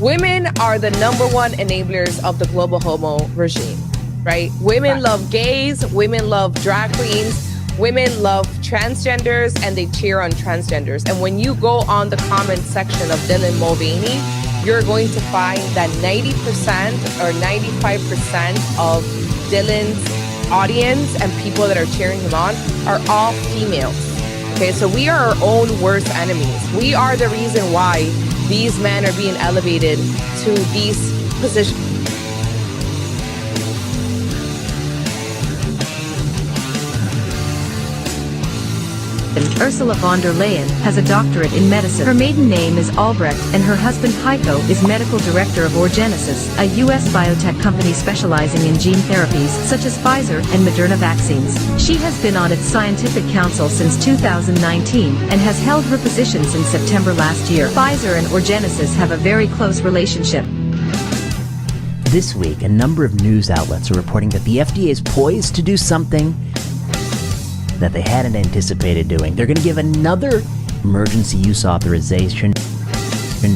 women are the #1 enablers of the global homo regime, right? Women love gays, women love drag queens, women love transgenders, and they cheer on transgenders. And when you go on the comment section of Dylan Mulvaney, you're going to find that 90% or 95% of Dylan's audience and people that are cheering him on are all females. Okay, so we are our own worst enemies. We are the reason why these men are being elevated to these positions. Ursula von der Leyen has a doctorate in medicine. Her maiden name is Albrecht, and her husband Heiko is medical director of Orgenesis, a U.S. biotech company specializing in gene therapies such as Pfizer and Moderna vaccines. She has been on its scientific council since 2019 and has held her position since September last year. Pfizer and Orgenesis have a very close relationship. This week, a number of news outlets are reporting that the FDA is poised to do something that they hadn't anticipated doing. They're going to give another emergency use authorization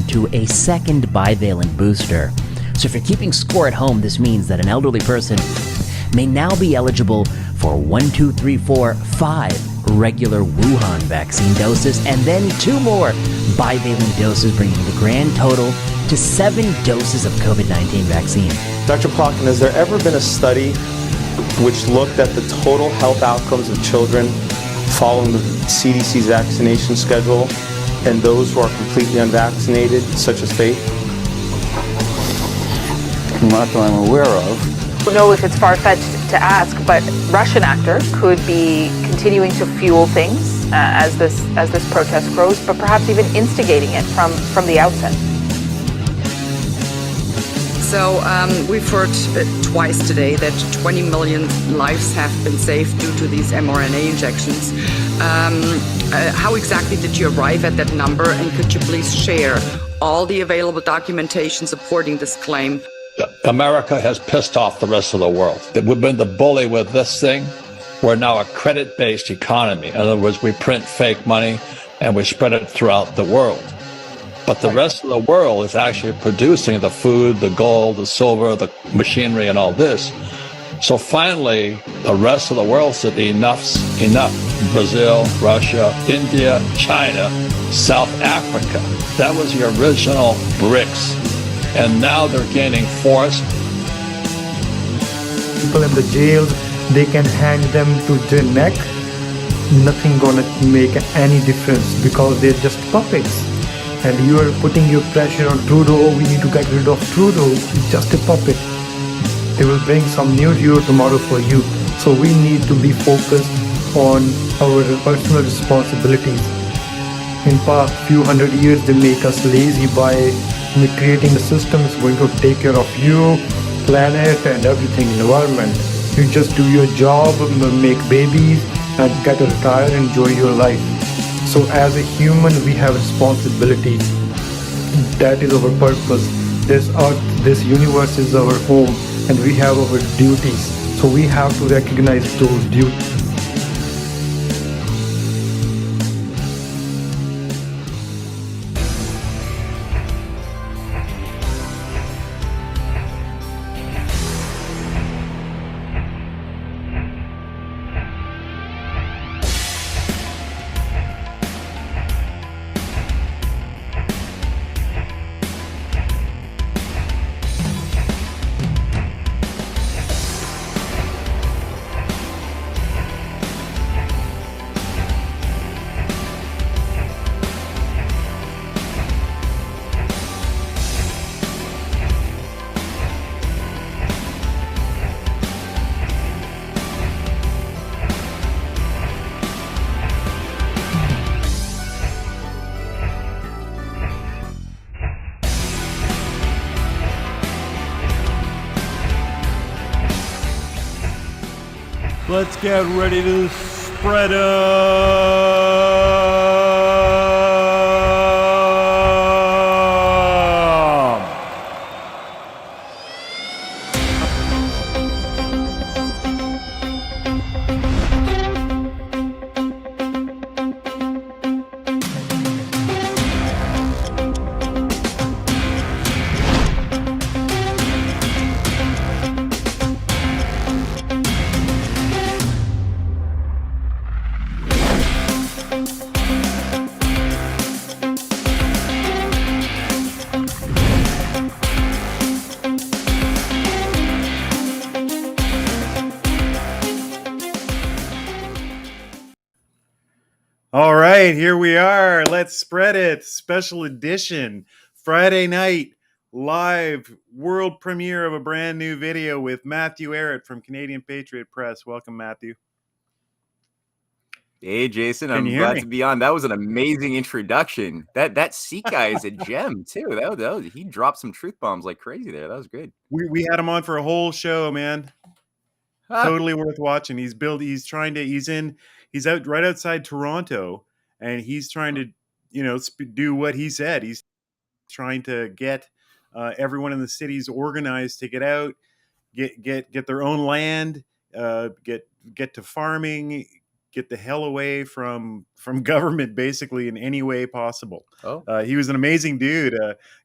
to a second bivalent booster. So if you're keeping score at home, this means that an elderly person may now be eligible for 5 regular Wuhan vaccine doses and then 2 more bivalent doses, bringing the grand total to 7 doses of COVID-19 vaccine. Dr. Plotkin, has there ever been a study which looked at the total health outcomes of children following the CDC's vaccination schedule and those who are completely unvaccinated, such as Faith? Not that I'm aware of. I don't know if it's far-fetched to ask, but Russian actors could be continuing to fuel things as this protest grows, but perhaps even instigating it from the outset. So we've heard twice today that 20 million lives have been saved due to these mRNA injections. How exactly did you arrive at that number, and could you please share all the available documentation supporting this claim? America has pissed off the rest of the world. We've been the bully with this thing. We're now a credit-based economy. In other words, we print fake money and we spread it throughout the world. But the rest of the world is actually producing the food, the gold, the silver, the machinery, and all this. So finally, the rest of the world said enough's enough. Brazil, Russia, India, China, South Africa. That was the original BRICS. And now they're gaining force. People in the jails, they can hang them to their neck. Nothing gonna make any difference because they're just puppets. And you are putting your pressure on Trudeau. We need to get rid of Trudeau. He's just a puppet. They will bring some news here tomorrow for you. So we need to be focused on our personal responsibilities. In past few hundred years, they make us lazy by creating a system that's going to take care of you, planet, and everything, environment. You just do your job, make babies, and get a retire, enjoy your life. So as a human, we have responsibilities. That is our purpose. This earth, this universe is our home, and we have our duties. So we have to recognize those duties. Let's get ready to spread 'em. All right, here we are. Let's spread it. Special edition. Friday night, live world premiere of a brand new video with Matthew Ehret from Canadian Patriot Press. Welcome, Matthew. Hey, Jason, Can you I'm hear glad me? to be on. That was an amazing introduction. That Seek guy is a gem too. He dropped some truth bombs like crazy there. That was good. We had him on for a whole show, man. Ah, Totally worth watching. He's out right outside Toronto, and he's trying to, do what he said. He's trying to get everyone in the cities organized to get out, get their own land, get to farming, get the hell away from government, basically in any way possible. oh, He was an amazing dude.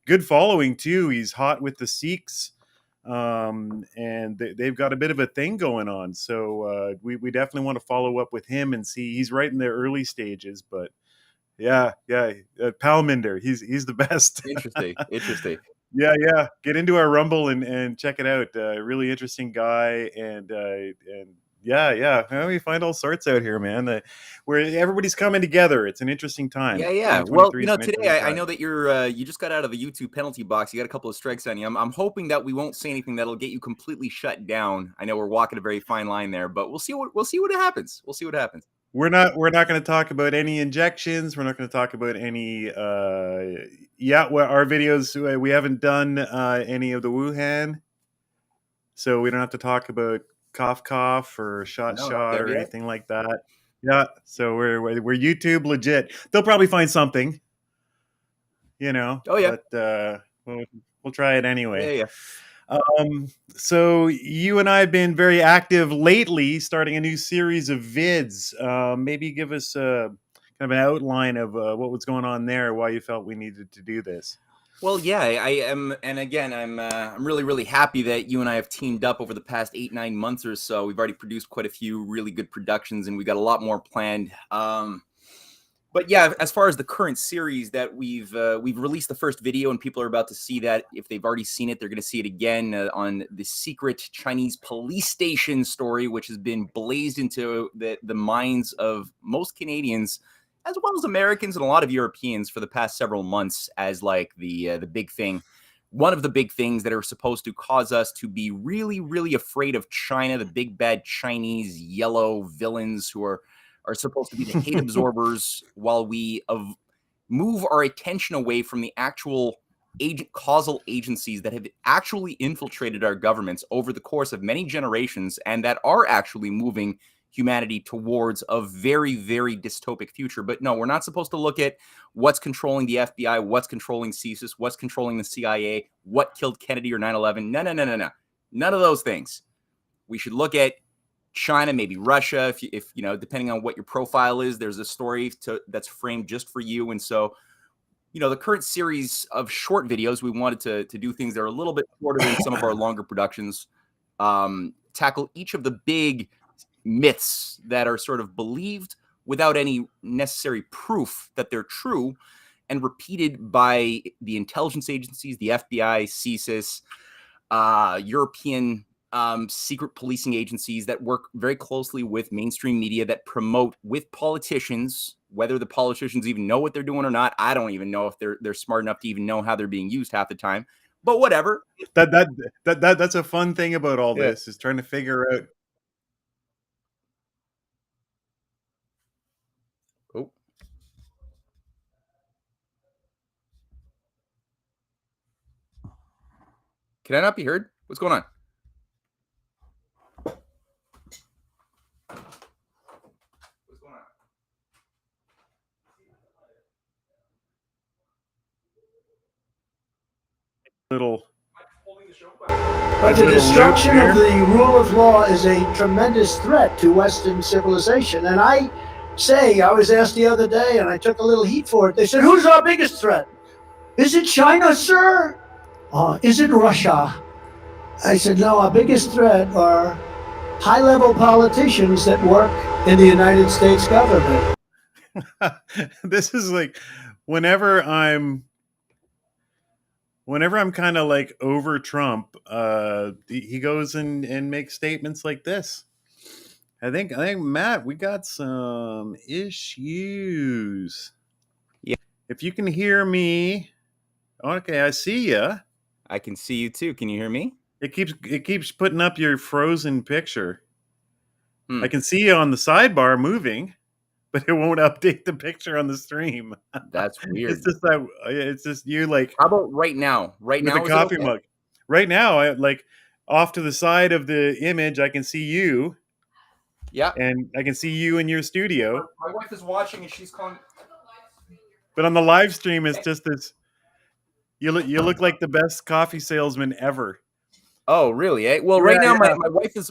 Good following too. He's hot with the Sikhs, and they've got a bit of a thing going on. So we definitely want to follow up with him and see. He's right in the early stages, but yeah, Palminder, he's the best. interesting. Yeah. Get into our Rumble and check it out. Really interesting guy, and yeah. Well, we find all sorts out here, man. Where everybody's coming together. It's an interesting time. Yeah. Well, 2023 is an today interesting I time. know that you just got out of the YouTube penalty box. You got a couple of strikes on you. I'm hoping that we won't say anything that'll get you completely shut down. I know we're walking a very fine line there, but we'll see what happens. We'll see what happens. We're not going to talk about any injections. We're not going to talk about any. Our videos, we haven't done any of the Wuhan, so we don't have to talk about cough or shot No, not there or yet. anything like that. Yeah, so we're YouTube legit. They'll probably find something, Oh yeah. but we'll try it anyway. Yeah. So you and I have been very active lately, starting a new series of vids. Maybe give us kind of an outline of what was going on there, why you felt we needed to do this. Well, yeah, I am, and again, I'm really, really happy that you and I have teamed up over the past 8-9 months or so. We've already produced quite a few really good productions, and we got a lot more planned. But yeah, as far as the current series that we've released the first video, and people are about to see that. If they've already seen it, they're going to see it again on the secret Chinese police station story, which has been blazed into the minds of most Canadians, as well as Americans and a lot of Europeans, for the past several months as like the big thing. One of the big things that are supposed to cause us to be really, really afraid of China, the big bad Chinese yellow villains who are supposed to be the hate absorbers, while we move our attention away from the actual causal agencies that have actually infiltrated our governments over the course of many generations, and that are actually moving humanity towards a very, very dystopic future. But no, we're not supposed to look at what's controlling the FBI, what's controlling CSIS, what's controlling the CIA, what killed Kennedy or 9/11. No. None of those things. We should look at China, maybe Russia, if depending on what your profile is, there's a story that's framed just for you. And so, the current series of short videos, we wanted to do things that are a little bit shorter than some of our longer productions, tackle each of the big myths that are sort of believed without any necessary proof that they're true, and repeated by the intelligence agencies, the FBI, CSIS, European secret policing agencies that work very closely with mainstream media, that promote with politicians, whether the politicians even know what they're doing or not. I don't even know if they're smart enough to even know how they're being used half the time, but whatever. That's a fun thing about all this, is trying to figure out. Oh. Can I not be heard? What's going on? But the destruction of the rule of law is a tremendous threat to Western civilization. And I was asked the other day, and I took a little heat for it. They said, who's our biggest threat? Is it China, sir? Is it Russia? I said, no, our biggest threat are high-level politicians that work in the United States government. This is like, whenever I'm kind of like over Trump, he goes and makes statements like this. I think Matt, we got some issues. Yeah. If you can hear me, okay, I see you. I can see you too. Can you hear me? It keeps putting up your frozen picture. Hmm. I can see you on the sidebar moving, but it won't update the picture on the stream. That's weird. It's just you like. How about right now? Right with now, a is it coffee okay? mug. Right now, I like off to the side of the image, I can see you. Yeah. And I can see you in your studio. My wife is watching and she's calling. But on the live stream, it's just this. You look like the best coffee salesman ever. Oh, really? Eh? Well, right Yeah, now yeah.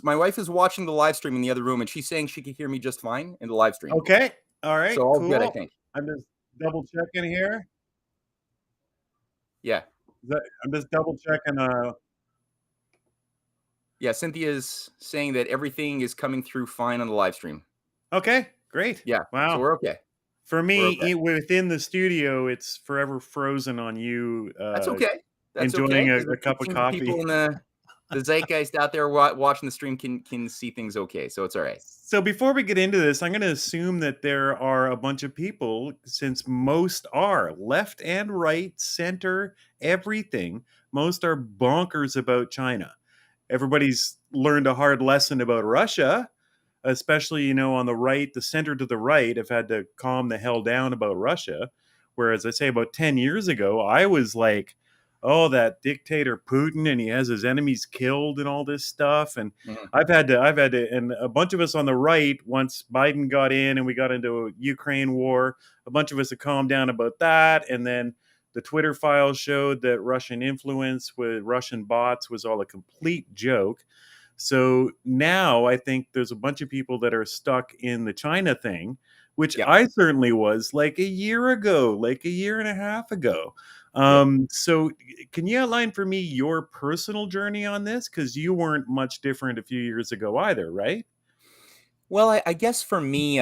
my wife is watching the live stream in the other room, and she's saying she can hear me just fine in the live stream. Okay. All right. So all cool. good, I think. I'm just double checking here. Yeah. I'm just double checking. Yeah, Cynthia's saying that everything is coming through fine on the live stream. Okay. Great. Yeah. Wow. So we're okay. For me, okay. within the studio, it's forever frozen on you. That's okay. That's enjoying okay. a cup of coffee. People in the zeitgeist out there watching the stream can see things okay, so it's all right. So before we get into this, I'm going to assume that there are a bunch of people, since most are left and right, center, everything. Most are bonkers about China. Everybody's learned a hard lesson about Russia, especially, on the right, the center to the right have had to calm the hell down about Russia. Whereas I say about 10 years ago, I was like, oh, that dictator Putin, and he has his enemies killed and all this stuff. And I've had to, and a bunch of us on the right, once Biden got in and we got into a Ukraine war, a bunch of us have calmed down about that. And then the Twitter files showed that Russian influence with Russian bots was all a complete joke. So now I think there's a bunch of people that are stuck in the China thing, which I certainly was like a year ago, like a year and a half ago. So can you outline for me your personal journey on this? Because you weren't much different a few years ago either, right? Well, I guess for me,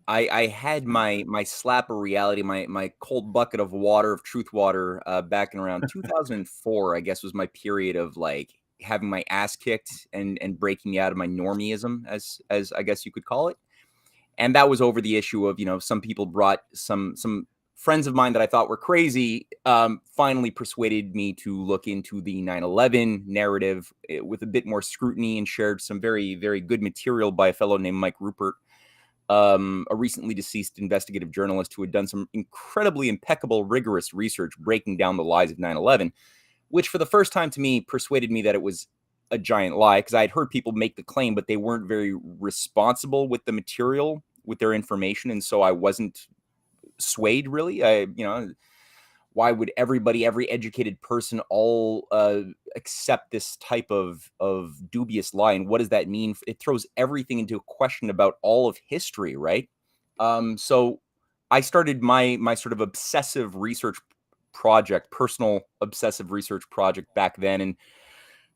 I had my slap of reality, my cold bucket of water, of truth water, back in around 2004, I guess was my period of like having my ass kicked and breaking me out of my normieism, as I guess you could call it. And that was over the issue of, some people brought some friends of mine that I thought were crazy, finally persuaded me to look into the 9/11 narrative with a bit more scrutiny, and shared some very, very good material by a fellow named Mike Rupert, a recently deceased investigative journalist who had done some incredibly impeccable, rigorous research breaking down the lies of 9/11, which for the first time to me persuaded me that it was a giant lie, because I had heard people make the claim, but they weren't very responsible with the material, with their information, and so I wasn't swayed really. Why would everybody, every educated person, all accept this type of dubious lie? And what does that mean? It throws everything into a question about all of history, right? So I started my sort of obsessive research project, personal obsessive research project back then, and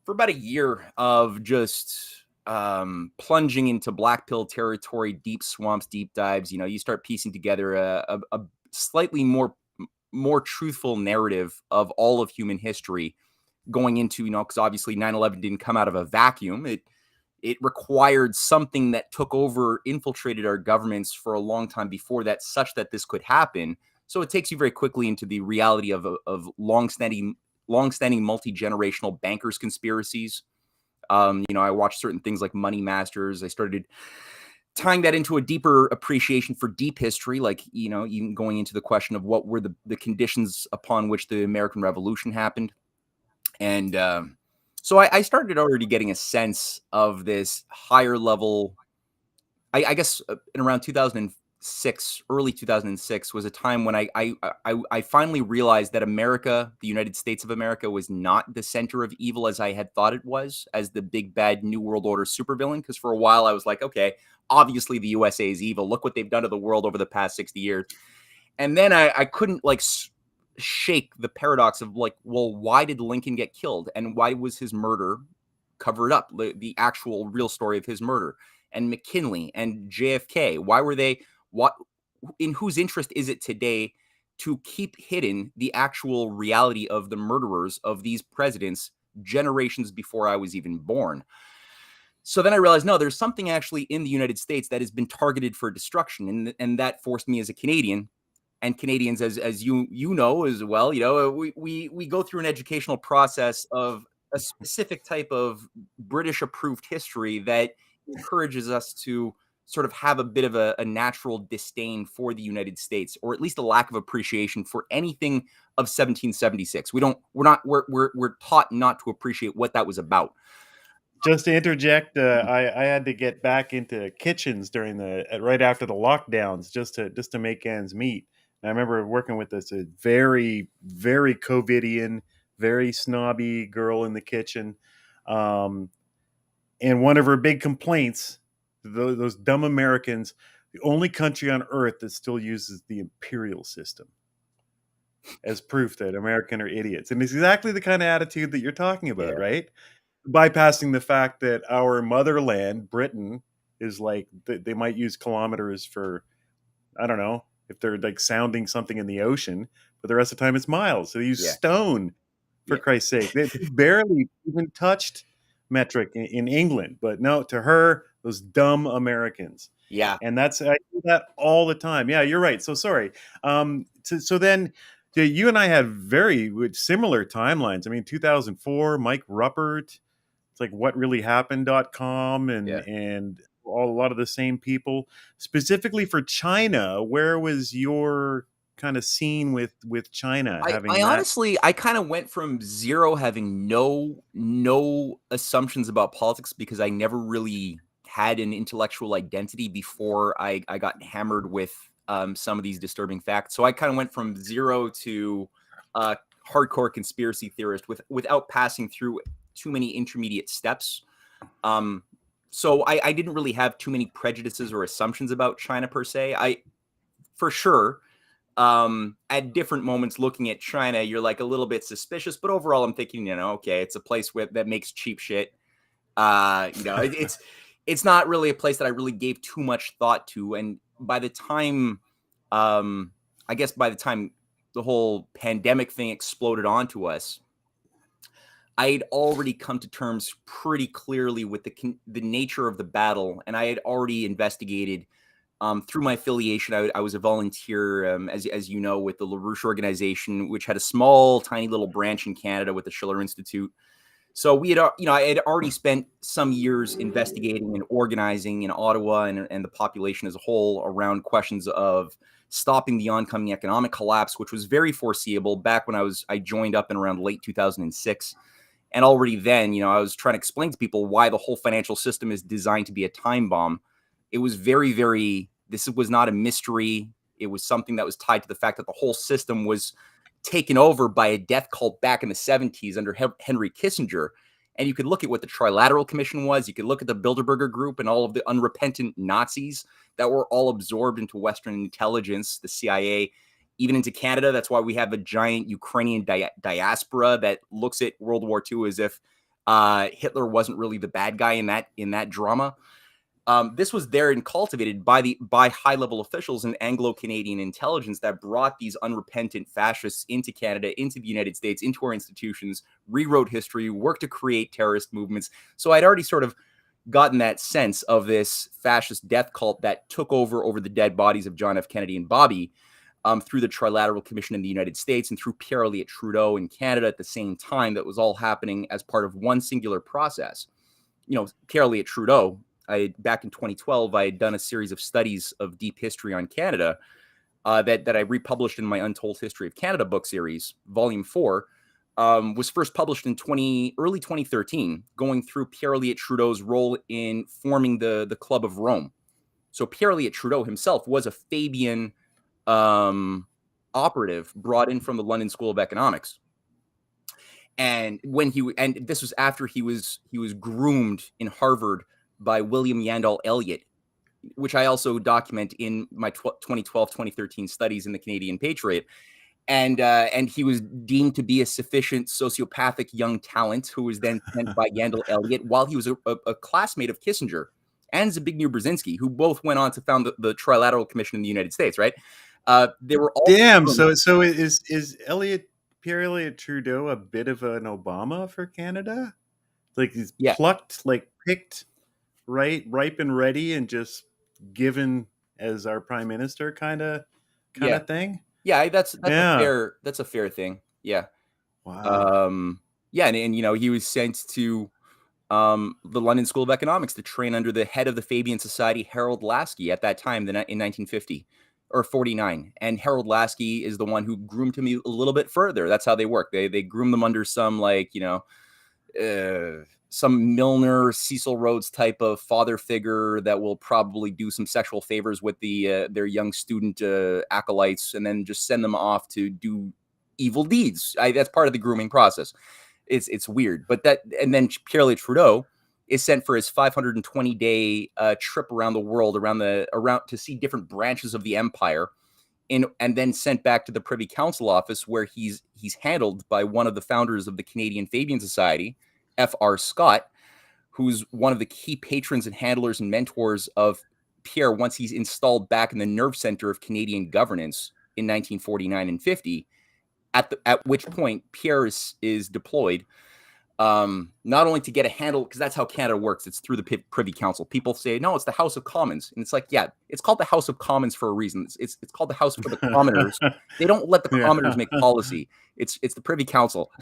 for about a year of just plunging into black pill territory, deep swamps, deep dives. You start piecing together a slightly more truthful narrative of all of human history, going into, because obviously 9/11 didn't come out of a vacuum. It required something that took over, infiltrated our governments for a long time before that, such that this could happen. So it takes you very quickly into the reality of longstanding multi-generational bankers conspiracies. I watched certain things like Money Masters. I started tying that into a deeper appreciation for deep history, like, even going into the question of what were the conditions upon which the American Revolution happened. And so I started already getting a sense of this higher level. I guess in around 2006, early 2006 was a time when I finally realized that America, the United States of America, was not the center of evil as I had thought it was, as the big bad New World Order supervillain. Because for a while I was like, okay, obviously the USA is evil. Look what they've done to the world over the past 60 years. And then I couldn't shake the paradox of well, why did Lincoln get killed? And why was his murder covered up? The actual real story of his murder. And McKinley and JFK, why were they... in whose interest is it today to keep hidden the actual reality of the murderers of these presidents generations before I was even born? So then I realized, no, there's something actually in the United States that has been targeted for destruction, and that forced me as a Canadian, and Canadians, as you know as well, we go through an educational process of a specific type of British approved history that encourages us to sort of have a bit of a natural disdain for the United States, or at least a lack of appreciation for anything of 1776. We're taught not to appreciate what that was about. Just to interject, I had to get back into kitchens during right after the lockdowns just to make ends meet. And I remember working with this very, very COVIDian, very snobby girl in the kitchen, and one of her big complaints, those dumb Americans, the only country on earth that still uses the imperial system as proof that American are idiots. And it's exactly the kind of attitude that you're talking about, right? Bypassing the fact that our motherland, Britain, is like they might use kilometers for, I don't know, if they're like sounding something in the ocean, but the rest of the time it's miles. So they use stone, for Christ's sake. They barely even touched metric in England, but no, to her, those dumb Americans. Yeah. And I do that all the time. Yeah, you're right. So sorry. So then you and I had very similar timelines. I mean, 2004, Mike Ruppert, it's like whatreallyhappened.com and a lot of the same people. Specifically for China, where was your kind of scene with China? I honestly, I kind of went from zero, having no assumptions about politics, because I never really had an intellectual identity before I got hammered with some of these disturbing facts. So I kind of went from zero to hardcore conspiracy theorist without passing through too many intermediate steps. So I didn't really have too many prejudices or assumptions about China per se. For sure, at different moments looking at China, you're like a little bit suspicious, but overall I'm thinking, okay, it's a place that makes cheap shit. It's not really a place that I really gave too much thought to. And by the time, I guess by the time the whole pandemic thing exploded onto us, I had already come to terms pretty clearly with the nature of the battle, and I had already investigated through my affiliation. I was a volunteer, as you know, with the LaRouche organization, which had a small, tiny little branch in Canada with the Schiller Institute. So we had, I had already spent some years investigating and organizing in Ottawa and the population as a whole around questions of stopping the oncoming economic collapse, which was very foreseeable back when I joined up in around late 2006. And already then, I was trying to explain to people why the whole financial system is designed to be a time bomb. It was this was not a mystery. It was something that was tied to the fact that the whole system was taken over by a death cult back in the 70s under Henry Kissinger. And you could look at what the Trilateral Commission was. You could look at the Bilderberger Group and all of the unrepentant Nazis that were all absorbed into Western intelligence, the CIA, even into Canada. That's why we have a giant Ukrainian diaspora that looks at World War II as if Hitler wasn't really the bad guy in that drama. This was there and cultivated by high-level officials in Anglo-Canadian intelligence that brought these unrepentant fascists into Canada, into the United States, into our institutions, rewrote history, worked to create terrorist movements. So I'd already sort of gotten that sense of this fascist death cult that took over the dead bodies of John F. Kennedy and Bobby through the Trilateral Commission in the United States and through Pierre Elliott Trudeau in Canada at the same time. That was all happening as part of one singular process. Pierre Elliott Trudeau, back in 2012, I had done a series of studies of deep history on Canada that I republished in my Untold History of Canada book series, Volume 4, was first published in early 2013, going through Pierre Elliott Trudeau's role in forming the Club of Rome. So Pierre Elliott Trudeau himself was a Fabian operative brought in from the London School of Economics. And this was after he was groomed in Harvard by William Yandell Elliott, which I also document in my 2012-2013 studies in the Canadian Patriot. And he was deemed to be a sufficient sociopathic young talent who was then sent by Yandell Elliott while he was a classmate of Kissinger and Zbigniew Brzezinski, who both went on to found the Trilateral Commission in the United States, right? They were all So is Pierre Elliott Trudeau a bit of an Obama for Canada? Like he's plucked, like picked ripe and ready and just given as our prime minister kind of Yeah. thing? Yeah, that's Yeah. a fair thing. Yeah. Wow. Yeah, and you know, he was sent to the London School of Economics to train under the head of the Fabian Society, Harold Lasky, at that time, in 1950 or 49. And Harold Lasky is the one who groomed him a little bit further. That's how they work. They groom them under some, like, you know, some Milner, Cecil Rhodes type of father figure that will probably do some sexual favors with their young student acolytes, and then just send them off to do evil deeds. That's part of the grooming process. It's weird, but and then Pierre Trudeau is sent for his 520-day trip around the world, around to see different branches of the empire, and then sent back to the Privy Council office, where he's handled by one of the founders of the Canadian Fabian Society, F.R. Scott, who's one of the key patrons and handlers and mentors of Pierre once he's installed back in the nerve center of Canadian governance in 1949 and 50. At which point Pierre is deployed, not only to get a handle, because that's how Canada works. It's through the Privy Council. People say, no, it's the House of Commons. And it's like, yeah, it's called the House of Commons for a reason. It's called the House for the Commoners. They don't let the Commoners make policy. It's the Privy Council.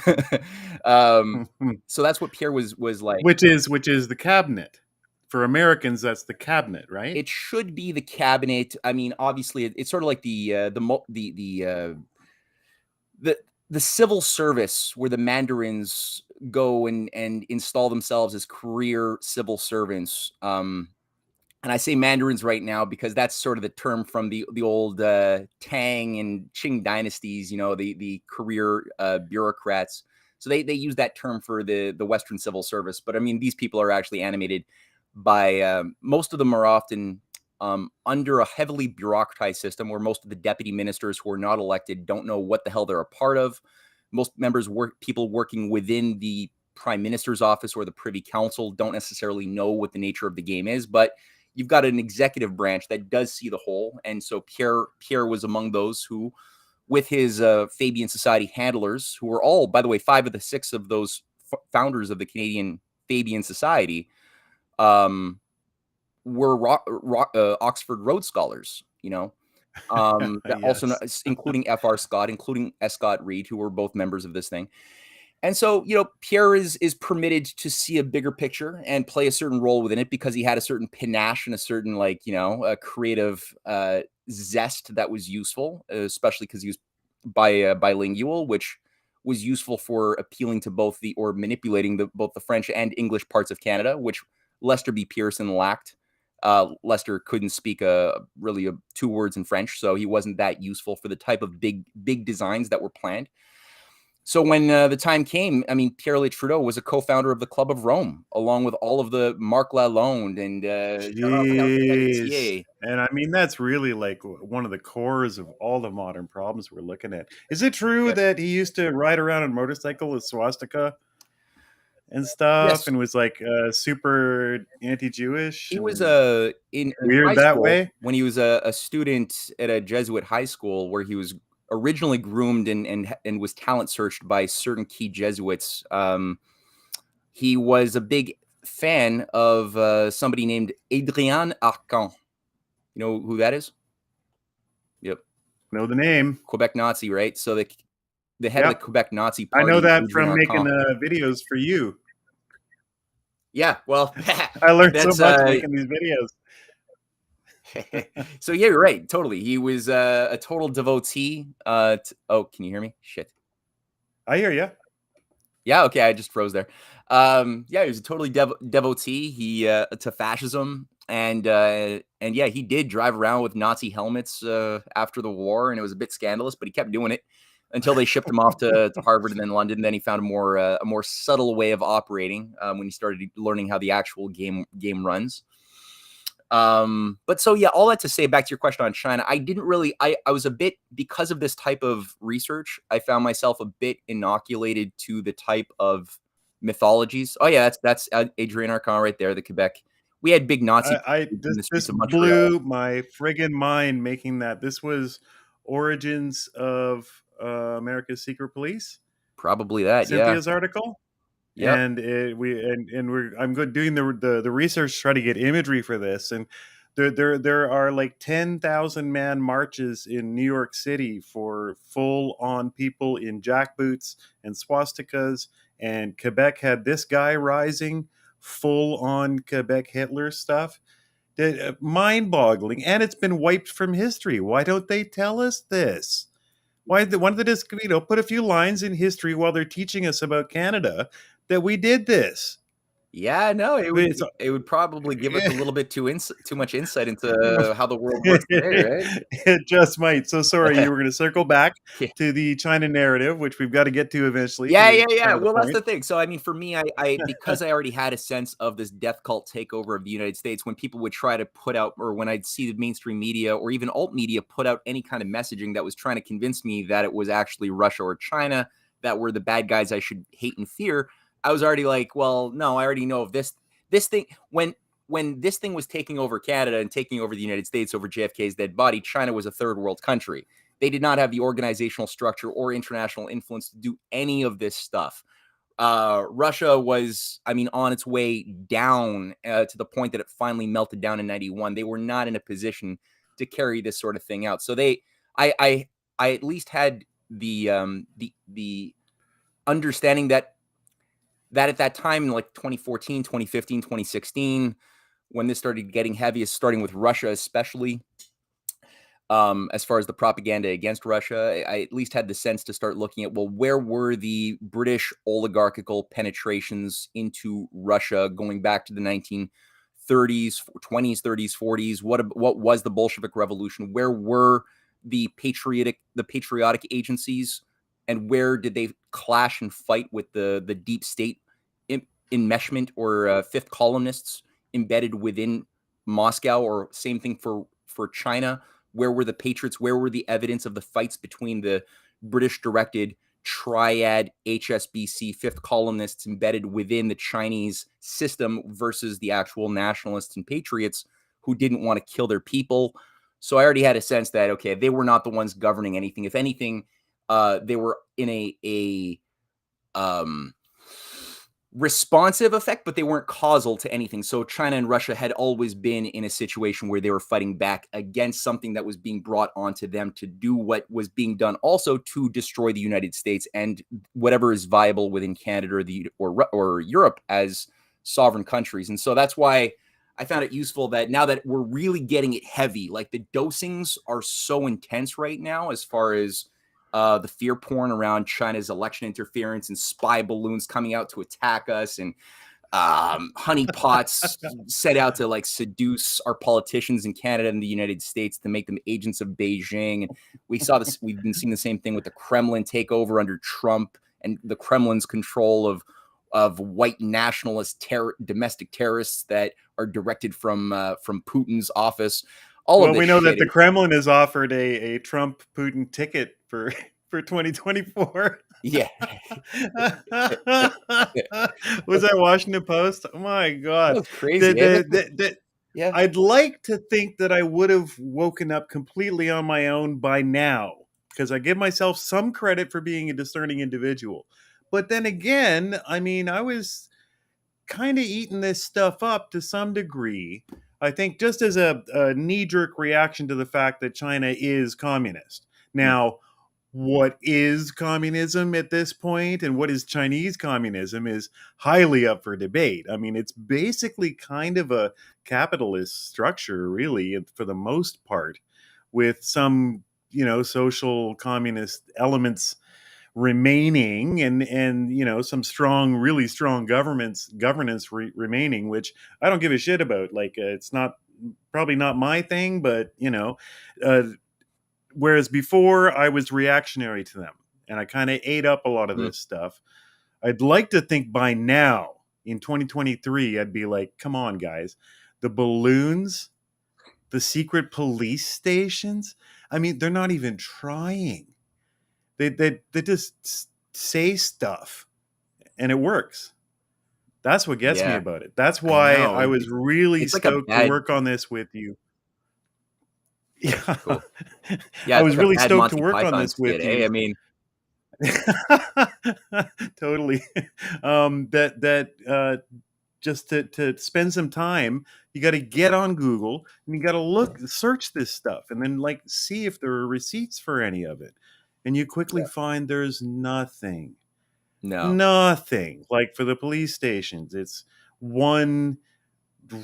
So that's what Pierre was like. Which is the cabinet. For Americans, that's the cabinet, right? It should be the cabinet. I mean, obviously, it's sort of like the civil service, where the mandarins go and install themselves as career civil servants. And I say mandarins right now because that's sort of the term from the old Tang and Qing dynasties, you know, the career bureaucrats. So they use that term for the Western civil service. But I mean, these people are actually animated by most of them are often under a heavily bureaucratized system, where most of the deputy ministers who are not elected don't know what the hell they're a part of. Most members people working within the prime minister's office or the Privy Council don't necessarily know what the nature of the game is, but you've got an executive branch that does see the whole. And so Pierre was among those who, with his Fabian Society handlers, who were all, by the way, 5 of the 6 of those founders of the Canadian Fabian Society, were Oxford Rhodes Scholars, you know, Yes. also including F.R. Scott, including S. Scott Reed, who were both members of this thing. And so, you know, Pierre is permitted to see a bigger picture and play a certain role within it, because he had a certain panache and a certain, like, you know, a creative zest that was useful, especially because he was bilingual, which was useful for appealing to manipulating both the French and English parts of Canada, which Lester B. Pearson lacked. Lester couldn't speak really 2 words in French, so he wasn't that useful for the type of big designs that were planned. So when the time came, I mean, Pierre Trudeau was a co-founder of the Club of Rome, along with all of the Marc Lalonde and Jeez. And I mean, that's really like one of the cores of all the modern problems we're looking at. Is it true that he used to ride around on a motorcycle with swastika and stuff, Yes. and was like super anti-Jewish? He was in weird high that school, way when he was a student at a Jesuit high school, where he was originally groomed and was talent searched by certain key Jesuits. He was a big fan of somebody named Adrien Arcan. You know who that is? Yep. Know the name. Quebec Nazi, right? So the head of the Quebec Nazi Party. I know that Adrien from making Arcan. videos for you. Yeah, well, I learned so much making these videos. So yeah, you're right. Totally. He was a total devotee. Oh, can you hear me? Shit. I hear you. Yeah. Okay. I just froze there. Yeah, he was a totally devotee. He to fascism, and yeah, he did drive around with Nazi helmets after the war, and it was a bit scandalous, but he kept doing it until they shipped him off to Harvard and then London. Then he found a more subtle way of operating when he started learning how the actual game runs. But so yeah, all that to say, back to your question on China, I didn't really, I was a bit, because of this type of research, I found myself a bit inoculated to the type of mythologies. Oh yeah, that's Adrien Arcan right there, the Quebec. We had big Nazi. This blew my friggin' mind making that. This was origins of America's Secret Police. Probably that. Cynthia's yeah. article. Yep. and I'm good doing the research to try to get imagery for this, and there are like 10,000 man marches in New York City for full on people in jackboots and swastikas, and Quebec had this guy rising full on Quebec Hitler stuff. Mind boggling, and it's been wiped from history. Why don't they tell us this? Why don't they just put a few lines in history while they're teaching us about Canada that we did this? Yeah, no, it would probably give us a little bit too much insight into how the world works today, right? It just might. So sorry, you were going to circle back Yeah. to the China narrative, which we've got to get to eventually. Yeah. 'cause it's kind of the Well, that's point. the thing. So, I mean, for me, I because I already had a sense of this death cult takeover of the United States, when people would try to put out, or when I'd see the mainstream media or even alt media put out any kind of messaging that was trying to convince me that it was actually Russia or China that were the bad guys I should hate and fear, I was already like, well, no, I already know of this thing. When this thing was taking over Canada and taking over the United States over JFK's dead body, China was a third world country. They did not have the organizational structure or international influence to do any of this stuff. Russia was, I mean, on its way down to the point that it finally melted down in 91. They were not in a position to carry this sort of thing out. So I at least had the understanding that at that time, like 2014, 2015, 2016, when this started getting heavy, starting with Russia, especially, as far as the propaganda against Russia, I at least had the sense to start looking at, well, where were the British oligarchical penetrations into Russia going back to the 1930s, 20s, 30s, 40s? What was the Bolshevik Revolution? Where were the patriotic agencies, and where did they clash and fight with the deep state enmeshment or fifth columnists embedded within Moscow? Or same thing for China. Where were the patriots? Where were the evidence of the fights between the British-directed triad HSBC fifth columnists embedded within the Chinese system versus the actual nationalists and patriots who didn't want to kill their people? So I already had a sense that, okay, they were not the ones governing anything. If anything, they were in a responsive effect, but they weren't causal to anything. So China and Russia had always been in a situation where they were fighting back against something that was being brought onto them to do what was being done also to destroy the United States and whatever is viable within Canada or Europe as sovereign countries. And so that's why I found it useful that now that we're really getting it heavy, like the dosings are so intense right now as far as the fear porn around China's election interference and spy balloons coming out to attack us, and honeypots set out to like seduce our politicians in Canada and the United States to make them agents of Beijing. And we saw this, we've been seeing the same thing with the Kremlin takeover under Trump and the Kremlin's control of white nationalist domestic terrorists that are directed from Putin's office. Well, we know that the Kremlin has offered a Trump Putin ticket for 2024. Yeah. Was that Washington Post? Oh my God. That's crazy. Yeah. I'd like to think that I would have woken up completely on my own by now, because I give myself some credit for being a discerning individual. But then again, I mean, I was kind of eating this stuff up to some degree. I think just as a knee-jerk reaction to the fact that China is communist. Now, what is communism at this point and what is Chinese communism is highly up for debate. I mean, it's basically kind of a capitalist structure, really, for the most part, with some, social communist elements remaining and some strong, really strong governance remaining, which I don't give a shit about. Like, it's probably not my thing, but whereas before I was reactionary to them and I kind of ate up a lot of this stuff. I'd like to think by now in 2023, I'd be like, come on, guys, the balloons, the secret police stations. I mean, they're not even trying. They just say stuff and it works. That's what gets me about it. That's why I was really stoked to work on this with you. Yeah. Cool. Yeah, I was really stoked to work on this with you. I mean, Totally. Just to spend some time, you got to get on Google and you got to search this stuff, and then like see if there are receipts for any of it, and you quickly find there's nothing. Nothing. Like for the police stations, it's one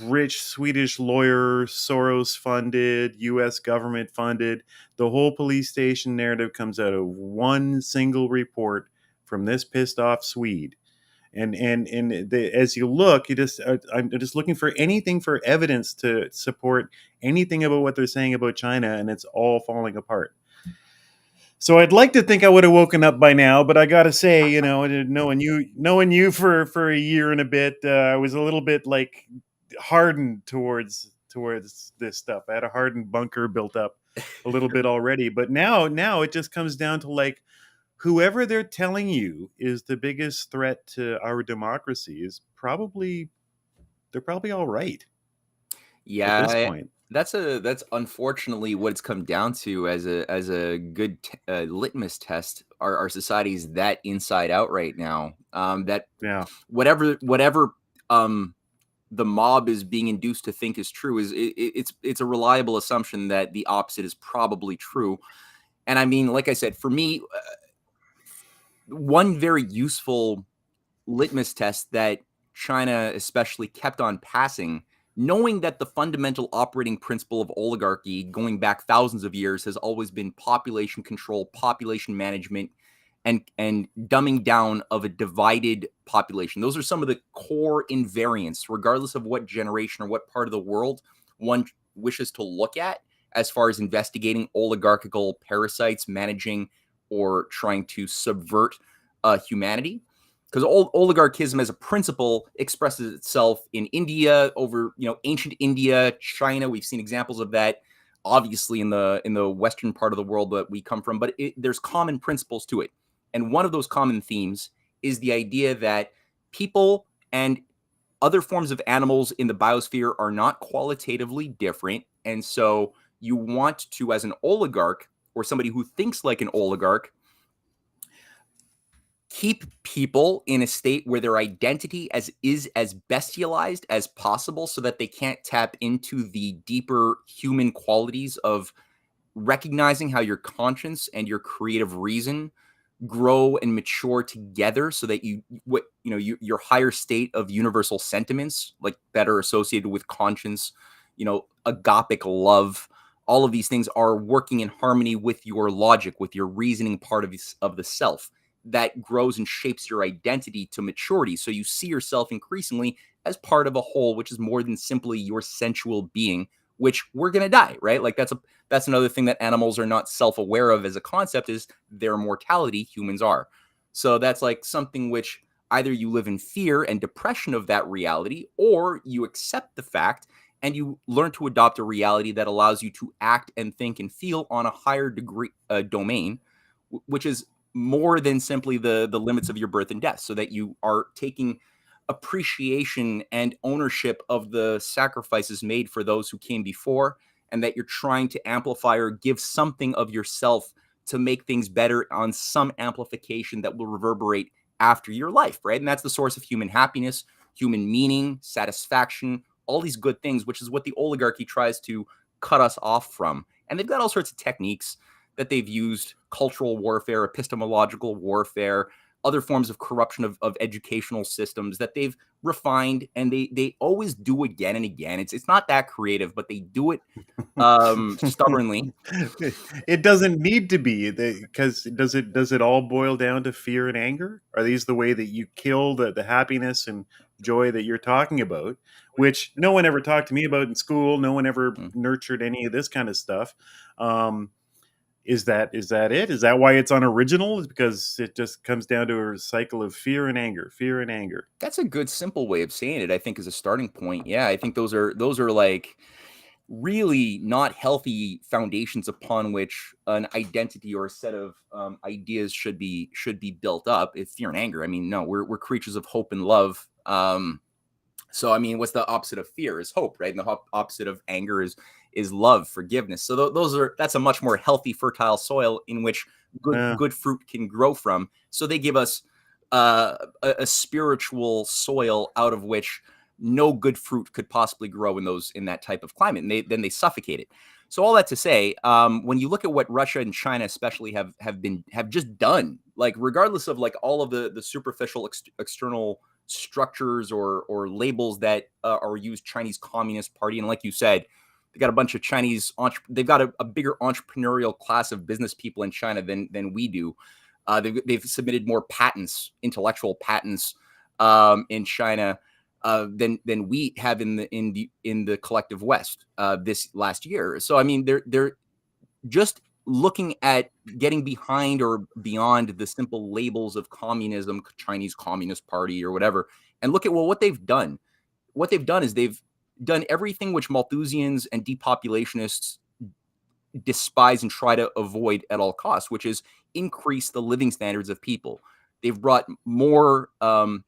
rich Swedish lawyer, Soros funded, US government funded. The whole police station narrative comes out of one single report from this pissed off Swede. As you look, I'm just looking for anything for evidence to support anything about what they're saying about China, and it's all falling apart. So I'd like to think I would have woken up by now, but I got to say, knowing you for a year and a bit, I was a little bit like hardened towards this stuff. I had a hardened bunker built up a little bit already, but now it just comes down to like whoever they're telling you is the biggest threat to our democracy is probably all right. Yeah, at this point. that's unfortunately what it's come down to as a good litmus test. Our society is that inside out right now. That whatever the mob is being induced to think is true is it's a reliable assumption that the opposite is probably true. And I mean, like I said, for me, one very useful litmus test that China especially kept on passing, knowing that the fundamental operating principle of oligarchy going back thousands of years has always been population control, population management, and dumbing down of a divided population. Those are some of the core invariants, regardless of what generation or what part of the world one wishes to look at as far as investigating oligarchical parasites, managing or trying to subvert humanity. Because oligarchism as a principle expresses itself in India, over ancient India, China. We've seen examples of that, obviously in the western part of the world that we come from. But there's common principles to it, and one of those common themes is the idea that people and other forms of animals in the biosphere are not qualitatively different, and so you want to, as an oligarch or somebody who thinks like an oligarch, keep people in a state where their identity is as bestialized as possible so that they can't tap into the deeper human qualities of recognizing how your conscience and your creative reason grow and mature together, so that your higher state of universal sentiments, like that are associated with conscience, agapic love, all of these things are working in harmony with your logic, with your reasoning part of the self that grows and shapes your identity to maturity. So you see yourself increasingly as part of a whole, which is more than simply your sensual being, which we're going to die, right? Like that's another thing that animals are not self-aware of as a concept, is their mortality. Humans are. So that's like something which either you live in fear and depression of that reality, or you accept the fact and you learn to adopt a reality that allows you to act and think and feel on a higher degree domain, which is more than simply the limits of your birth and death, so that you are taking appreciation and ownership of the sacrifices made for those who came before, and that you're trying to amplify or give something of yourself to make things better on some amplification that will reverberate after your life, right? And that's the source of human happiness, human meaning, satisfaction, all these good things, which is what the oligarchy tries to cut us off from. And they've got all sorts of techniques that they've used: cultural warfare, epistemological warfare, other forms of corruption of educational systems that they've refined, and they always do again and again. It's not that creative, but they do it stubbornly. It doesn't need to be, because does it all boil down to fear and anger? Are these the way that you kill the happiness and joy that you're talking about, which no one ever talked to me about in school? No one ever nurtured any of this kind of stuff. Is that it? Is that why it's unoriginal? Is because it just comes down to a cycle of fear and anger, fear and anger. That's a good, simple way of saying it, I think, as a starting point. Yeah, I think those are like really not healthy foundations upon which an identity or a set of ideas should be built up. If fear and anger, I mean, no, we're creatures of hope and love. So, I mean, what's the opposite of fear is hope, right? And the opposite of anger is love, forgiveness. So that's a much more healthy, fertile soil in which good fruit can grow from. So they give us a spiritual soil out of which no good fruit could possibly grow in that type of climate, and then they suffocate it. So all that to say, when you look at what Russia and China especially have just done, like regardless of like all of the superficial external structures or labels that are used, Chinese Communist Party, and like you said, they got a bunch of Chinese they've got a bigger entrepreneurial class of business people in China than we do. They've submitted more intellectual patents in China than we have in the collective West this last year. So I mean, they're just looking at getting behind or beyond the simple labels of communism, Chinese Communist Party or whatever, and look at what they've done. What they've done is they've done everything which Malthusians and depopulationists despise and try to avoid at all costs, which is increase the living standards of people. They've brought more to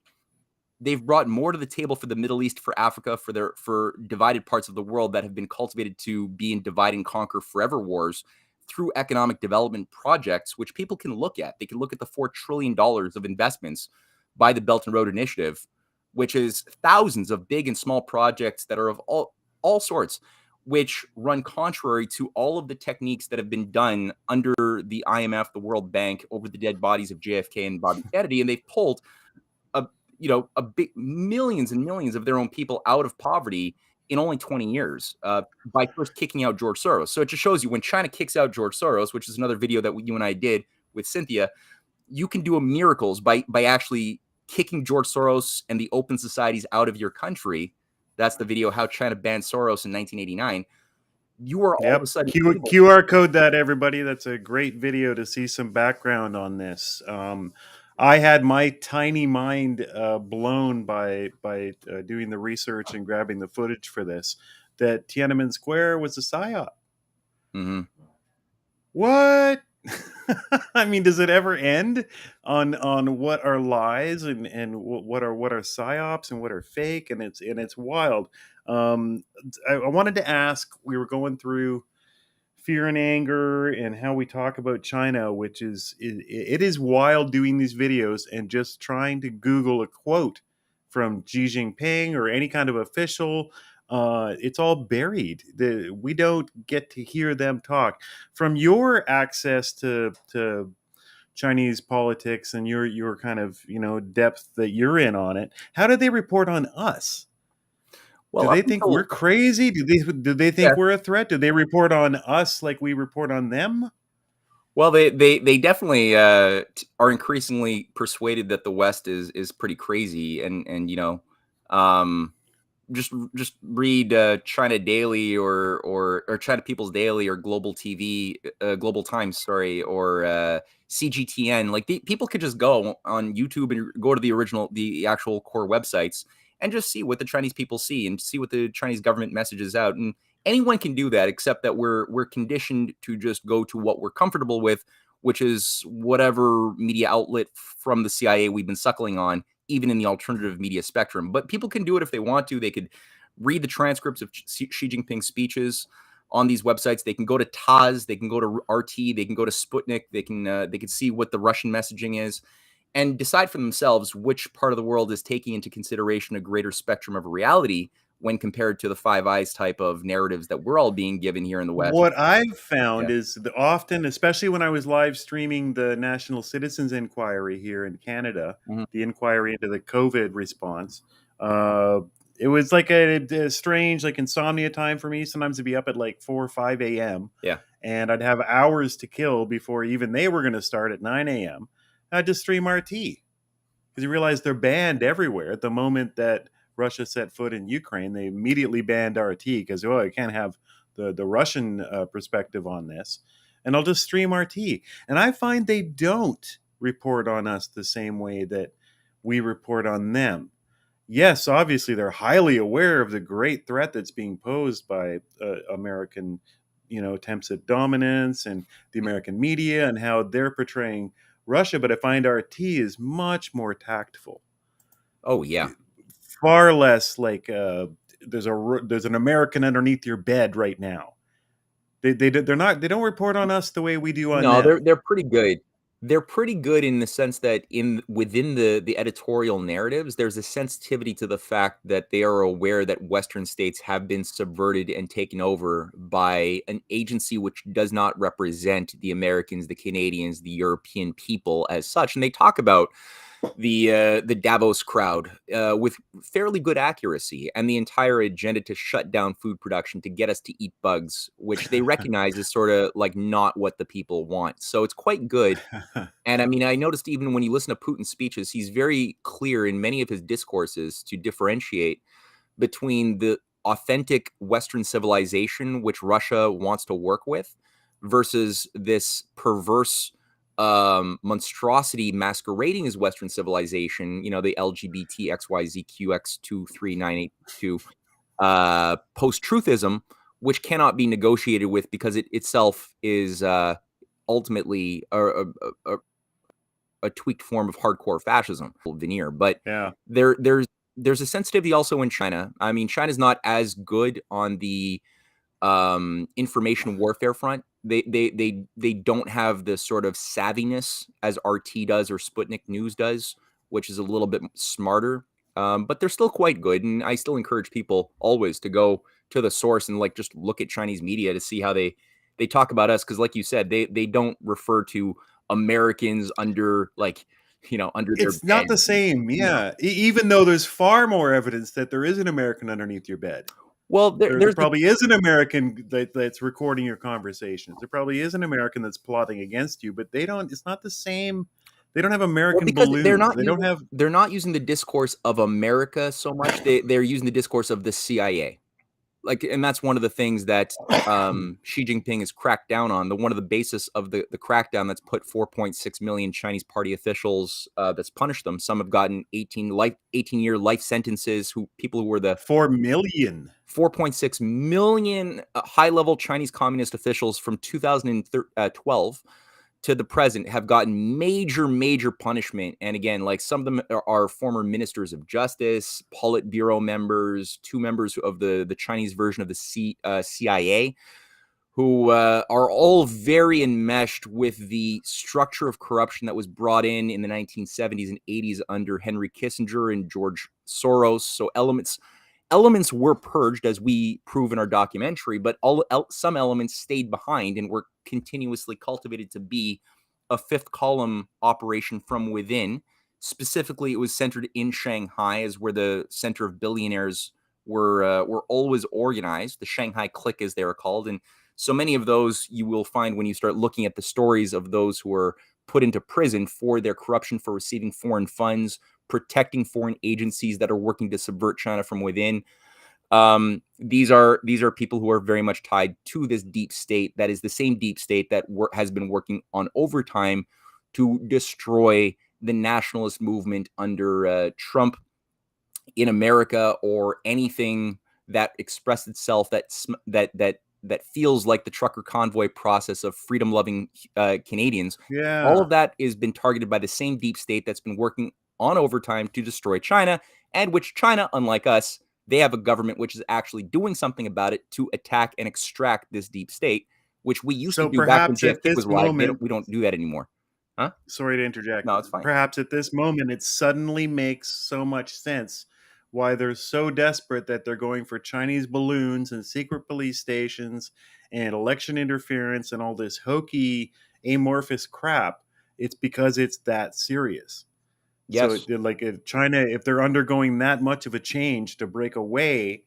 the table for the Middle East, for Africa, for divided parts of the world that have been cultivated to be in divide and conquer forever wars through economic development projects, which people can look at. They can look at the $4 trillion of investments by the Belt and Road Initiative, which is thousands of big and small projects that are of all sorts, which run contrary to all of the techniques that have been done under the IMF, the World Bank, over the dead bodies of JFK and Bobby Kennedy, and they've pulled a big millions and millions of their own people out of poverty in only 20 years by first kicking out George Soros. So it just shows you when China kicks out George Soros, which is another video that you and I did with Cynthia, you can do miracles by actually kicking George Soros and the open societies out of your country. That's the video, How China Banned Soros in 1989. You are all of a sudden QR code that, everybody. That's a great video to see some background on this. I had my tiny mind blown by doing the research and grabbing the footage for this, that Tiananmen Square was a psyop. Mm-hmm. What? I mean, does it ever end on what are lies and what are psyops and what are fake? And it's wild. I wanted to ask, we were going through fear and anger and how we talk about China, which it is wild doing these videos and just trying to Google a quote from Xi Jinping or any kind of official. It's all buried. We don't get to hear them talk. From your access to Chinese politics and your kind of depth that you're in on it, how do they report on us? Well, do they think we're crazy? Do they think we're a threat? Do they report on us like we report on them? Well, they definitely are increasingly persuaded that the West is pretty crazy, and just read China Daily or China People's Daily or Global TV, Global Times, sorry, or CGTN. Like people could just go on YouTube and go to the actual core websites and just see what the Chinese people see and see what the Chinese government messages out. And anyone can do that, except that we're conditioned to just go to what we're comfortable with, which is whatever media outlet from the CIA we've been suckling on, even in the alternative media spectrum. But people can do it if they want to. They could read the transcripts of Xi Jinping's speeches on these websites. They can go to TASS, they can go to RT, they can go to Sputnik, they can see what the Russian messaging is and decide for themselves which part of the world is taking into consideration a greater spectrum of reality when compared to the Five Eyes type of narratives that we're all being given here in the West. What I've found is that often, especially when I was live streaming the National Citizens Inquiry here in Canada, the inquiry into the COVID response, it was like a strange, like insomnia time for me. Sometimes I'd be up at like 4 or 5 a.m. Yeah. And I'd have hours to kill before even they were going to start at 9 a.m. I'd just stream RT because you realize they're banned everywhere. At the moment that Russia set foot in Ukraine, they immediately banned RT because, I can't have the Russian perspective on this. And I'll just stream RT. And I find they don't report on us the same way that we report on them. Yes, obviously, they're highly aware of the great threat that's being posed by American, attempts at dominance and the American media and how they're portraying Russia. But I find RT is much more tactful. Oh, yeah. far less like there's an American underneath your bed right now. They don't report on us the way we do on No, them. they're pretty good. They're pretty good in the sense that within the editorial narratives, there's a sensitivity to the fact that they are aware that Western states have been subverted and taken over by an agency which does not represent the Americans, the Canadians, the European people as such. And they talk about the Davos crowd with fairly good accuracy, and the entire agenda to shut down food production to get us to eat bugs, which they recognize is sort of like not what the people want. So it's quite good. And I mean, I noticed even when you listen to Putin's speeches, he's very clear in many of his discourses to differentiate between the authentic Western civilization, which Russia wants to work with, versus this perverse monstrosity masquerading as Western civilization, the LGBT XYZQX23982 post-truthism, which cannot be negotiated with because it itself is ultimately a tweaked form of hardcore fascism veneer. But there's a sensitivity also in China. I mean, China's not as good on the information warfare front. They don't have the sort of savviness as RT does or Sputnik News does, which is a little bit smarter. But they're still quite good, and I still encourage people always to go to the source and like just look at Chinese media to see how they talk about us, because like you said, they don't refer to Americans under under their It's not bed. the same, yeah. Even though there's far more evidence that there is an American underneath your bed. Well, there probably is an American that's recording your conversations. There probably is an American that's plotting against you, but they don't. It's not the same. They don't have American balloons. They're not using the discourse of America so much. They're using the discourse of the CIA. And that's one of the things that Xi Jinping has cracked down on. One of the basis of the crackdown that's put 4.6 million Chinese party officials that's punished them. Some have gotten 18-year life sentences. People who were the 4.6 million high-level Chinese communist officials from 2012 to the present have gotten major punishment. And again, like some of them are former ministers of justice, Politburo members, 2 members of the Chinese version of the CIA, who are all very enmeshed with the structure of corruption that was brought in the 1970s and 80s under Henry Kissinger and George Soros. So elements were purged, as we prove in our documentary, but some elements stayed behind and were continuously cultivated to be a fifth column operation from within. Specifically, it was centered in Shanghai, as where the center of billionaires were always organized, the Shanghai clique, as they were called. And so many of those you will find when you start looking at the stories of those who were put into prison for their corruption, for receiving foreign funds, protecting foreign agencies that are working to subvert China from within. These are people who are very much tied to this deep state. That is the same deep state that has been working on overtime to destroy the nationalist movement under Trump in America, or anything that expressed itself that feels like the trucker convoy process of freedom-loving Canadians. Yeah. All of that has been targeted by the same deep state that's been working on overtime to destroy China, and which China, unlike us, they have a government which is actually doing something about it to attack and extract this deep state, which we used to do back when JFK was alive. We don't do that anymore. Huh? Sorry to interject. No, it's fine. Perhaps at this moment, it suddenly makes so much sense why they're so desperate that they're going for Chinese balloons and secret police stations and election interference and all this hokey, amorphous crap. It's because it's that serious. Yes. So, if China, if they're undergoing that much of a change to break away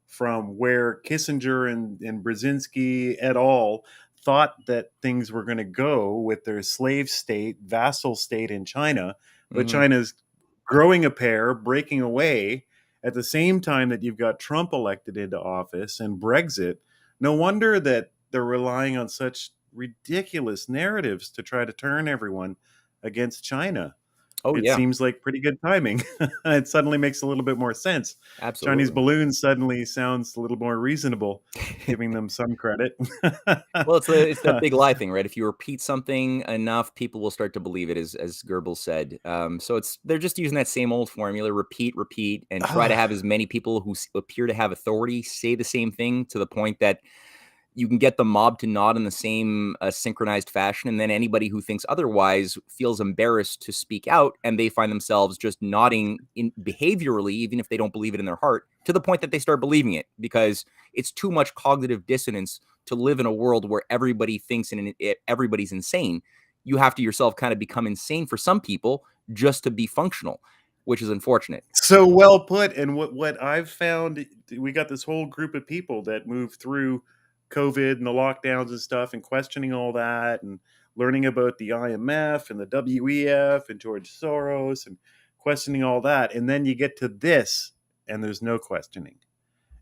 from where Kissinger and Brzezinski et al. Thought that things were going to go with their slave state, vassal state in China, but China's growing a pair, breaking away at the same time that you've got Trump elected into office and Brexit. No wonder that they're relying on such ridiculous narratives to try to turn everyone against China. Oh, it yeah. seems like pretty good timing. It suddenly makes a little bit more sense. Absolutely. Chinese balloons suddenly sounds a little more reasonable, giving them some credit. Well, it's that big lie thing, right? If you repeat something enough, people will start to believe it, as Goebbels said. So they're just using that same old formula: repeat, and try to have as many people who appear to have authority say the same thing, to the point that you can get the mob to nod in the same synchronized fashion, and then anybody who thinks otherwise feels embarrassed to speak out, and they find themselves just nodding behaviorally, even if they don't believe it in their heart, to the point that they start believing it, because it's too much cognitive dissonance to live in a world where everybody thinks everybody's insane. You have to yourself kind of become insane for some people just to be functional, which is unfortunate. So well put. And what I've found, we got this whole group of people that move through COVID and the lockdowns and stuff, and questioning all that, and learning about the IMF and the WEF and George Soros, and questioning all that. And then you get to this, and there's no questioning.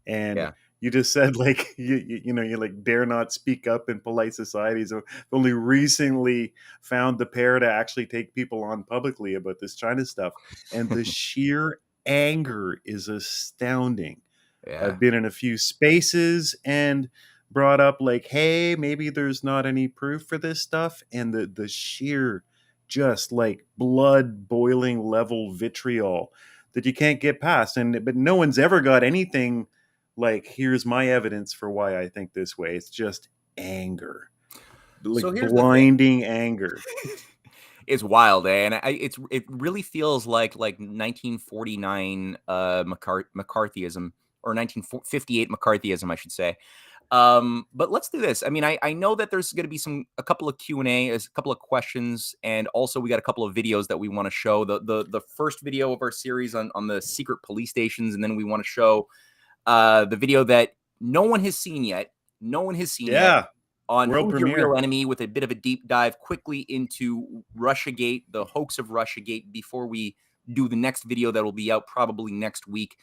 And you just said, like, you know, you like dare not speak up in polite societies. I've only recently found the pair to actually take people on publicly about this China stuff, and the sheer anger is astounding. I've been in a few spaces and brought up, like, hey, maybe there's not any proof for this stuff, and the sheer, just like blood boiling level vitriol that you can't get past. But no one's ever got anything like, here's my evidence for why I think this way. It's just anger, like So here's blinding anger. It's wild, and it really feels like 1949 McCarthyism, or 1958 McCarthyism, I should say. But let's do this. I mean, I know that there's going to be a couple of Q&A, a couple of questions, and also we got a couple of videos that we want to show. The first video of our series on the secret police stations, and then we want to show the video that no one has seen yet. No one has seen yet. On World Who's Your premiere. Real Enemy, with a bit of a deep dive quickly into Russiagate, the hoax of Russiagate, before we do the next video that will be out probably next week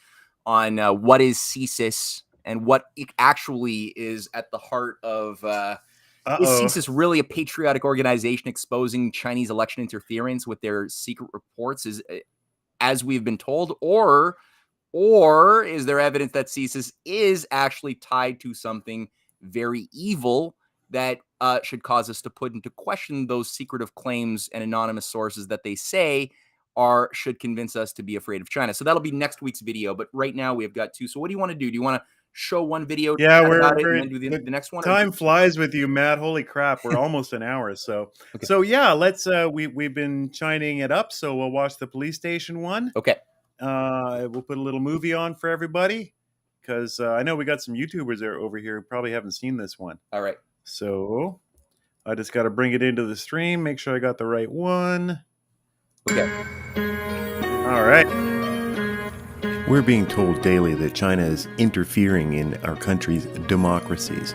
on what is CSIS and what it actually is at the heart of is CSIS really a patriotic organization exposing Chinese election interference with their secret reports, as we've been told, or is there evidence that CSIS is actually tied to something very evil that should cause us to put into question those secretive claims and anonymous sources that they say should convince us to be afraid of China? So that'll be next week's video. But right now we have got two. So what do you want to do? Do you want to show one video? Yeah, about it and then do the next one? Time flies with you, Matt. Holy crap, we're almost an hour. So yeah, let's. We've been chining it up. So we'll watch the police station one. Okay. We'll put a little movie on for everybody, because I know we got some YouTubers over here who probably haven't seen this one. All right. So I just got to bring it into the stream, make sure I got the right one. Okay. All right. We're being told daily that China is interfering in our country's democracies.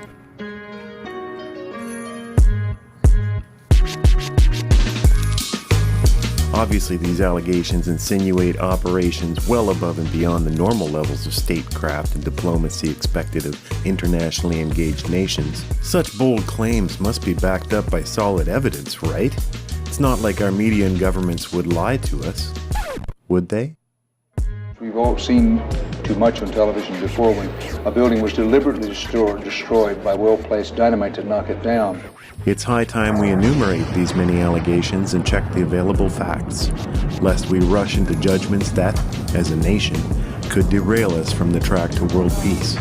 Obviously, these allegations insinuate operations well above and beyond the normal levels of statecraft and diplomacy expected of internationally engaged nations. Such bold claims must be backed up by solid evidence, right? It's not like our media and governments would lie to us, would they? We've all seen too much on television before when a building was deliberately destroyed by well-placed dynamite to knock it down. It's high time we enumerate these many allegations and check the available facts, lest we rush into judgments that, as a nation, could derail us from the track to world peace.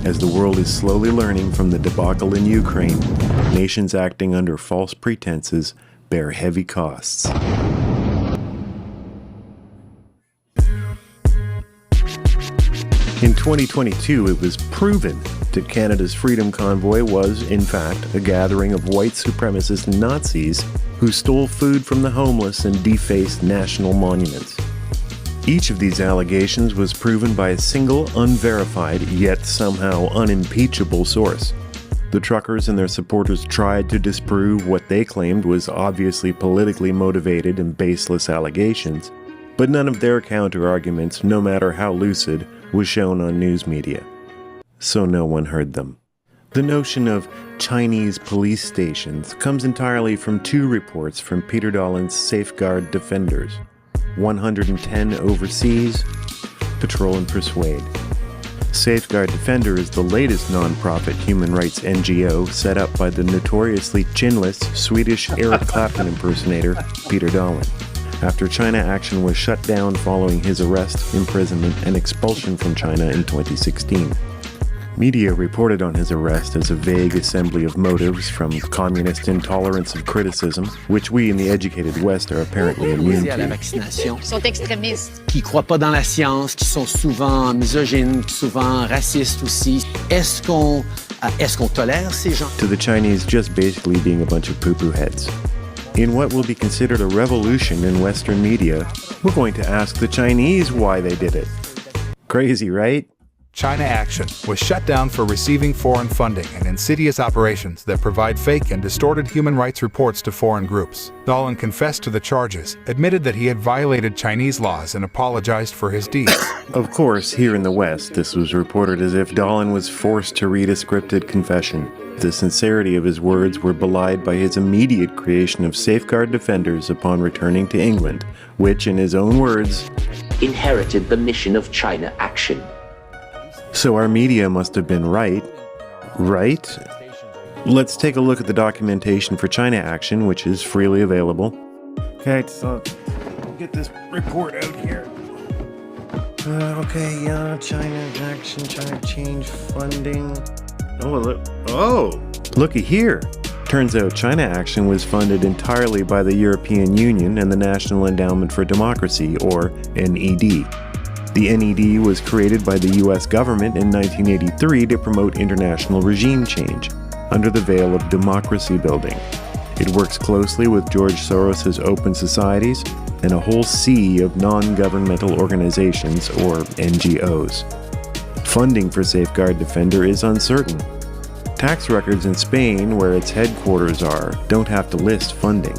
As the world is slowly learning from the debacle in Ukraine, nations acting under false pretenses bear heavy costs. In 2022, it was proven that Canada's Freedom Convoy was, in fact, a gathering of white supremacist Nazis who stole food from the homeless and defaced national monuments. Each of these allegations was proven by a single, unverified, yet somehow unimpeachable source. The truckers and their supporters tried to disprove what they claimed was obviously politically motivated and baseless allegations, but none of their counter-arguments, no matter how lucid, was shown on news media. So no one heard them. The notion of Chinese police stations comes entirely from two reports from Peter Dolan's Safeguard Defenders. 110 overseas. Patrol and persuade. Safeguard Defender is the latest non-profit human rights NGO set up by the notoriously chinless Swedish Eric Clapton impersonator Peter Dahlin, after China Action was shut down following his arrest, imprisonment, and expulsion from China in 2016. Media reported on his arrest as a vague assembly of motives, from communist intolerance of criticism, which we in the educated West are apparently immune à la to, vaccination. Ils sont extrémistes. Qui croient pas dans la science, qui sont souvent misogynes, souvent racistes aussi. Est-ce qu'on tolère ces gens? to the Chinese just basically being a bunch of poo-poo heads. In what will be considered a revolution in Western media, we're going to ask the Chinese why they did it. Crazy, right? China Action was shut down for receiving foreign funding and insidious operations that provide fake and distorted human rights reports to foreign groups. Dahlin confessed to the charges, admitted that he had violated Chinese laws, and apologized for his deeds. Of course, here in the West, this was reported as if Dahlin was forced to read a scripted confession. The sincerity of his words were belied by his immediate creation of Safeguard Defenders upon returning to England, which, in his own words, inherited the mission of China Action. So our media must have been right? Let's take a look at the documentation for China Action, which is freely available. Okay, so get this report out here. China Action, China change funding. Looky here. Turns out China Action was funded entirely by the European Union and the National Endowment for Democracy, or NED. The NED was created by the US government in 1983 to promote international regime change, under the veil of democracy building. It works closely with George Soros' Open Societies and a whole sea of non-governmental organizations, or NGOs. Funding for Safeguard Defender is uncertain. Tax records in Spain, where its headquarters are, don't have to list funding.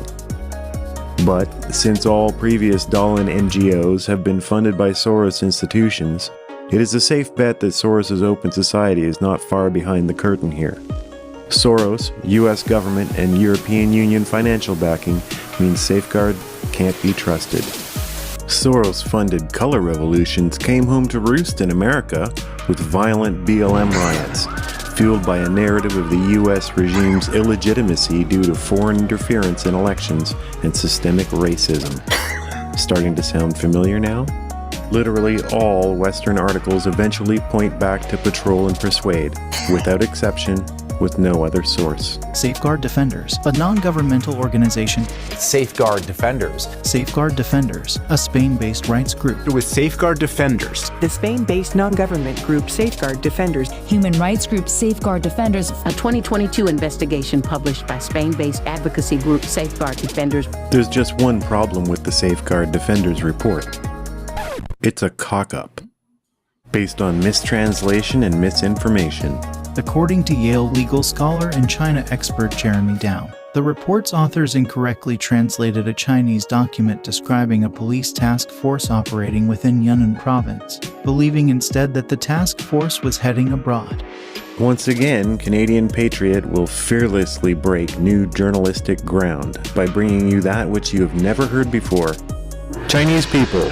But since all previous Dahlin NGOs have been funded by Soros institutions, it is a safe bet that Soros' Open Society is not far behind the curtain here. Soros, US government, and European Union financial backing means Safeguard can't be trusted. Soros-funded color revolutions came home to roost in America with violent BLM riots, fueled by a narrative of the US regime's illegitimacy due to foreign interference in elections and systemic racism. Starting to sound familiar now? Literally all Western articles eventually point back to Patrol and Persuade, without exception, with no other source. Safeguard Defenders, a non-governmental organization. Safeguard Defenders. Safeguard Defenders, a Spain-based rights group. With Safeguard Defenders. The Spain-based non-government group Safeguard Defenders. Human rights group Safeguard Defenders. A 2022 investigation published by Spain-based advocacy group Safeguard Defenders. There's just one problem with the Safeguard Defenders report. It's a cock-up, based on mistranslation and misinformation. According to Yale legal scholar and China expert Jeremy Dow, the report's authors incorrectly translated a Chinese document describing a police task force operating within Yunnan province, believing instead that the task force was heading abroad. Once again, Canadian Patriot will fearlessly break new journalistic ground by bringing you that which you have never heard before. Chinese people.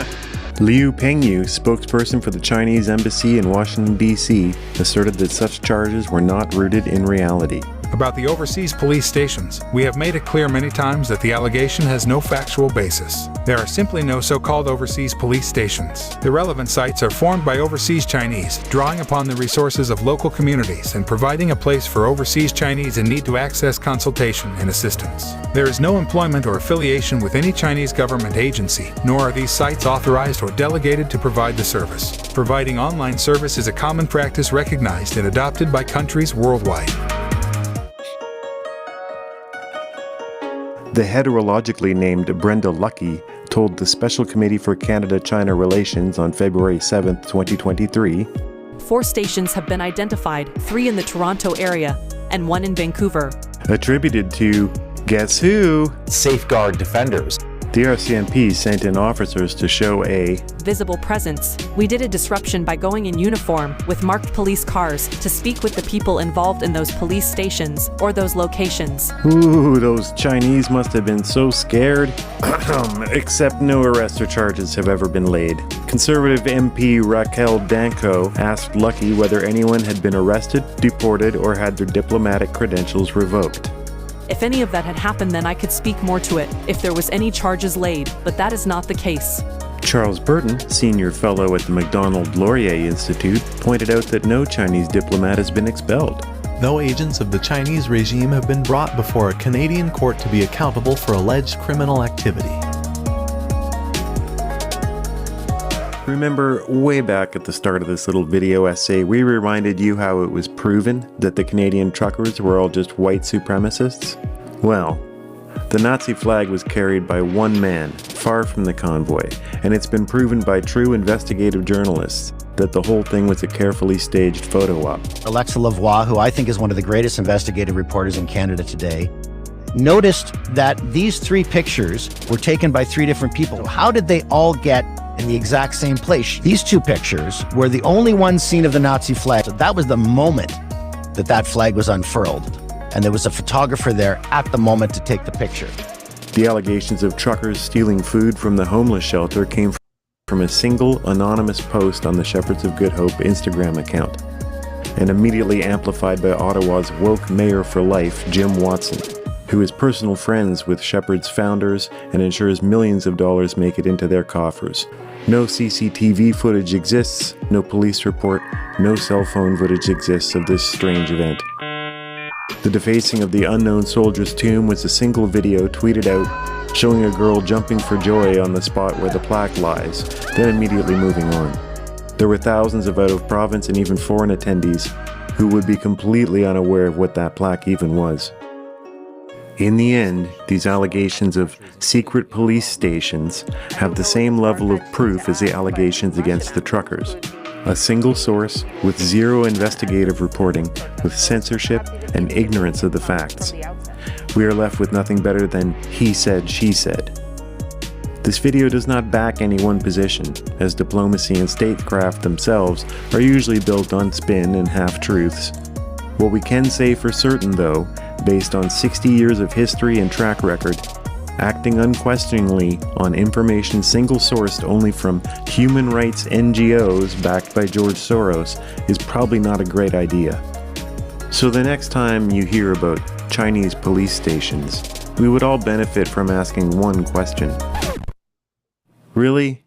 Liu Pengyu, spokesperson for the Chinese embassy in Washington, D.C., asserted that such charges were not rooted in reality. About the overseas police stations, we have made it clear many times that the allegation has no factual basis. There are simply no so-called overseas police stations. The relevant sites are formed by overseas Chinese, drawing upon the resources of local communities and providing a place for overseas Chinese in need to access consultation and assistance. There is no employment or affiliation with any Chinese government agency, nor are these sites authorized or delegated to provide the service. Providing online service is a common practice recognized and adopted by countries worldwide. The heterologically named Brenda Lucky told the Special Committee for Canada-China Relations on February 7, 2023, 4 stations have been identified, 3 in the Toronto area and 1 in Vancouver. Attributed to, guess who? Safeguard Defenders. The RCMP sent in officers to show a visible presence. We did a disruption by going in uniform with marked police cars to speak with the people involved in those police stations or those locations. Ooh, those Chinese must have been so scared. Except no arrest or charges have ever been laid. Conservative MP Raquel Danko asked Lucky whether anyone had been arrested, deported, or had their diplomatic credentials revoked. If any of that had happened, then I could speak more to it, if there was any charges laid, but that is not the case. Charles Burton, senior fellow at the Macdonald Laurier Institute, pointed out that no Chinese diplomat has been expelled. No agents of the Chinese regime have been brought before a Canadian court to be accountable for alleged criminal activity. Remember, way back at the start of this little video essay, we reminded you how it was proven that the Canadian truckers were all just white supremacists? Well, the Nazi flag was carried by one man, far from the convoy, and it's been proven by true investigative journalists that the whole thing was a carefully staged photo op. Alexa Lavoie, who I think is one of the greatest investigative reporters in Canada today, noticed that these three pictures were taken by three different people. How did they all get in the exact same place? These two pictures were the only ones seen of the Nazi flag. So that was the moment that that flag was unfurled. And there was a photographer there at the moment to take the picture. The allegations of truckers stealing food from the homeless shelter came from a single anonymous post on the Shepherds of Good Hope Instagram account, and immediately amplified by Ottawa's woke mayor for life, Jim Watson, who is personal friends with Shepherd's founders and ensures millions of dollars make it into their coffers. No CCTV footage exists, no police report, no cell phone footage exists of this strange event. The defacing of the unknown soldier's tomb was a single video tweeted out showing a girl jumping for joy on the spot where the plaque lies, then immediately moving on. There were thousands of out-of-province and even foreign attendees who would be completely unaware of what that plaque even was. In the end, these allegations of secret police stations have the same level of proof as the allegations against the truckers. A single source with zero investigative reporting, with censorship and ignorance of the facts. We are left with nothing better than he said, she said. This video does not back any one position, as diplomacy and statecraft themselves are usually built on spin and half-truths. What we can say for certain, though, based on 60 years of history and track record, acting unquestioningly on information single-sourced only from human rights NGOs backed by George Soros is probably not a great idea. So the next time you hear about Chinese police stations, we would all benefit from asking one question. Really?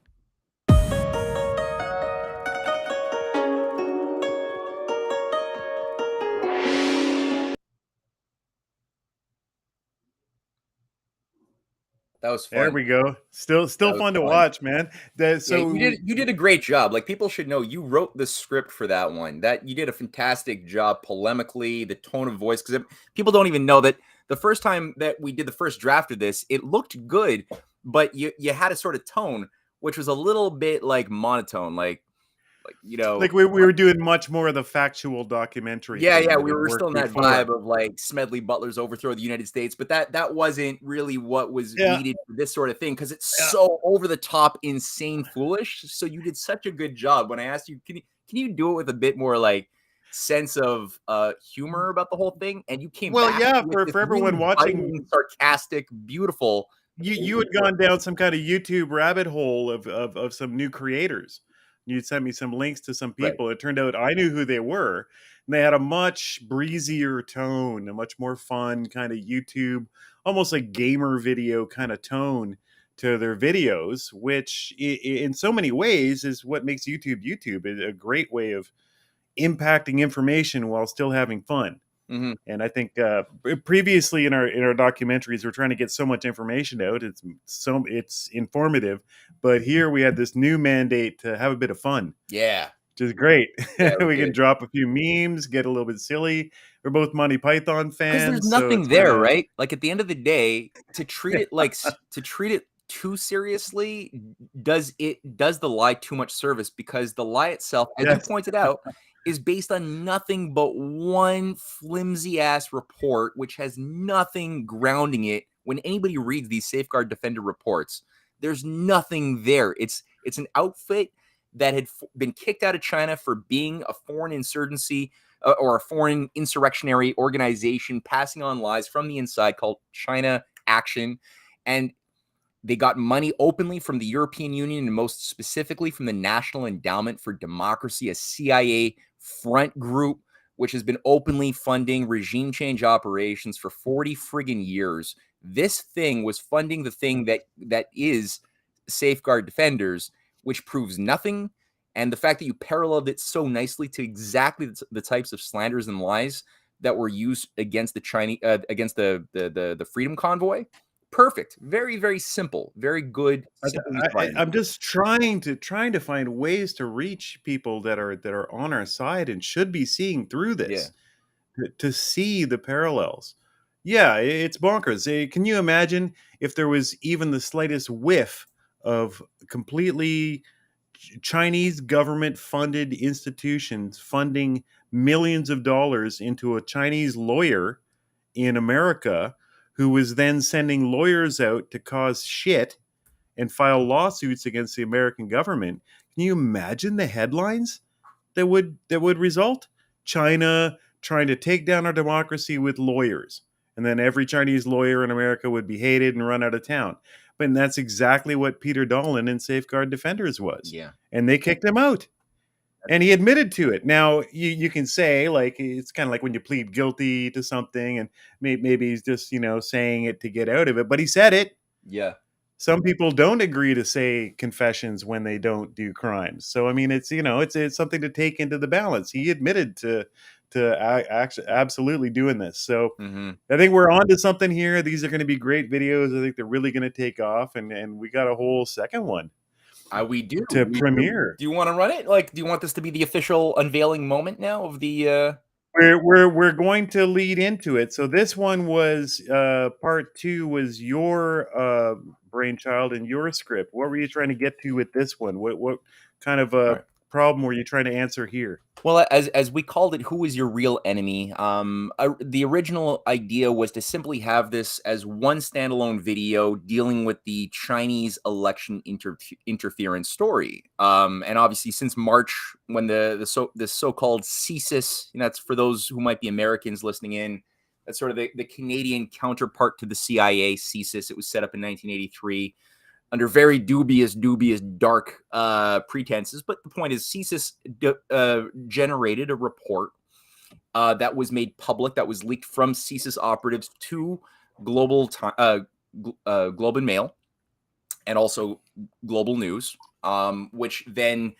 That was fun. There we go. Still fun to watch, man. So you did a great job. Like, people should know you wrote the script for that one. That you did a fantastic job polemically, the tone of voice, because people don't even know that the first time that we did the first draft of this, it looked good, but you had a sort of tone which was a little bit like monotone, like you know, like we were doing much more of the factual documentary. Yeah, we were still in that vibe of like Smedley Butler's overthrow of the United States, but that wasn't really what was needed for this sort of thing, because it's so over the top, insane, foolish. So you did such a good job. When I asked you, can you do it with a bit more like sense of humor about the whole thing, and you came back for everyone watching, sarcastic, beautiful. You had gone down some kind of YouTube rabbit hole of some new creators. You sent me some links to some people. Right. It turned out I knew who they were. And they had a much breezier tone, a much more fun kind of YouTube, almost like gamer video kind of tone to their videos, which in so many ways is what makes YouTube a great way of impacting information while still having fun. Mm-hmm. And I think previously in our documentaries, we're trying to get so much information out. It's informative, but here we had this new mandate to have a bit of fun. Yeah, which is great. Yeah, we can drop a few memes, get a little bit silly. We're both Monty Python fans. Because there's nothing there, right? Like at the end of the day, to treat it too seriously does the lie too much service, because the lie itself, as you pointed out, is based on nothing but one flimsy ass report, which has nothing grounding it when anybody reads these Safeguard Defender reports, there's nothing there. It's an outfit that had been kicked out of China for being a foreign insurgency or a foreign insurrectionary organization passing on lies from the inside called China Action. And they got money openly from the European Union and most specifically from the National Endowment for Democracy, a CIA front group, which has been openly funding regime change operations for 40 friggin' years. This thing was funding the thing that is Safeguard Defenders, which proves nothing. And the fact that you paralleled it so nicely to exactly the types of slanders and lies that were used against the Chinese, against the Freedom Convoy. Perfect. Very, very simple. Very good. I'm just trying to find ways to reach people that are on our side and should be seeing through this, to see the parallels. Yeah, it's bonkers. Can you imagine if there was even the slightest whiff of completely Chinese government-funded institutions funding millions of dollars into a Chinese lawyer in America who was then sending lawyers out to cause shit and file lawsuits against the American government? Can you imagine the headlines that would result? China trying to take down our democracy with lawyers, and then every Chinese lawyer in America would be hated and run out of town. But that's exactly what Peter Dolan and Safeguard Defenders was. Yeah. And they kicked him out. And he admitted to it. Now, you can say, like, it's kind of like when you plead guilty to something and maybe he's just, saying it to get out of it. But he said it. Yeah. Some people don't agree to say confessions when they don't do crimes. So, I mean, it's, it's something to take into the balance. He admitted to actually absolutely doing this. So I think we're on to something here. These are going to be great videos. I think they're really going to take off. And we got a whole second one. We do. To premiere. Do you want to run it? Like, do you want this to be the official unveiling moment now of the... We're going to lead into it. So this one was part 2 was your brainchild and your script. What were you trying to get to with this one? What kind of problem were you trying to answer here? Well, as we called it, who is your real enemy? The original idea was to simply have this as one standalone video dealing with the Chinese election interference story. And obviously, since March, when the so-called CSIS, that's for those who might be Americans listening in, that's sort of the Canadian counterpart to the CIA, CSIS. It was set up in 1983. Under very dubious, dark pretenses. But the point is, CSIS generated a report that was made public, that was leaked from CSIS operatives to Globe and Mail and also Global News, which then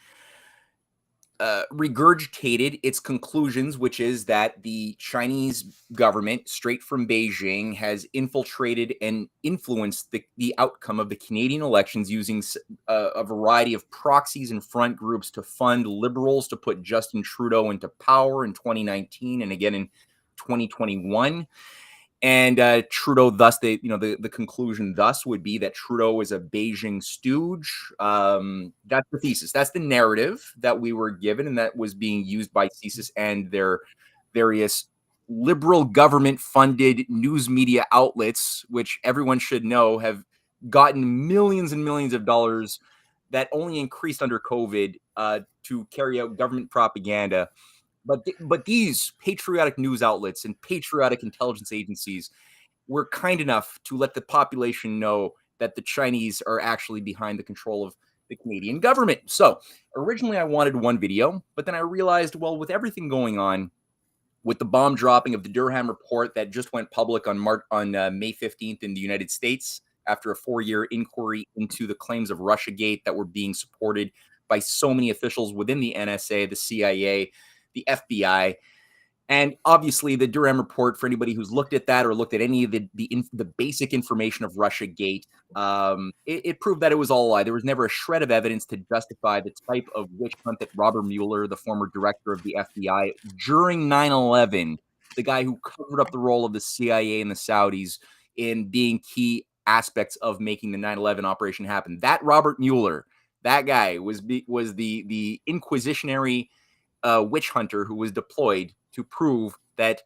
regurgitated its conclusions, which is that the Chinese government, straight from Beijing, has infiltrated and influenced the outcome of the Canadian elections using a variety of proxies and front groups to fund liberals to put Justin Trudeau into power in 2019 and again in 2021. And Trudeau, thus, the conclusion thus would be that Trudeau is a Beijing stooge. That's the thesis. That's the narrative that we were given, and that was being used by CSIS and their various liberal government-funded news media outlets, which everyone should know have gotten millions and millions of dollars that only increased under COVID to carry out government propaganda. But these patriotic news outlets and patriotic intelligence agencies were kind enough to let the population know that the Chinese are actually behind the control of the Canadian government. So originally I wanted one video, but then I realized, well, with everything going on, with the bomb dropping of the Durham report that just went public on May 15th in the United States after a 4-year inquiry into the claims of Russiagate that were being supported by so many officials within the NSA, the CIA, the FBI, and obviously the Durham report, for anybody who's looked at that or looked at any of the basic information of Russiagate, it proved that it was all a lie. There was never a shred of evidence to justify the type of witch hunt that Robert Mueller, the former director of the FBI, during 9/11, the guy who covered up the role of the CIA and the Saudis in being key aspects of making the 9/11 operation happen. That Robert Mueller, that guy was the inquisitionary witch hunter who was deployed to prove that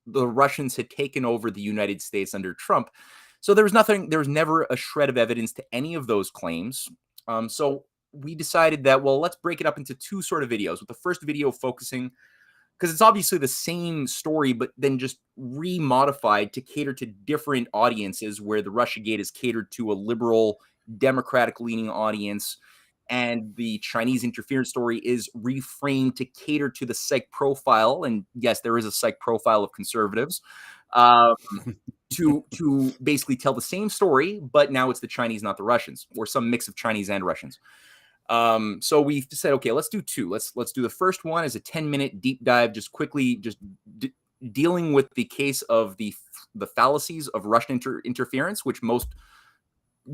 the Russians had taken over the United States under Trump. So there was never a shred of evidence to any of those claims. So we decided that, well, let's break it up into two sort of videos, with the first video focusing, because it's obviously the same story, but then just remodified to cater to different audiences, where the Russiagate is catered to a liberal, democratic-leaning audience, and the Chinese interference story is reframed to cater to the psych profile. And yes, there is a psych profile of conservatives, to basically tell the same story, but now it's the Chinese, not the Russians, or some mix of Chinese and Russians. So we said, okay, let's do two. Let's do the first one as a 10-minute deep dive, just quickly, dealing with the case of the fallacies of Russian interference, which most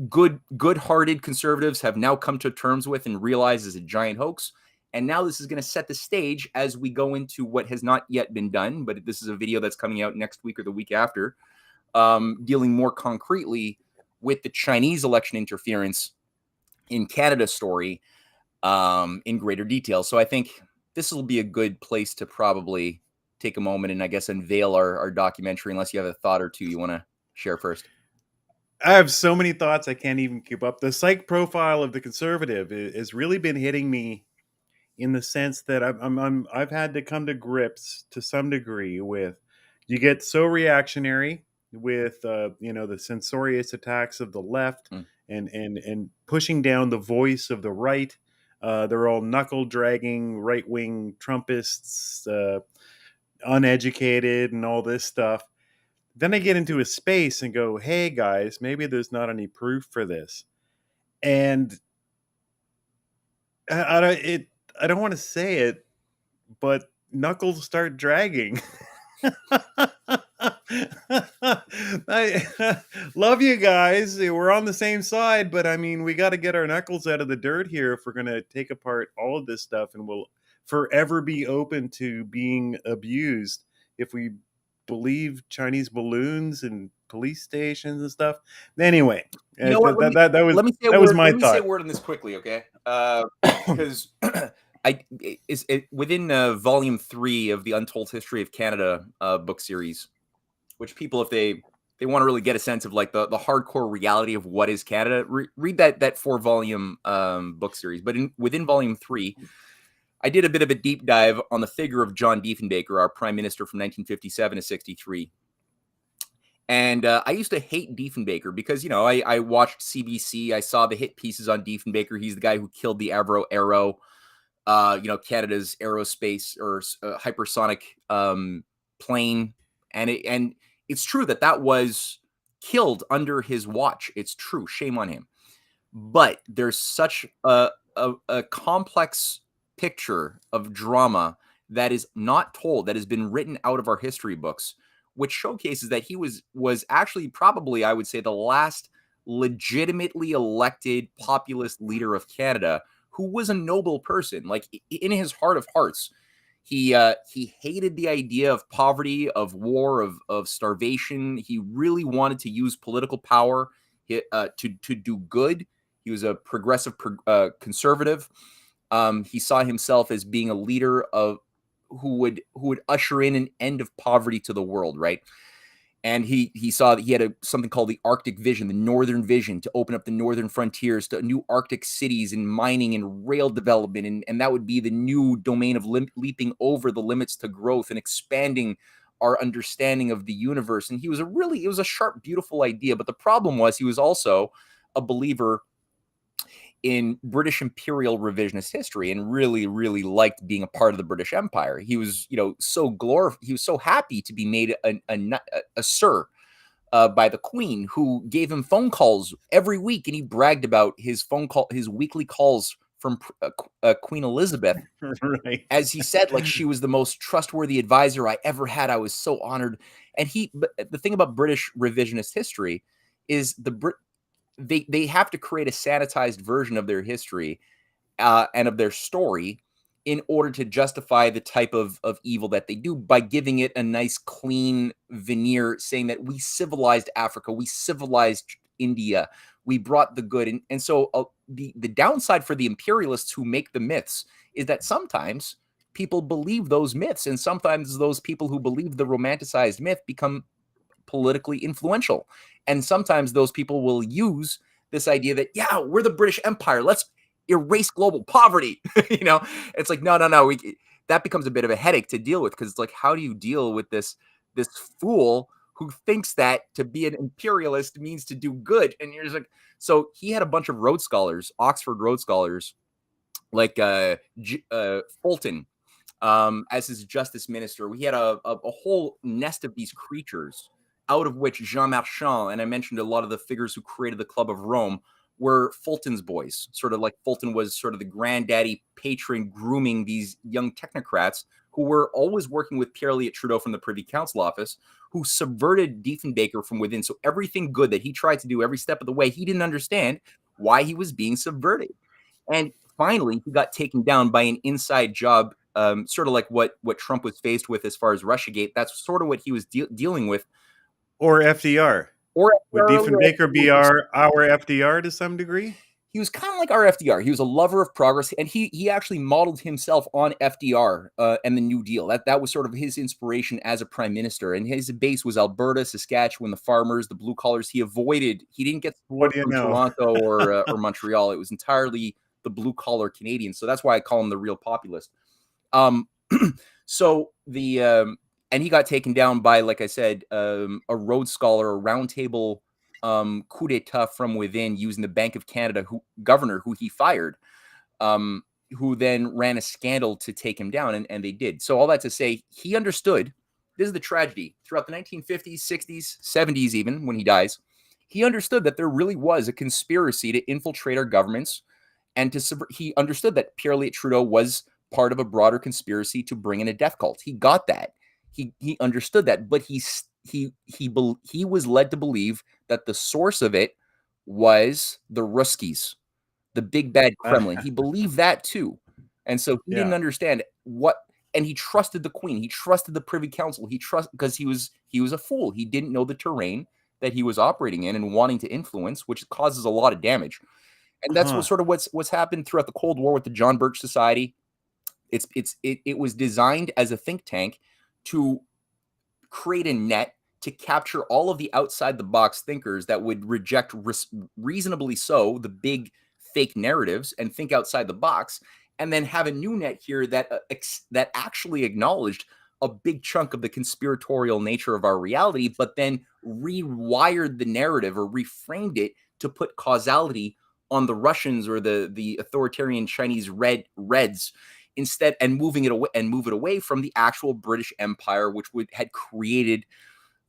good-hearted conservatives have now come to terms with and realize is a giant hoax. And now this is going to set the stage as we go into what has not yet been done, but this is a video that's coming out next week or the week after, dealing more concretely with the Chinese election interference in Canada story in greater detail. So I think this will be a good place to probably take a moment and, I guess, unveil our documentary, unless you have a thought or two you want to share first. I have so many thoughts I can't even keep up. The psych profile of the conservative has really been hitting me, in the sense that I've had to come to grips to some degree with, you get so reactionary with the censorious attacks of the left, and pushing down the voice of the right. They're all knuckle dragging right wing Trumpists, uneducated, and all this stuff. Then I get into a space and go, hey guys, maybe there's not any proof for this. And I don't want to say it, but knuckles start dragging. I love you guys. We're on the same side, but I mean, we got to get our knuckles out of the dirt here if we're going to take apart all of this stuff, and we'll forever be open to being abused if we believe Chinese balloons and police stations and stuff. Anyway, you know what? That was my thought. Let me say a word on this quickly, okay? Because within volume 3 of the Untold History of Canada book series, which people, if they want to really get a sense of like the hardcore reality of what is Canada, read that 4-volume book series. But within volume 3, I did a bit of a deep dive on the figure of John Diefenbaker, our prime minister from 1957 to 63. And I used to hate Diefenbaker because, I watched CBC. I saw the hit pieces on Diefenbaker. He's the guy who killed the Avro Arrow, Canada's aerospace or hypersonic plane. And it's true that was killed under his watch. It's true. Shame on him. But there's such a complex picture of drama that is not told, that has been written out of our history books, which showcases that he was actually probably, I would say, the last legitimately elected populist leader of Canada who was a noble person. Like, in his heart of hearts, he hated the idea of poverty, of war, of starvation. He really wanted to use political power to do good. He was a progressive conservative. He saw himself as being a leader of who would usher in an end of poverty to the world, right? And he saw that he had something called the Arctic Vision, the Northern Vision, to open up the northern frontiers to new Arctic cities and mining and rail development, and that would be the new domain of leaping over the limits to growth and expanding our understanding of the universe. And it was a sharp, beautiful idea. But the problem was he was also a believer in British imperial revisionist history and really, really liked being a part of the British Empire. He was, he was so happy to be made a sir by the Queen, who gave him phone calls every week, and he bragged about his weekly calls from Queen Elizabeth. Right. As he said, like, she was the most trustworthy advisor I ever had. I was so honored. And but the thing about British revisionist history is they have to create a sanitized version of their history and of their story in order to justify the type of evil that they do, by giving it a nice clean veneer, saying that we civilized Africa, we civilized India, we brought the good. And so the downside for the imperialists who make the myths is that sometimes people believe those myths, and sometimes those people who believe the romanticized myth become politically influential. And sometimes those people will use this idea that, yeah, we're the British Empire. Let's erase global poverty. It's like, no. That becomes a bit of a headache to deal with, because it's like, how do you deal with this fool who thinks that to be an imperialist means to do good? And you're just like, so he had a bunch of Rhodes Scholars, Oxford Rhodes Scholars, like Fulton, as his justice minister. We had a whole nest of these creatures, out of which Jean Marchand, and I mentioned a lot of the figures who created the Club of Rome, were Fulton's boys. Sort of like Fulton was sort of the granddaddy patron grooming these young technocrats who were always working with Pierre Elliott Trudeau from the Privy Council office, who subverted Diefenbaker from within. So everything good that he tried to do every step of the way, he didn't understand why he was being subverted. And finally, he got taken down by an inside job, sort of like what Trump was faced with as far as Russiagate. That's sort of what he was dealing with. Or FDR. Or would Diefenbaker be our FDR to some degree? He was kind of like our FDR. He was a lover of progress, and he actually modeled himself on FDR and the New Deal. That was sort of his inspiration as a prime minister. And his base was Alberta, Saskatchewan, the farmers, the blue collars. He didn't get support from Toronto or Montreal. It was entirely the blue collar Canadians. So that's why I call him the real populist. And he got taken down by, like I said, a Rhodes Scholar, a roundtable coup d'etat from within, using the Bank of Canada governor who he fired, who then ran a scandal to take him down, and they did. So all that to say, he understood, this is the tragedy, throughout the 1950s, 60s, 70s even, when he dies, he understood that there really was a conspiracy to infiltrate our governments, and he understood that Pierre Elliott Trudeau was part of a broader conspiracy to bring in a death cult. He got that. He understood that, but he was led to believe that the source of it was the Ruskies, the big bad Kremlin. He believed that too, and so he didn't understand and he trusted the Queen. He trusted the Privy Council. Because he was a fool. He didn't know the terrain that he was operating in and wanting to influence, which causes a lot of damage. And that's what's happened throughout the Cold War with the John Birch Society. It was designed as a think tank to create a net to capture all of the outside the box thinkers that would reject reasonably so the big fake narratives and think outside the box, and then have a new net here that actually acknowledged a big chunk of the conspiratorial nature of our reality, but then rewired the narrative or reframed it to put causality on the Russians or the authoritarian Chinese Reds instead, and move it away from the actual British Empire, which had created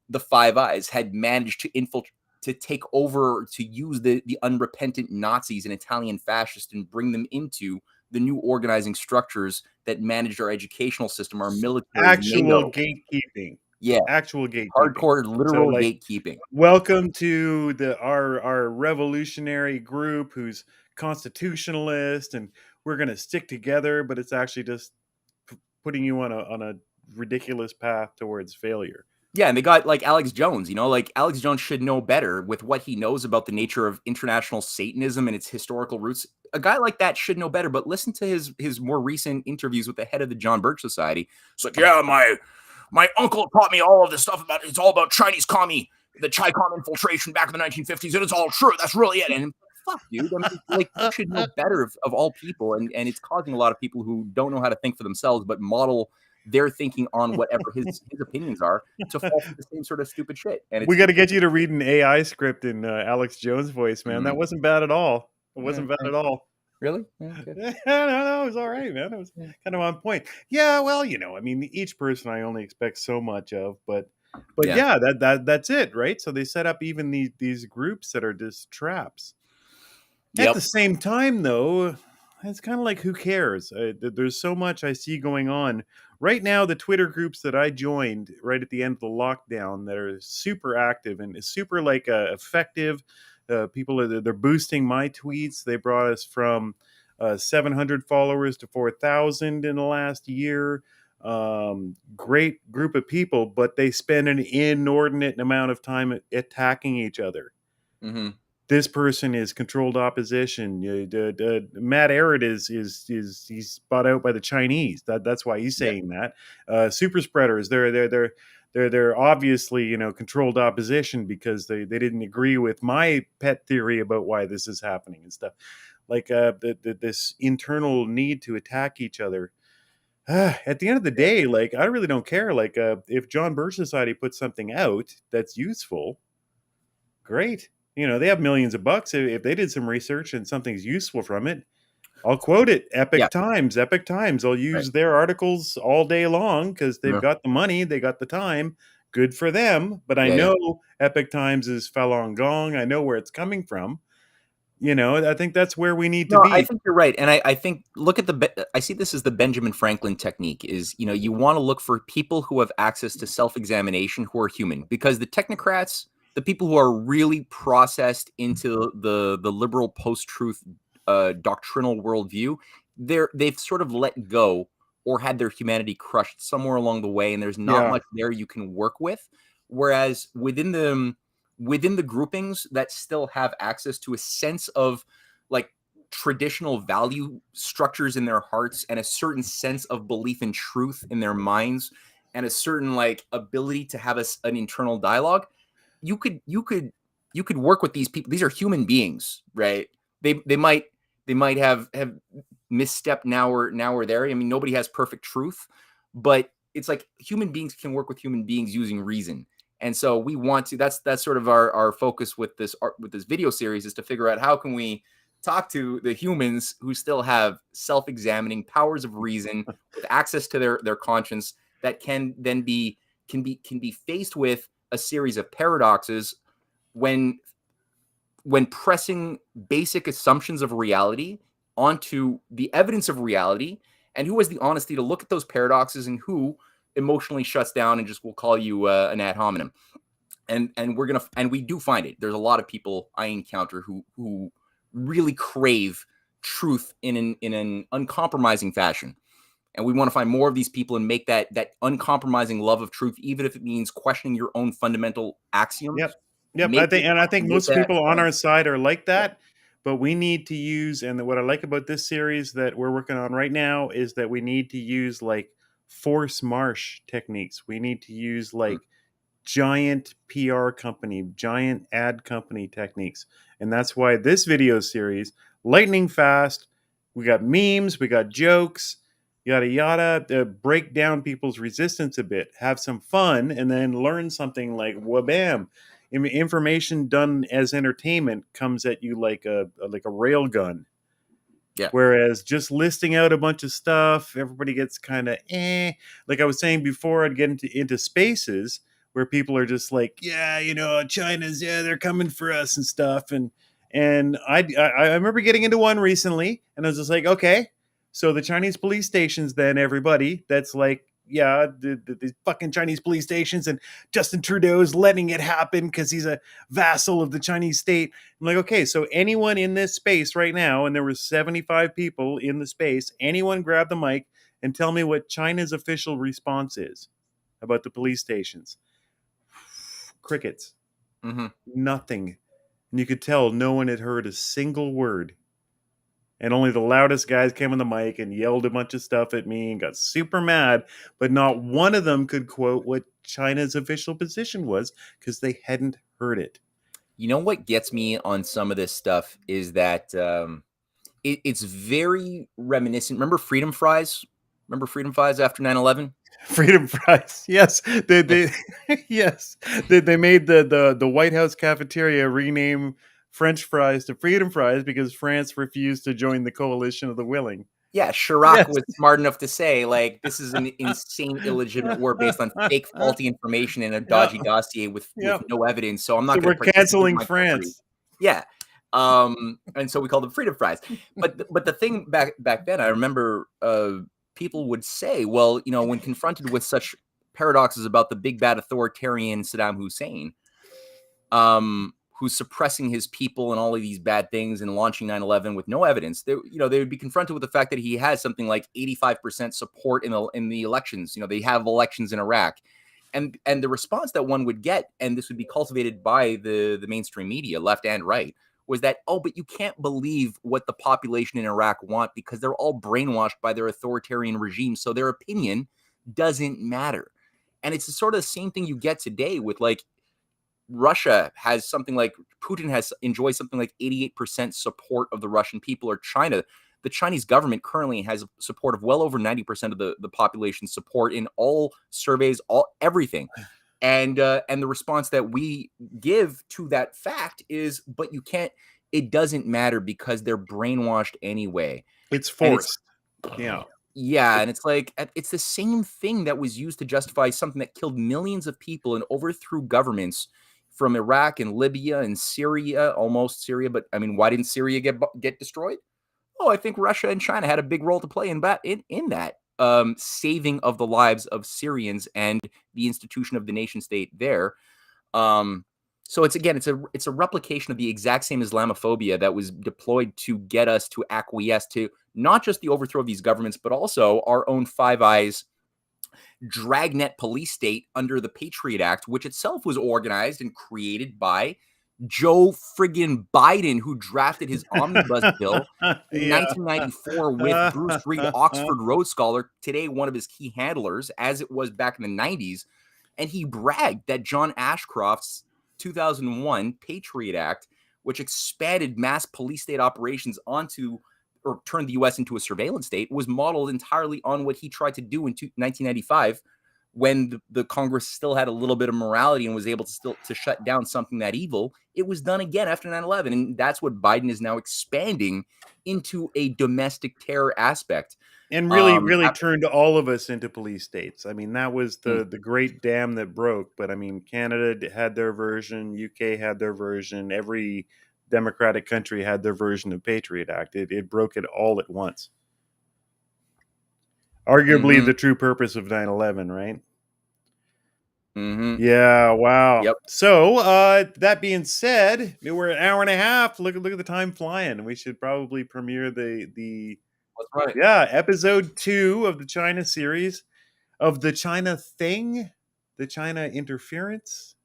the Five Eyes, had managed to infiltrate, to take over, to use the unrepentant Nazis and Italian fascists and bring them into the new organizing structures that managed our educational system, our military, actual gatekeeping. Yeah, actual gatekeeping, hardcore, literal gatekeeping. Welcome to our revolutionary group who's constitutionalist, and we're going to stick together, but it's actually just putting you on a ridiculous path towards failure. Yeah, and they got like Alex Jones, like Alex Jones should know better with what he knows about the nature of international Satanism and its historical roots. A guy like that should know better, but listen to his more recent interviews with the head of the John Birch Society. It's like, yeah, my uncle taught me all of this stuff it's all about Chinese commie, the Chi-Com infiltration back in the 1950s, and it's all true. That's really it. And fuck, dude. I mean, like, you should know better of all people, and it's causing a lot of people who don't know how to think for themselves, but model their thinking on whatever his opinions are, to fall for the same sort of stupid shit. And we got to get you to read an AI script in Alex Jones' voice, man. That wasn't bad at all. It wasn't bad at all. Really? Yeah, okay. No, it was all right, man. It was kind of on point. Yeah, well, I mean, each person I only expect so much of, but yeah, that's it, right? So they set up even these groups that are just traps. At the same time, though, it's kind of like, who cares? There's so much I see going on right now. The Twitter groups that I joined right at the end of the lockdown that are super active and super effective. People they're boosting my tweets. They brought us from 700 followers to 4,000 in the last year. Great group of people, but they spend an inordinate amount of time attacking each other. Mm-hmm. this person is controlled opposition. Matt Ehret is he's bought out by the Chinese. That's why he's saying that. SuperSpreaders, they're obviously controlled opposition because they didn't agree with my pet theory about why this is happening and stuff. Like this internal need to attack each other. At the end of the day, like, I really don't care. Like, if John Birch Society puts something out that's useful, great. They have millions of bucks. If they did some research and something's useful from it, I'll quote it. Epic Times. I'll use their articles all day long because they've got the money, they got the time. Good for them. But I know Epic Times is Falun Gong. I know where it's coming from. I think that's where we need to be. I think you're right. And I think, look at I see this as the Benjamin Franklin technique is, you want to look for people who have access to self-examination, who are human, because the technocrats, the people who are really processed into the liberal post-truth doctrinal worldview, they've sort of let go or had their humanity crushed somewhere along the way. And there's not much there you can work with. Whereas within the groupings that still have access to a sense of like traditional value structures in their hearts and a certain sense of belief in truth in their minds and a certain like ability to have an internal dialogue, you could work with these people. These are human beings, right? They might have misstepped now or there. I mean, nobody has perfect truth, but it's like human beings can work with human beings using reason. And so we want to, that's sort of our focus with this video series, is to figure out how can we talk to the humans who still have self-examining powers of reason with access to their conscience that can then be faced with a series of paradoxes when pressing basic assumptions of reality onto the evidence of reality, and who has the honesty to look at those paradoxes and who emotionally shuts down and just will call you an ad hominem. And we do find it. There's a lot of people I encounter who really crave truth in an uncompromising fashion. And we want to find more of these people and make that uncompromising love of truth, even if it means questioning your own fundamental axioms. Yep. I think most people on our side are like that. But we need to use, and what I like about this series that we're working on right now is that we need to use like force marsh techniques. We need to use like giant PR company, giant ad company techniques. And that's why this video series, lightning fast, we got memes, we got jokes, yada yada, break down people's resistance a bit, have some fun, and then learn something like whabam. Information done as entertainment comes at you like a rail gun. Yeah. Whereas just listing out a bunch of stuff, everybody gets kind of Like I was saying before, I'd get into spaces where people are just like, China's, they're coming for us and stuff. And I remember getting into one recently, and I was just like, okay, so the Chinese police stations, then everybody that's like, the fucking Chinese police stations, and Justin Trudeau is letting it happen because he's a vassal of the Chinese state. I'm like, okay, so anyone in this space right now, and there were 75 people in the space, anyone grab the mic and tell me what China's official response is about the police stations. Crickets. Mm-hmm. Nothing. And you could tell no one had heard a single word. And only the loudest guys came on the mic and yelled a bunch of stuff at me and got super mad. But not one of them could quote what China's official position was because they hadn't heard it. You know what gets me on some of this stuff is that it's very reminiscent. Remember Freedom Fries? Remember Freedom Fries after 9/11? Freedom Fries. Yes. They yes. They made the White House cafeteria rename French fries to Freedom Fries because France refused to join the coalition of the willing. Yeah, Chirac was smart enough to say, like, this is an insane, illegitimate war based on fake, faulty information and a dodgy dossier with no evidence. So I'm not going to canceling France. Yeah. And so we called them Freedom Fries. But the thing back then, I remember people would say, well, when confronted with such paradoxes about the big bad authoritarian Saddam Hussein, who's suppressing his people and all of these bad things and launching 9/11 with no evidence, they would be confronted with the fact that he has something like 85% support in the elections. They have elections in Iraq, and the response that one would get, and this would be cultivated by the mainstream media, left and right, was that, oh, but you can't believe what the population in Iraq want because they're all brainwashed by their authoritarian regime. So their opinion doesn't matter. And it's sort of the same thing you get today with like Russia has something like Putin enjoys something like 88% support of the Russian people, or China. The Chinese government currently has support of well over 90% of the population support in all surveys, everything. And the response that we give to that fact is, but you can't, it doesn't matter because they're brainwashed anyway. It's forced. Yeah. Yeah, and it's like, it's the same thing that was used to justify something that killed millions of people and overthrew governments from Iraq and Libya and Syria, almost Syria. But I mean, why didn't Syria get destroyed? Oh, I think Russia and China had a big role to play in that saving of the lives of Syrians and the institution of the nation state there. So it's a replication of the exact same Islamophobia that was deployed to get us to acquiesce to not just the overthrow of these governments, but also our own Five Eyes dragnet police state under the Patriot Act, which itself was organized and created by Joe friggin' Biden, who drafted his omnibus bill in 1994 with Bruce Reed, Oxford Rhodes Scholar, today one of his key handlers, as it was back in the 90s. And he bragged that John Ashcroft's 2001 Patriot Act, which expanded mass police state operations onto, or turned the U.S. into a surveillance state, was modeled entirely on what he tried to do in 1995, when the Congress still had a little bit of morality and was able to shut down something that evil. It was done again after 9/11, and that's what Biden is now expanding into a domestic terror aspect. And really turned all of us into police states. I mean, that was the great dam that broke. But I mean, Canada had their version, UK had their version, every democratic country had their version of Patriot Act. It broke it all at once. Arguably the true purpose of 9/11, right? Yeah, wow. Yep. So that being said, we're an hour and a half. Look at the time flying. We should probably premiere the That's right. Yeah, episode 2 of the China series, of the China thing, the China interference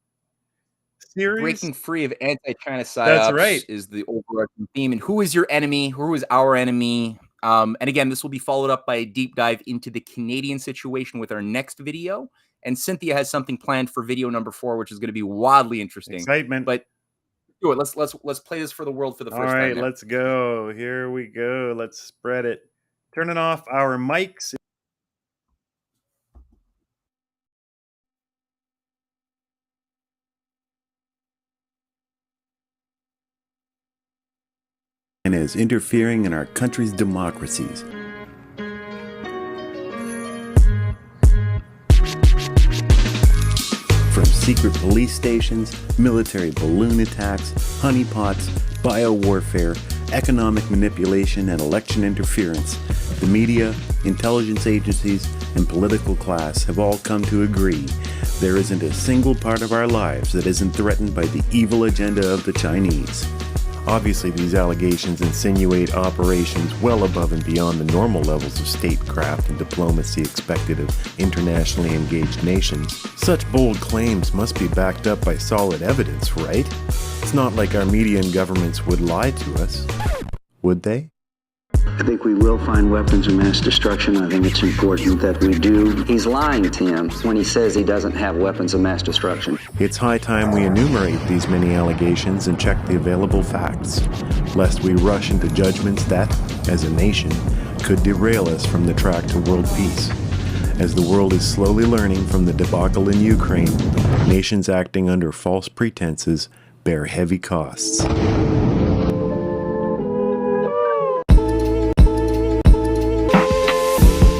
series. Breaking free of anti-China psyops That's right. is the overarching theme. And who is your enemy? Who is our enemy? And again, this will be followed up by a deep dive into the Canadian situation with our next video. And Cynthia has something planned for video number 4, which is going to be wildly interesting. Excitement. But do it. Let's play this for the world for the first time. All right, now. let's go. Here we go. Let's spread it. Turning off our mics. And is interfering in our country's democracies. From secret police stations, military balloon attacks, honeypots, biowarfare, economic manipulation, and election interference, the media, intelligence agencies, and political class have all come to agree there isn't a single part of our lives that isn't threatened by the evil agenda of the Chinese. Obviously, these allegations insinuate operations well above and beyond the normal levels of statecraft and diplomacy expected of internationally engaged nations. Such bold claims must be backed up by solid evidence, right? It's not like our media and governments would lie to us. Would they? I think we will find weapons of mass destruction. I think it's important that we do. He's lying, Tim, when he says he doesn't have weapons of mass destruction. It's high time we enumerate these many allegations and check the available facts, lest we rush into judgments that, as a nation, could derail us from the track to world peace. As the world is slowly learning from the debacle in Ukraine, nations acting under false pretenses bear heavy costs.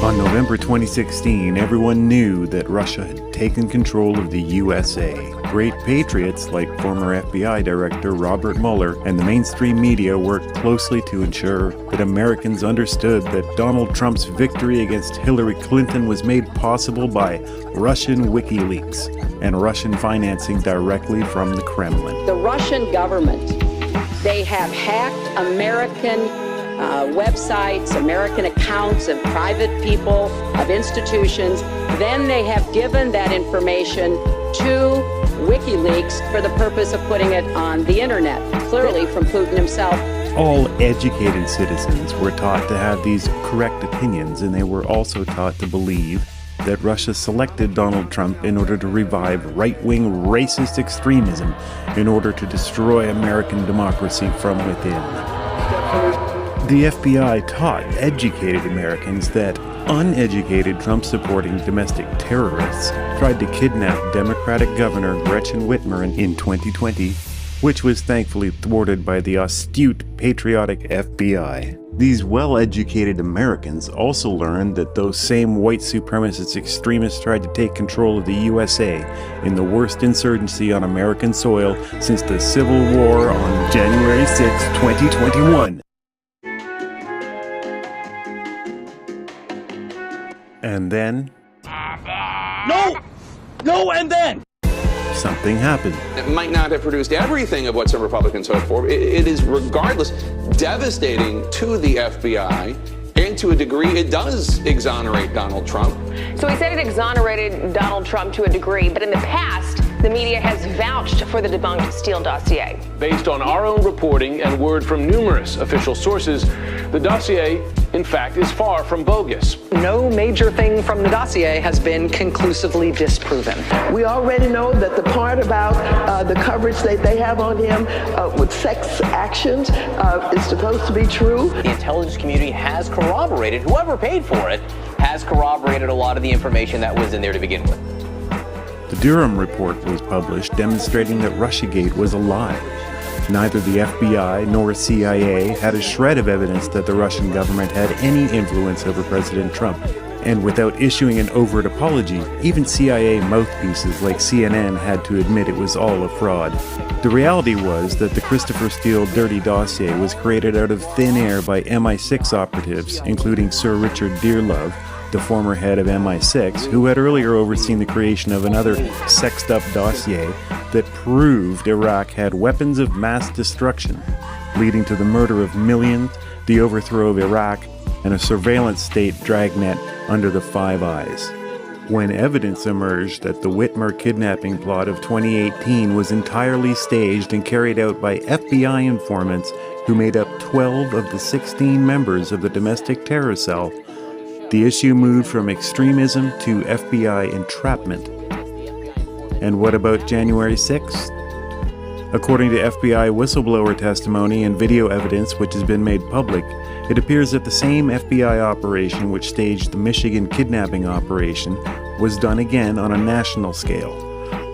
On November 2016, everyone knew that Russia had taken control of the USA. Great patriots like former FBI Director Robert Mueller and the mainstream media worked closely to ensure that Americans understood that Donald Trump's victory against Hillary Clinton was made possible by Russian WikiLeaks and Russian financing directly from the Kremlin. The Russian government, they have hacked American websites, American accounts of private people, of institutions. Then they have given that information to WikiLeaks for the purpose of putting it on the internet, clearly from Putin himself. All educated citizens were taught to have these correct opinions, and they were also taught to believe that Russia selected Donald Trump in order to revive right-wing racist extremism in order to destroy American democracy from within. The FBI taught educated Americans that uneducated Trump-supporting domestic terrorists tried to kidnap Democratic Governor Gretchen Whitmer in 2020, which was thankfully thwarted by the astute, patriotic FBI. These well-educated Americans also learned that those same white supremacist extremists tried to take control of the USA in the worst insurgency on American soil since the Civil War on January 6, 2021. And then... No, and then! Something happened. It might not have produced everything of what some Republicans hoped for. It is, regardless, devastating to the FBI, and to a degree, it does exonerate Donald Trump. So he said it exonerated Donald Trump to a degree, but in the past, the media has vouched for the debunked Steele dossier. Based on our own reporting and word from numerous official sources, the dossier, in fact, is far from bogus. No major thing from the dossier has been conclusively disproven. We already know that the part about the coverage that they have on him with sex actions is supposed to be true. The intelligence community has corroborated, whoever paid for it, has corroborated a lot of the information that was in there to begin with. The Durham report was published demonstrating that Russiagate was a lie. Neither the FBI nor CIA had a shred of evidence that the Russian government had any influence over President Trump. And without issuing an overt apology, even CIA mouthpieces like CNN had to admit it was all a fraud. The reality was that the Christopher Steele dirty dossier was created out of thin air by MI6 operatives, including Sir Richard Dearlove, the former head of MI6, who had earlier overseen the creation of another sexed-up dossier that proved Iraq had weapons of mass destruction, leading to the murder of millions, the overthrow of Iraq, and a surveillance state dragnet under the Five Eyes. When evidence emerged that the Whitmer kidnapping plot of 2018 was entirely staged and carried out by FBI informants who made up 12 of the 16 members of the domestic terror cell, the issue moved from extremism to FBI entrapment. And what about January 6th? According to FBI whistleblower testimony and video evidence which has been made public, it appears that the same FBI operation which staged the Michigan kidnapping operation was done again on a national scale,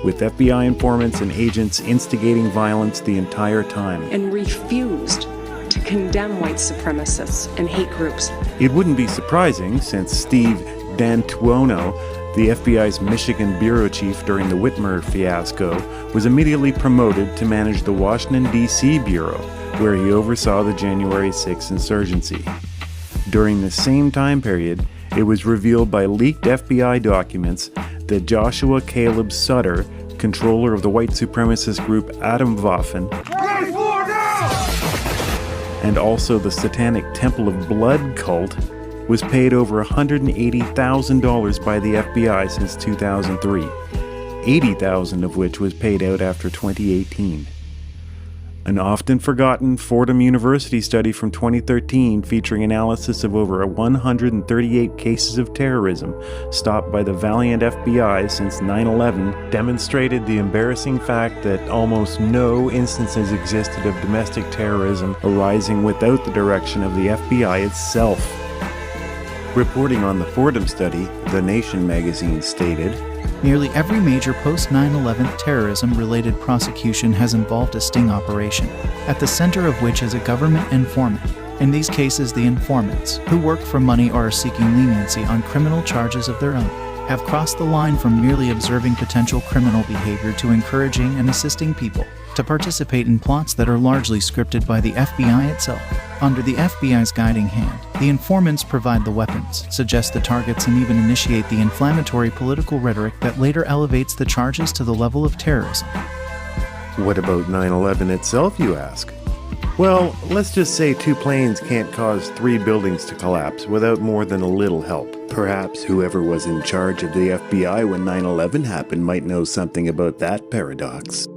with FBI informants and agents instigating violence the entire time. And refused to condemn white supremacists and hate groups. It wouldn't be surprising, since Steve D'Antuono, the FBI's Michigan bureau chief during the Whitmer fiasco, was immediately promoted to manage the Washington, D.C. bureau, where he oversaw the January 6th insurgency. During the same time period, it was revealed by leaked FBI documents that Joshua Caleb Sutter, controller of the white supremacist group Atomwaffen, and also the Satanic Temple of Blood cult, was paid over $180,000 by the FBI since 2003, $80,000 of which was paid out after 2018. An often forgotten Fordham University study from 2013 featuring analysis of over 138 cases of terrorism stopped by the valiant FBI since 9/11 demonstrated the embarrassing fact that almost no instances existed of domestic terrorism arising without the direction of the FBI itself. Reporting on the Fordham study, The Nation magazine stated, Nearly every major post-9/11 terrorism-related prosecution has involved a sting operation, at the center of which is a government informant. In these cases, the informants, who work for money or are seeking leniency on criminal charges of their own, have crossed the line from merely observing potential criminal behavior to encouraging and assisting people to participate in plots that are largely scripted by the FBI itself. Under the FBI's guiding hand, the informants provide the weapons, suggest the targets, and even initiate the inflammatory political rhetoric that later elevates the charges to the level of terrorism. What about 9/11 itself, you ask? Well, let's just say 2 planes can't cause 3 buildings to collapse without more than a little help. Perhaps whoever was in charge of the FBI when 9/11 happened might know something about that paradox.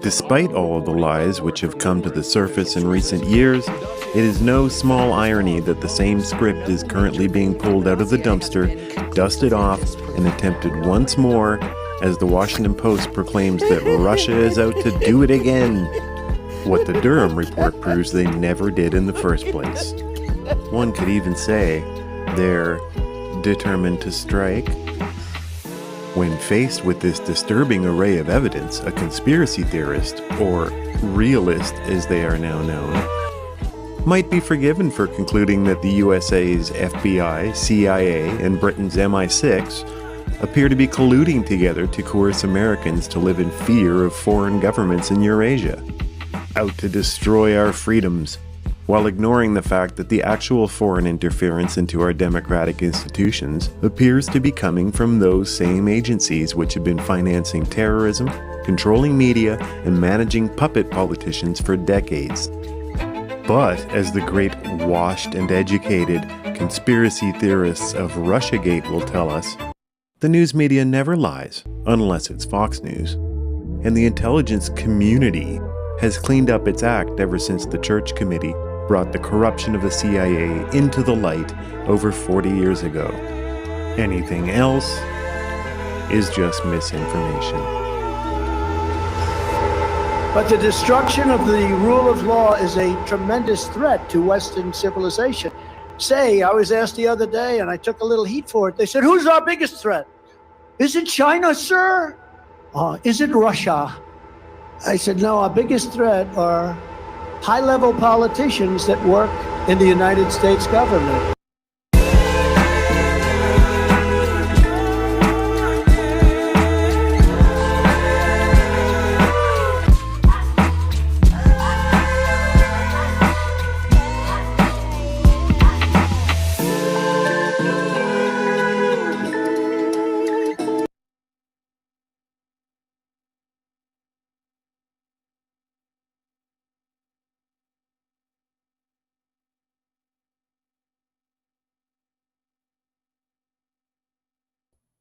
Despite all of the lies which have come to the surface in recent years, it is no small irony that the same script is currently being pulled out of the dumpster, dusted off, and attempted once more as the Washington Post proclaims that Russia is out to do it again. What the Durham report proves they never did in the first place. One could even say they're determined to strike. When faced with this disturbing array of evidence, a conspiracy theorist, or realist as they are now known, might be forgiven for concluding that the USA's FBI, CIA, and Britain's MI6 appear to be colluding together to coerce Americans to live in fear of foreign governments in Eurasia, out to destroy our freedoms, while ignoring the fact that the actual foreign interference into our democratic institutions appears to be coming from those same agencies which have been financing terrorism, controlling media, and managing puppet politicians for decades. But, as the great washed and educated conspiracy theorists of Russiagate will tell us, the news media never lies, unless it's Fox News. And the intelligence community has cleaned up its act ever since the Church Committee brought the corruption of the CIA into the light over 40 years ago. Anything else is just misinformation. But the destruction of the rule of law is a tremendous threat to Western civilization. I was asked the other day, and I took a little heat for it. They said, who's our biggest threat? Is it China, sir? Is it Russia? I said, no, our biggest threat are high-level politicians that work in the United States government.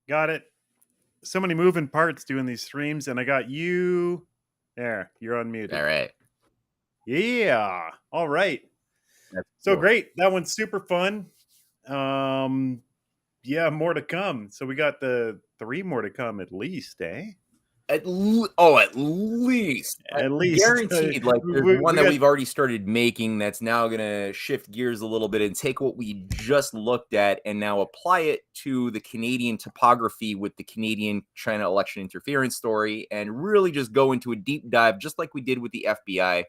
Got it. So many moving parts doing these streams, and I got you. There, you're unmuted. All right. Yeah. All right. That's so cool. Great. That one's super fun. Yeah, more to come. So we got the 3 more to come at least, eh? At least. Guaranteed. Like, there's one that we've already started making that's now going to shift gears a little bit and take what we just looked at and now apply it to the Canadian topography with the Canadian China election interference story and really just go into a deep dive, just like we did with the FBI,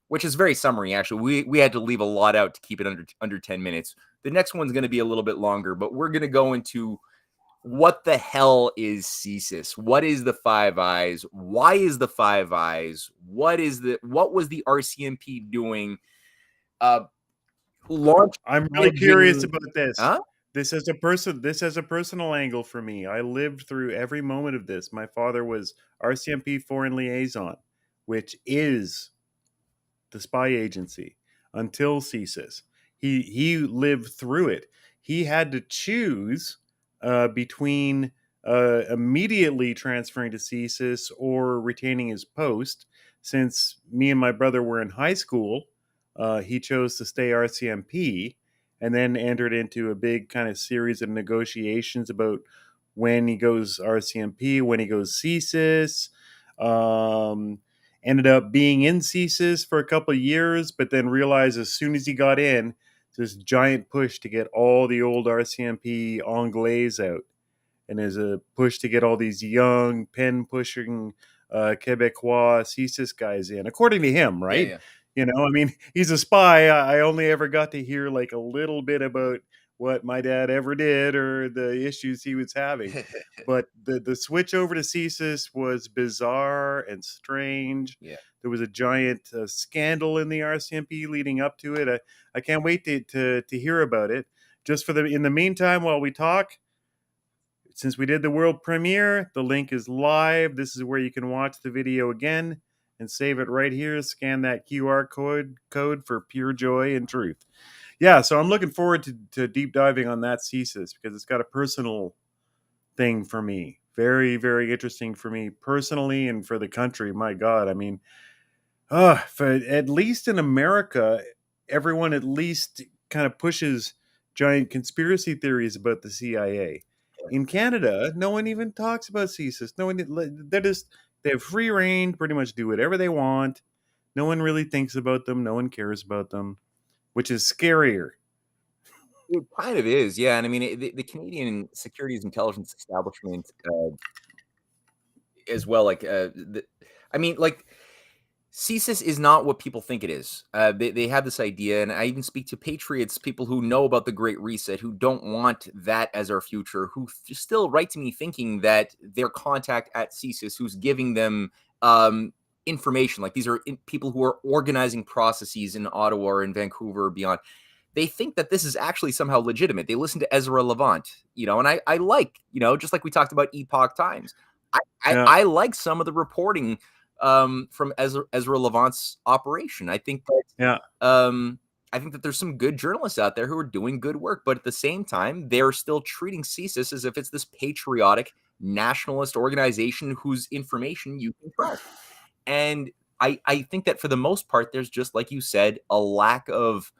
which is very summary, actually. We had to leave a lot out to keep it under 10 minutes. The next one's going to be a little bit longer, but we're going to go into what the hell is CSIS? What is the Five Eyes? Why is the Five Eyes? What was the RCMP doing? I'm really curious about this. Huh? This has a personal angle for me. I lived through every moment of this. My father was RCMP Foreign Liaison, which is the spy agency until CSIS. He lived through it. He had to choose between immediately transferring to CSIS or retaining his post. Since me and my brother were in high school, he chose to stay RCMP and then entered into a big kind of series of negotiations about when he goes RCMP, when he goes CSIS. Ended up being in CSIS for a couple of years, but then realized as soon as he got in, this giant push to get all the old RCMP Anglais out. And there's a push to get all these young, pen-pushing Quebecois CSIS guys in, according to him, right? Yeah. You know, I mean, he's a spy. I only ever got to hear like a little bit about what my dad ever did or the issues he was having. But the switch over to CSIS was bizarre and strange. Yeah. There was a giant scandal in the RCMP leading up to it. I can't wait to hear about it. Just in the meantime, while we talk, since we did the world premiere, the link is live. This is where you can watch the video again and save it right here. Scan that QR code for pure joy and truth. yeah, so I'm looking forward to deep diving on that CSIS because it's got a personal thing for me. Very, very interesting for me personally and for the country. My God, I mean, for at least in America, everyone at least kind of pushes giant conspiracy theories about the CIA. In Canada, no one even talks about CSIS. No one, they have free reign, pretty much do whatever they want. No one really thinks about them. No one cares about them, which is scarier. It kind of is, yeah. And I mean, the Canadian Securities Intelligence Establishment, as well, like, I mean, like, CSIS is not what people think it is. They have this idea, and I even speak to patriots, people who know about the Great Reset, who don't want that as our future, who still write to me thinking that their contact at CSIS, who's giving them information, like these are people who are organizing processes in Ottawa or in Vancouver or beyond, they think that this is actually somehow legitimate. They listen to Ezra Levant, and I like, just like we talked about Epoch Times, I like some of the reporting from Ezra Levant's operation. I think that I think that there's some good journalists out there who are doing good work, but at the same time, they're still treating CSIS as if it's this patriotic nationalist organization whose information you can trust. And I think that for the most part, there's just, like you said, a lack of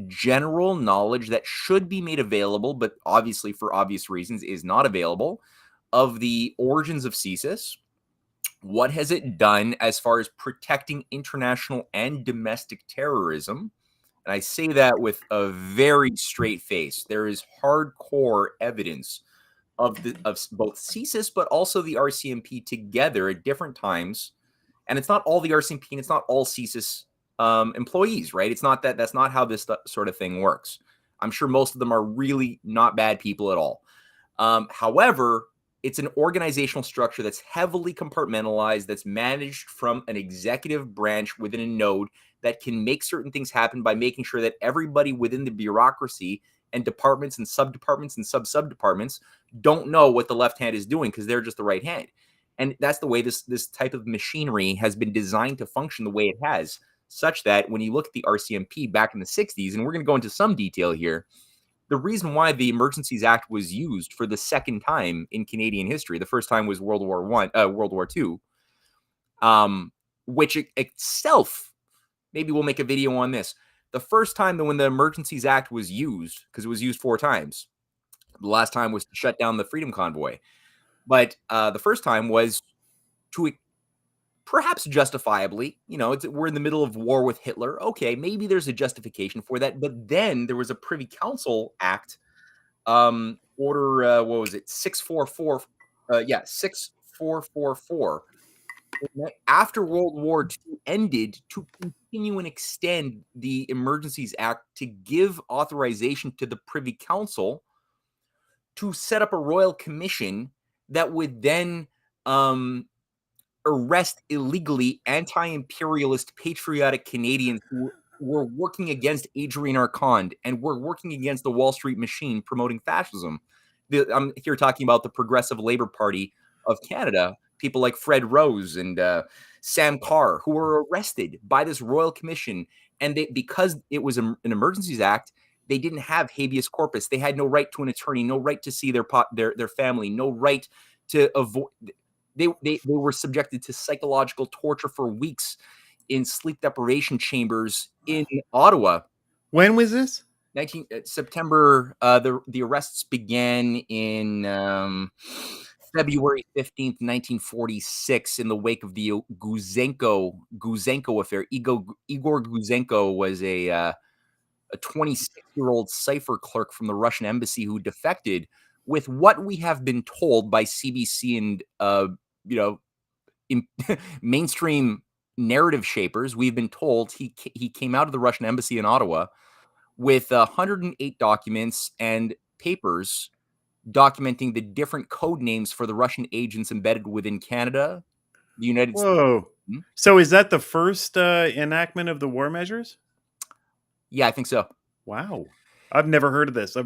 general knowledge that should be made available, but obviously for obvious reasons is not available, of the origins of CSIS. What has it done as far as protecting international and domestic terrorism? And I say that with a very straight face. There is hardcore evidence of both CSIS, but also the RCMP together at different times. And it's not all the RCMP and it's not all CSIS employees, right? It's not that. That's not how this sort of thing works. I'm sure most of them are really not bad people at all. However, it's an organizational structure that's heavily compartmentalized, that's managed from an executive branch within a node that can make certain things happen by making sure that everybody within the bureaucracy and departments and sub-departments and sub-sub-departments don't know what the left hand is doing because they're just the right hand. And that's the way this type of machinery has been designed to function the way it has, such that when you look at the RCMP back in the 60s, and we're going to go into some detail here, the reason why the Emergencies Act was used for the second time in Canadian history, the first time was World War II, which itself, maybe we'll make a video on this. The first time that when the Emergencies Act was used, because it was used 4 times, the last time was to shut down the Freedom Convoy, but the first time was to, perhaps justifiably, we're in the middle of war with Hitler. Okay, maybe there's a justification for that. But then there was a Privy Council Act, order, what was it, 644? 6444. After World War II ended, to continue and extend the Emergencies Act to give authorization to the Privy Council to set up a royal commission that would then arrest illegally anti-imperialist patriotic Canadians who were working against Adrian Arcand and were working against the Wall Street machine promoting fascism. I'm here talking about the Progressive Labour Party of Canada, people like Fred Rose and Sam Carr, who were arrested by this Royal Commission. And because it was an Emergencies Act, they didn't have habeas corpus. They had no right to an attorney, no right to see their family, no right to avoid. They were subjected to psychological torture for weeks in sleep deprivation chambers in Ottawa. When was this? September. The arrests began in February 15th, 1946, in the wake of the Guzenko affair. Igor Guzenko was a 26-year-old cipher clerk from the Russian embassy who defected with what we have been told by CBC and mainstream narrative shapers. We've been told he came out of the Russian embassy in Ottawa with 108 documents and papers documenting the different code names for the Russian agents embedded within Canada, the United States. Whoa. So is that the first enactment of the war measures? Yeah, I think so. Wow. I've never heard of this. Well,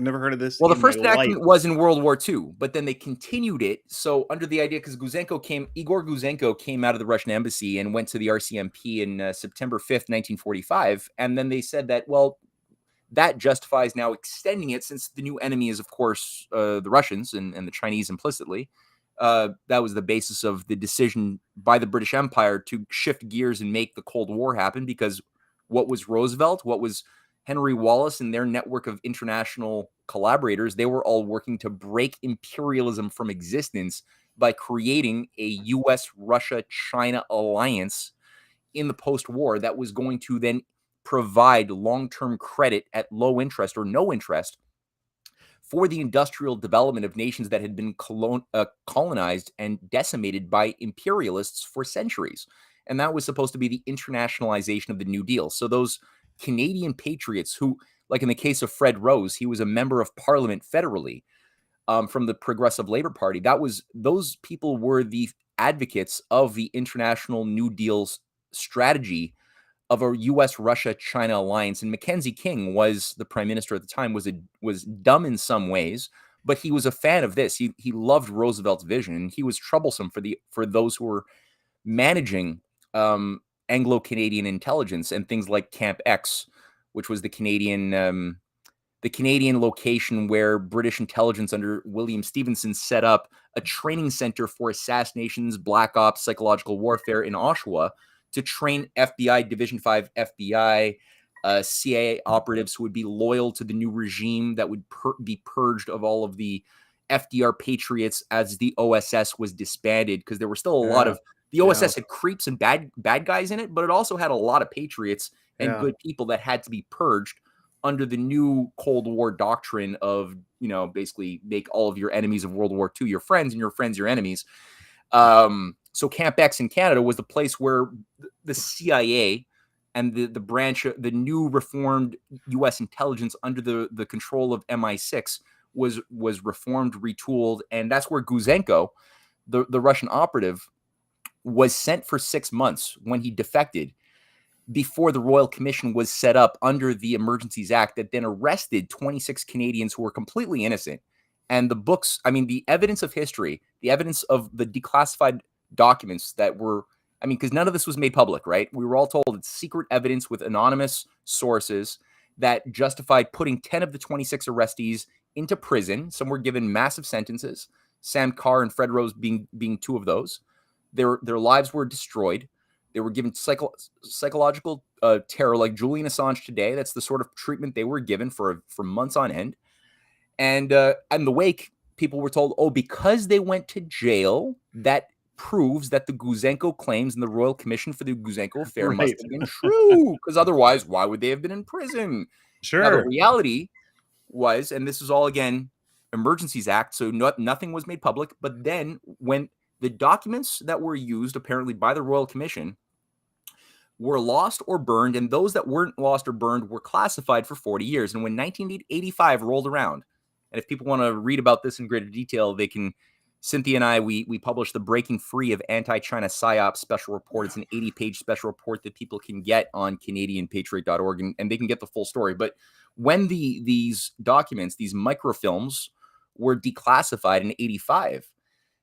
the first enactment was in World War II, but then they continued it. So under the idea, because Igor Guzenko came out of the Russian embassy and went to the RCMP in September 5th, 1945. And then they said that, well, that justifies now extending it, since the new enemy is, of course, the Russians and the Chinese implicitly. That was the basis of the decision by the British Empire to shift gears and make the Cold War happen, because what was Roosevelt, what was Henry Wallace and their network of international collaborators, they were all working to break imperialism from existence by creating a US-Russia-China alliance in the post-war that was going to then provide long-term credit at low interest or no interest for the industrial development of nations that had been colonized and decimated by imperialists for centuries. And that was supposed to be the internationalization of the New Deal. So those Canadian patriots who, like in the case of Fred Rose, he was a member of parliament federally from the Progressive Labor Party. Those people were the advocates of the international New Deal's strategy of a U.S.-Russia-China alliance. And Mackenzie King was the prime minister at the time, was dumb in some ways, but he was a fan of this. He loved Roosevelt's vision, and he was troublesome for those who were managing Anglo-Canadian intelligence and things like Camp X, which was the Canadian location where British intelligence under William Stevenson set up a training center for assassinations, black ops, psychological warfare in Oshawa to train FBI, Division 5 FBI, CIA operatives who would be loyal to the new regime that would be purged of all of the FDR patriots as the OSS was disbanded, because there were still a lot of the OSS had creeps and bad guys in it, but it also had a lot of patriots and good people that had to be purged under the new Cold War doctrine of, basically make all of your enemies of World War II your friends and your friends your enemies. So Camp X in Canada was the place where the CIA and the branch, the new reformed U.S. intelligence under the control of MI6 was reformed, retooled, and that's where Guzenko, the Russian operative, was sent for 6 months when he defected before the Royal Commission was set up under the Emergencies Act that then arrested 26 Canadians who were completely innocent. And the books, the evidence of history, the evidence of the declassified documents that were, because none of this was made public, right? We were all told it's secret evidence with anonymous sources that justified putting 10 of the 26 arrestees into prison. Some were given massive sentences, Sam Carr and Fred Rose being two of those. Their lives were destroyed. They were given psychological terror, like Julian Assange today. That's the sort of treatment they were given for months on end. And in the wake, people were told, because they went to jail, that proves that the Guzenko claims in the Royal Commission for the Guzenko affair must have been true, because otherwise, why would they have been in prison? Sure. Now, the reality was, and this is all, again, Emergencies Act, so nothing was made public, but then when the documents that were used, apparently by the Royal Commission, were lost or burned, and those that weren't lost or burned were classified for 40 years. And when 1985 rolled around, and if people want to read about this in greater detail, they can. Cynthia and I, we published the Breaking Free of Anti-China PSYOP special report. It's an 80-page special report that people can get on CanadianPatriot.org, and they can get the full story. But when these documents, these microfilms, were declassified in 85,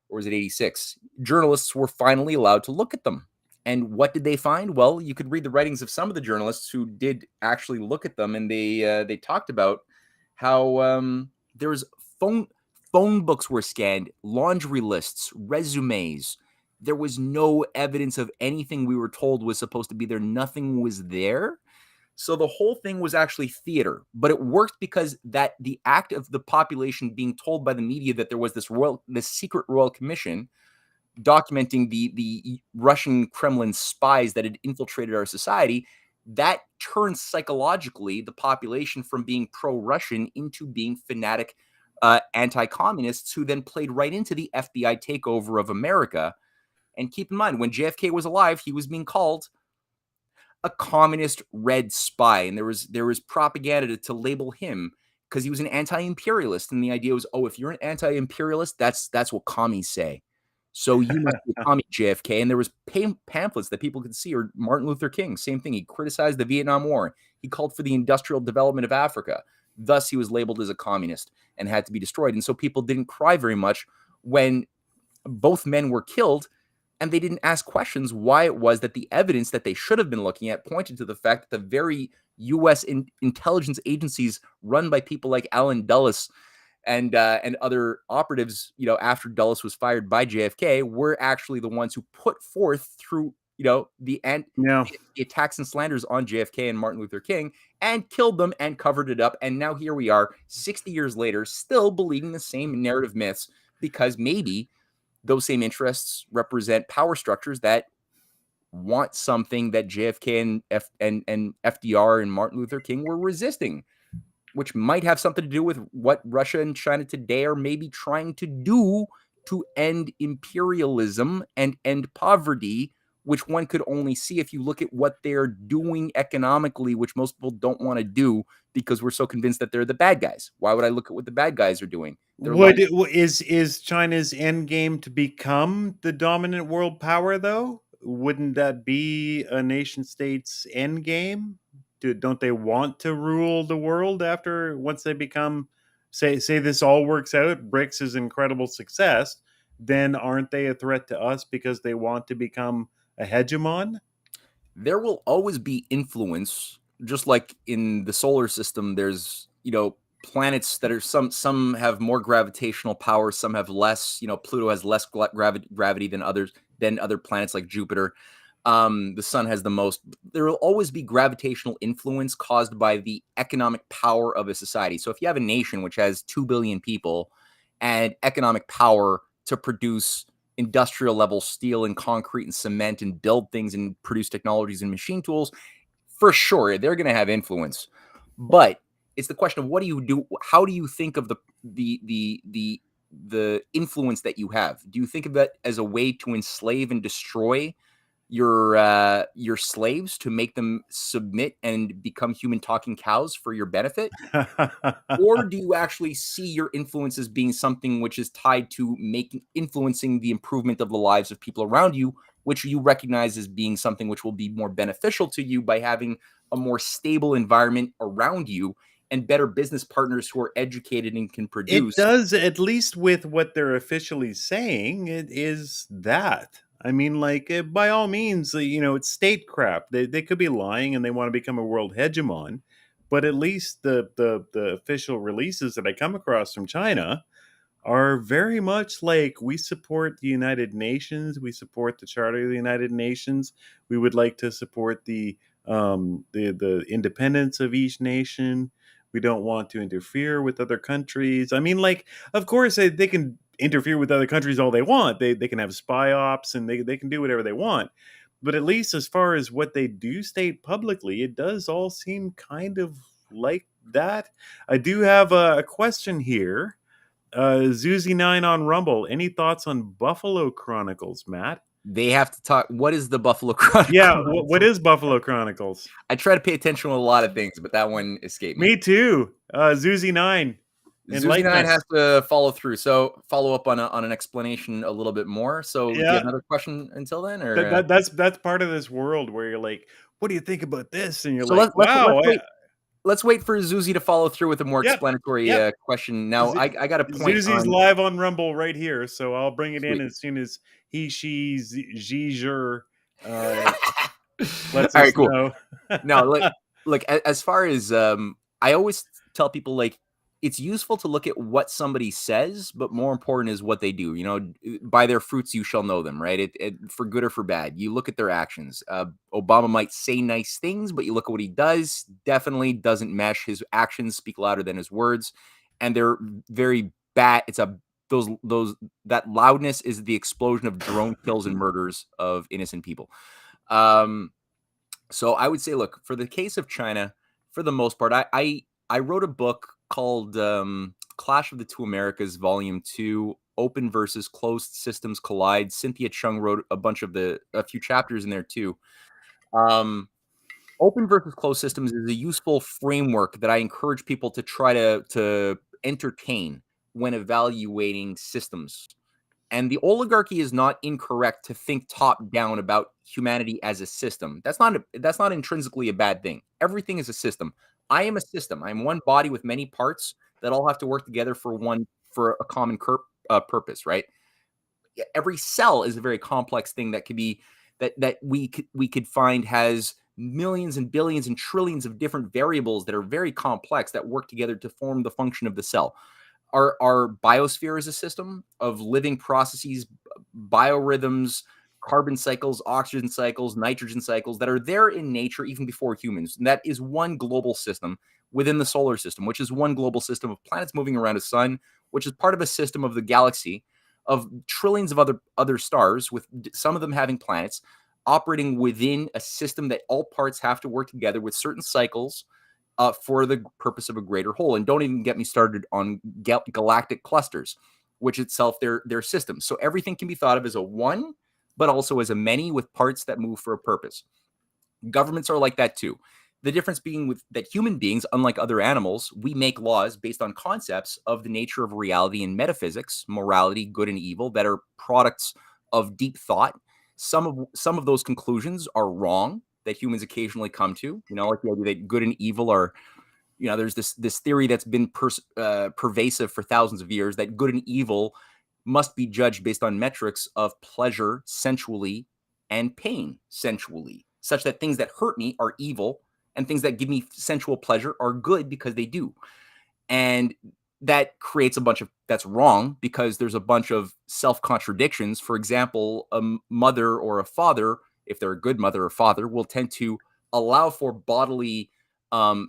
or was it 86, journalists were finally allowed to look at them. And what did they find? Well, you could read the writings of some of the journalists who did actually look at them, and they talked about how there was phone books were scanned, laundry lists, resumes. There was no evidence of anything we were told was supposed to be there. Nothing was there. So the whole thing was actually theater, but it worked because that the act of the population being told by the media that there was this secret Royal Commission documenting the Russian Kremlin spies that had infiltrated our society, that turned psychologically the population from being pro-Russian into being fanatic anti-communists, who then played right into the FBI takeover of America. And keep in mind, when JFK was alive, he was being called a communist red spy, and there was propaganda to label him because he was an anti-imperialist. And the idea was, if you're an anti-imperialist, that's what commies say. So you must be a commie, JFK. And there was pamphlets that people could see. Or Martin Luther King, same thing. He criticized the Vietnam War. He called for the industrial development of Africa. Thus, he was labeled as a communist and had to be destroyed. And so people didn't cry very much when both men were killed. and they didn't ask questions why it was that the evidence that they should have been looking at pointed to the fact that the very U.S. intelligence agencies run by people like Alan Dulles and other operatives, after Dulles was fired by JFK, were actually the ones who put forth through, the attacks and slanders on JFK and Martin Luther King, and killed them and covered it up. And now here we are 60 years later, still believing the same narrative myths, because maybe those same interests represent power structures that want something that JFK and FDR and Martin Luther King were resisting, which might have something to do with what Russia and China today are maybe trying to do to end imperialism and end poverty, which one could only see if you look at what they're doing economically, which most people don't want to do because we're so convinced that they're the bad guys. Why would I look at what the bad guys are doing? Is China's end game to become the dominant world power, though? Wouldn't that be a nation state's end game? Don't they want to rule the world once they become, say this all works out, BRICS is incredible success, then aren't they a threat to us because they want to become a hegemon? There will always be influence, just like in the solar system. There's, planets that are some have more gravitational power, some have less. Pluto has less gravity than other planets like Jupiter. The sun has the most. There will always be gravitational influence caused by the economic power of a society. So if you have a nation which has 2 billion people and economic power to produce industrial level steel and concrete and cement and build things and produce technologies and machine tools, for sure they're going to have influence. But it's the question of what do you do? How do you think of the influence that you have? Do you think of that as a way to enslave and destroy your slaves, to make them submit and become human talking cows for your benefit? Or do you actually see your influence as being something which is tied to influencing the improvement of the lives of people around you, which you recognize as being something which will be more beneficial to you by having a more stable environment around you and better business partners who are educated and can produce? It does, at least with what they're officially saying, it is that. I mean, by all means, it's state crap. They could be lying and they want to become a world hegemon, but at least the official releases that I come across from China are very much like, we support the United Nations, we support the Charter of the United Nations, we would like to support the independence of each nation. We don't want to interfere with other countries. I mean, of course, they can interfere with other countries all they want. They can have spy ops and they can do whatever they want. But at least as far as what they do state publicly, it does all seem kind of like that. I do have a question here. Zuzi9 on Rumble. Any thoughts on Buffalo Chronicles, Matt? They have to talk. What is the Buffalo Chronicles? Yeah, what is Buffalo Chronicles? I try to pay attention to a lot of things, but that one escaped me. Me too. Zuzi9. Zuzi9 has to follow through. So follow up on an explanation a little bit more. So do you have another question until then? Or that's part of this world where you're like, what do you think about this? And you're wow. Let's wait for Zuzi to follow through with a more explanatory question. Now, I got a point. Zuzi's live on Rumble right here, so I'll bring it in as soon as he, she, Zher lets us know. No, look, as far as I always tell people, it's useful to look at what somebody says, but more important is what they do. By their fruits you shall know them, right? For good or for bad. You look at their actions. Obama might say nice things, but you look at what he does, definitely doesn't mesh. His actions speak louder than his words, and they're very bad. That loudness is the explosion of drone kills and murders of innocent people. So I would say, look, for the case of China, for the most part, I wrote a book called Clash of the Two Americas, Volume 2, Open versus Closed Systems Collide. Cynthia Chung wrote a few chapters in there too. Open versus closed systems is a useful framework that I encourage people to try to entertain when evaluating systems. And the oligarchy is not incorrect to think top down about humanity as a system. That's not intrinsically a bad thing. Everything is a system. I am a system. I'm one body with many parts that all have to work together for a common purpose, right? every cell is a very complex thing that could be that we could find has millions and billions and trillions of different variables that are very complex that work together to form the function of the cell. Our biosphere is a system of living processes, biorhythms, carbon cycles, oxygen cycles, nitrogen cycles that are there in nature even before humans. And that is one global system within the solar system, which is one global system of planets moving around a sun, which is part of a system of the galaxy of trillions of other stars, with some of them having planets operating within a system that all parts have to work together with certain cycles for the purpose of a greater whole. And don't even get me started on galactic clusters, which itself their systems. So everything can be thought of as a one, but also as a many with parts that move for a purpose. Governments are like that too. The difference being with that human beings, unlike other animals, we make laws based on concepts of the nature of reality and metaphysics, morality, good and evil, that are products of deep thought. Some of those conclusions are wrong that humans occasionally come to, like the idea that good and evil are, there's this theory that's been pervasive for thousands of years that good and evil must be judged based on metrics of pleasure sensually and pain sensually, such that things that hurt me are evil and things that give me sensual pleasure are good because they do. And that creates that's wrong because there's a bunch of self-contradictions. For example, a mother or a father, if they're a good mother or father, will tend to allow for bodily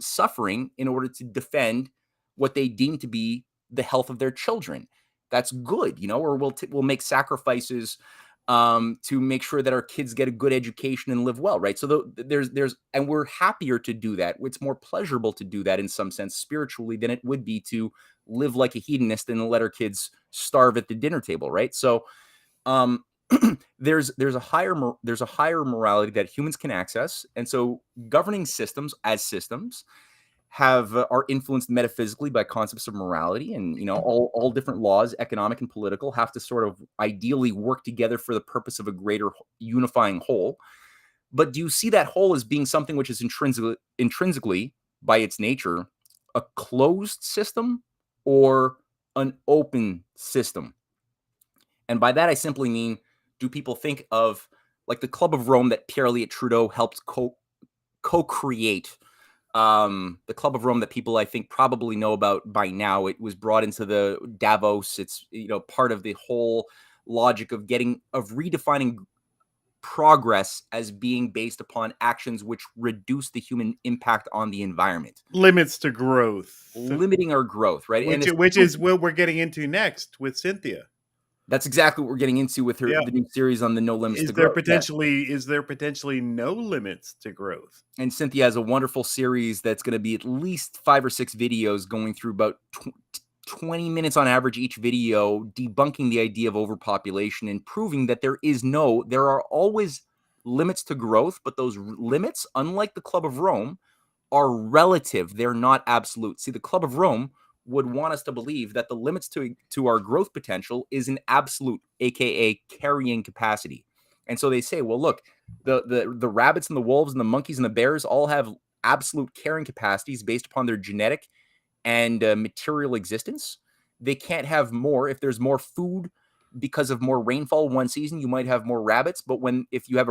suffering in order to defend what they deem to be the health of their children. That's good, or we'll make sacrifices to make sure that our kids get a good education and live well, right? So and we're happier to do that. It's more pleasurable to do that in some sense spiritually than it would be to live like a hedonist and let our kids starve at the dinner table, right? So there's a higher morality that humans can access, and so governing systems as systems are influenced metaphysically by concepts of morality, and all different laws, economic and political, have to sort of ideally work together for the purpose of a greater unifying whole. But do you see that whole as being something which is intrinsically by its nature a closed system or an open system? And by that I simply mean, do people think of like the Club of Rome that Pierre Elliott Trudeau helped co-create? The Club of Rome that people I think probably know about by now. It was brought into the Davos. It's part of the whole logic of redefining progress as being based upon actions which reduce the human impact on the environment. Limits to growth. Limiting our growth, right? Which is what we're getting into next with Cynthia. That's exactly what we're getting into with the new series on the No Limits to Growth. Is there potentially no limits to growth? And Cynthia has a wonderful series that's going to be at least 5 or 6 videos going through about 20 minutes on average each video, debunking the idea of overpopulation and proving that there are always limits to growth, but those limits, unlike the Club of Rome, are relative. They're not absolute. See, the Club of Rome would want us to believe that the limits to our growth potential is an absolute, aka carrying capacity. And so they say, well, look, the rabbits and the wolves and the monkeys and the bears all have absolute carrying capacities based upon their genetic and material existence. They can't have more. If there's more food because of more rainfall one season, you might have more rabbits. But if you have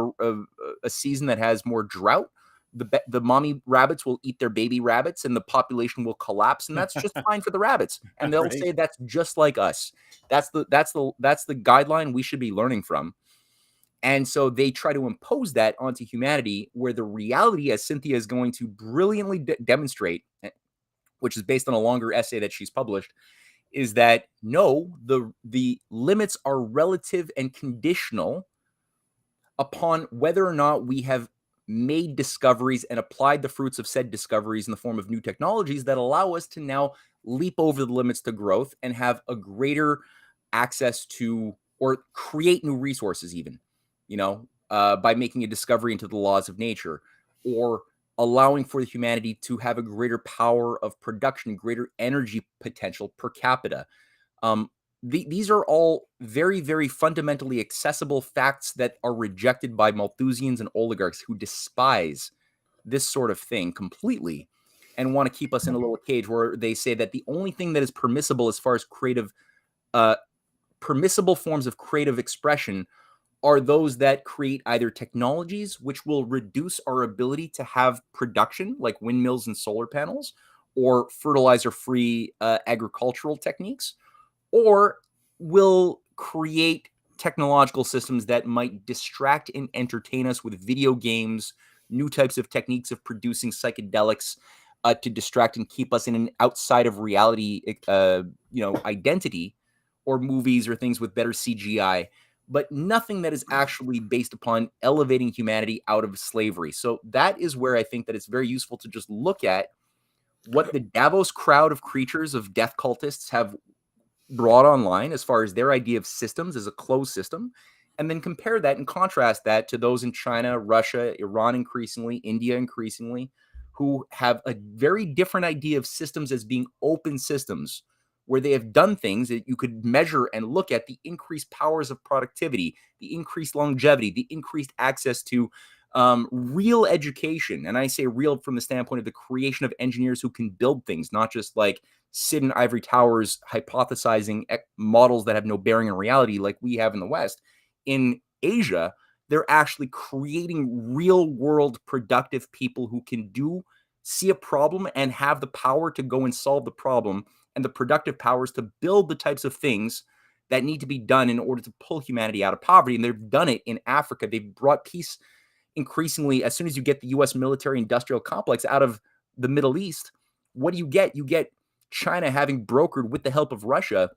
a season that has more drought, the mommy rabbits will eat their baby rabbits and the population will collapse, and that's just fine for the rabbits. And they'll say that's just like us. That's the guideline we should be learning from. And so they try to impose that onto humanity, where the reality, as Cynthia is going to brilliantly demonstrate, which is based on a longer essay that she's published, is that no, the limits are relative and conditional upon whether or not we have made discoveries and applied the fruits of said discoveries in the form of new technologies that allow us to now leap over the limits to growth and have a greater access to, or create new resources even, by making a discovery into the laws of nature, or allowing for the humanity to have a greater power of production, greater energy potential per capita. These are all very, very fundamentally accessible facts that are rejected by Malthusians and oligarchs who despise this sort of thing completely and want to keep us in a little cage where they say that the only thing that is permissible as far as creative permissible forms of creative expression are those that create either technologies which will reduce our ability to have production, like windmills and solar panels, or fertilizer-free agricultural techniques, or will create technological systems that might distract and entertain us with video games, new types of techniques of producing psychedelics to distract and keep us in an outside of reality, identity, or movies or things with better CGI, but nothing that is actually based upon elevating humanity out of slavery. So that is where I think that it's very useful to just look at what the Davos crowd of creatures of death cultists have brought online as far as their idea of systems as a closed system, and then compare that and contrast that to those in China, Russia, Iran increasingly, India increasingly, who have a very different idea of systems as being open systems, where they have done things that you could measure and look at the increased powers of productivity, the increased longevity, the increased access to real education. And I say real from the standpoint of the creation of engineers who can build things, not just like sit in ivory towers hypothesizing models that have no bearing in reality like we have in the West. In Asia, they're actually creating real world productive people who can see a problem and have the power to go and solve the problem, and the productive powers to build the types of things that need to be done in order to pull humanity out of poverty. And they've done it in Africa. They've brought peace increasingly. As soon as you get the US military industrial complex out of the Middle East, what do you get? You get China having brokered, with the help of Russia,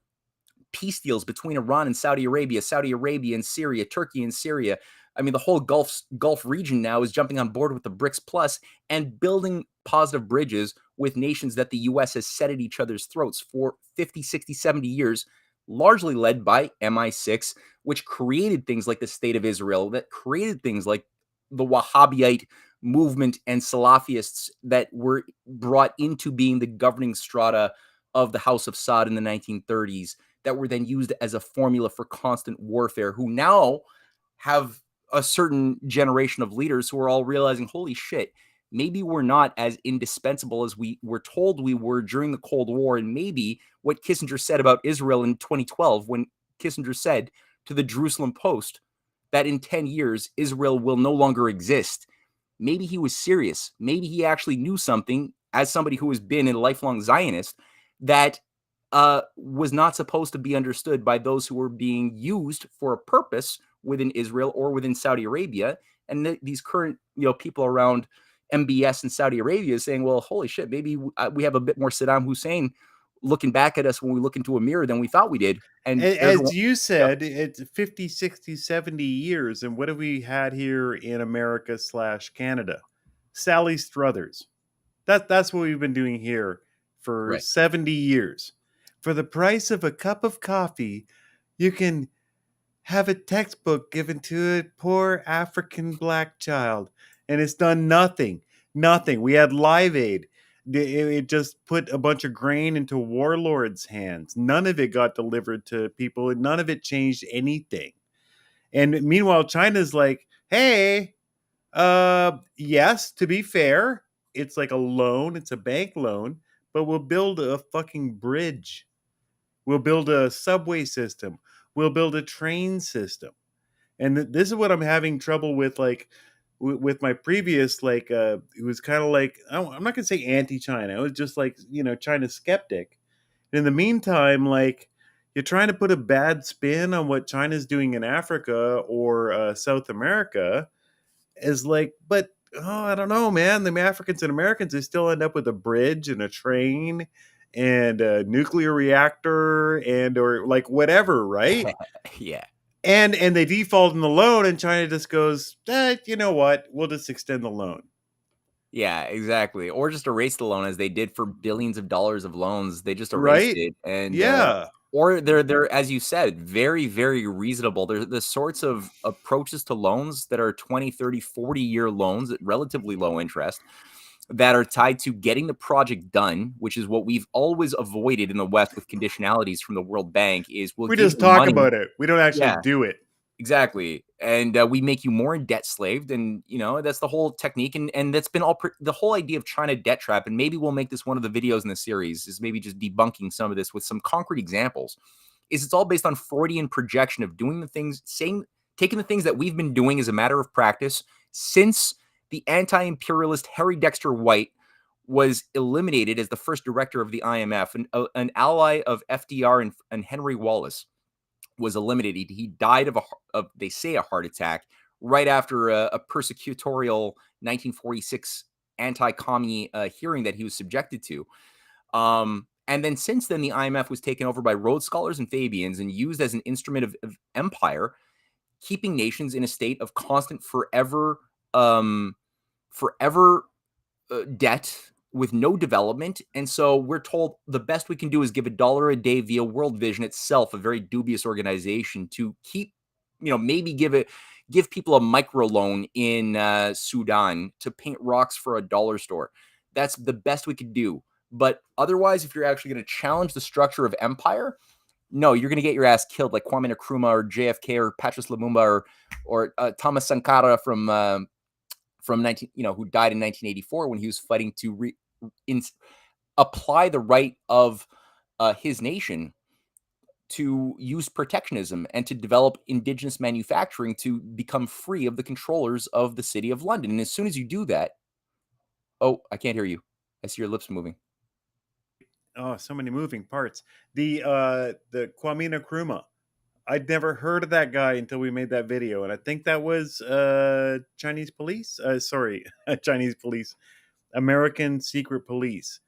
peace deals between Iran and Saudi Arabia and Syria, Turkey and Syria. I mean, the whole Gulf region now is jumping on board with the BRICS Plus and building positive bridges with nations that the U.S. has set at each other's throats for 50, 60, 70 years, largely led by MI6, which created things like the State of Israel, that created things like the Wahhabite movement and Salafists that were brought into being the governing strata of the House of Saud in the 1930s, that were then used as a formula for constant warfare, who now have a certain generation of leaders who are all realizing, holy shit, maybe we're not as indispensable as we were told we were during the Cold War. And maybe what Kissinger said about Israel in 2012, when Kissinger said to the Jerusalem Post that in 10 years, Israel will no longer exist, maybe he was serious. Maybe he actually knew something, as somebody who has been a lifelong Zionist, that was not supposed to be understood by those who were being used for a purpose within Israel or within Saudi Arabia. And these current people around MBS in Saudi Arabia is saying, well, holy shit, maybe we have a bit more Saddam Hussein looking back at us when we look into a mirror than we thought we did. And as you said, it's 50, 60, 70 years. And what have we had here in America / Canada? Sally Struthers. That's what we've been doing here for 70 years. For the price of a cup of coffee, you can have a textbook given to a poor African black child. And it's done nothing. We had Live Aid. It just put a bunch of grain into warlords' hands. None of it got delivered to people, and none of it changed anything. And meanwhile, China's like, hey, yes, to be fair, it's like a loan. It's a bank loan, but we'll build a fucking bridge. We'll build a subway system. We'll build a train system. And this is what I'm having trouble with, like, with my previous, like, it was kind of like, I'm not going to say anti-China. It was just like, China skeptic. And in the meantime, like, you're trying to put a bad spin on what China's doing in Africa or South America is like, but, I don't know, man. The Africans and Americans, they still end up with a bridge and a train and a nuclear reactor and or like whatever, right? Yeah. And they default in the loan, and China just goes, you know what? We'll just extend the loan. Yeah, exactly. Or just erase the loan, as they did for billions of dollars of loans. They just erased it. And or they're, as you said, very, very reasonable. They're the sorts of approaches to loans that are 20, 30, 40-year loans at relatively low interest, that are tied to getting the project done, which is what we've always avoided in the West with conditionalities from the World Bank. Is we just talk about it. We don't actually do it. Exactly. And we make you more in debt slaved. And, that's the whole technique. And that's been the whole idea of China debt trap. And maybe we'll make this one of the videos in the series, is maybe just debunking some of this with some concrete examples, is it's all based on Freudian projection of doing the things, taking the things that we've been doing as a matter of practice since the anti-imperialist Harry Dexter White was eliminated as the first director of the IMF, an ally of FDR and Henry Wallace was eliminated. He died of they say a heart attack right after a persecutorial 1946 anti-commie hearing that he was subjected to. And then since then, the IMF was taken over by Rhodes Scholars and Fabians and used as an instrument of empire, keeping nations in a state of constant forever debt with no development. And so we're told the best we can do is give $1 a day via World Vision itself, a very dubious organization, to keep, maybe give people a microloan in Sudan to paint rocks for a dollar store. That's the best we could do. But otherwise, if you're actually going to challenge the structure of empire, no, you're going to get your ass killed like Kwame Nkrumah or JFK or Patrice Lumumba or Thomas Sankara from 19, who died in 1984 when he was fighting to apply the right of his nation to use protectionism and to develop indigenous manufacturing to become free of the controllers of the city of London. And as soon as you do that, oh, I can't hear you. I see your lips moving. Oh, so many moving parts. The Kwame Nkrumah. I'd never heard of that guy until we made that video, and I think that was Chinese police. Chinese police, American secret police,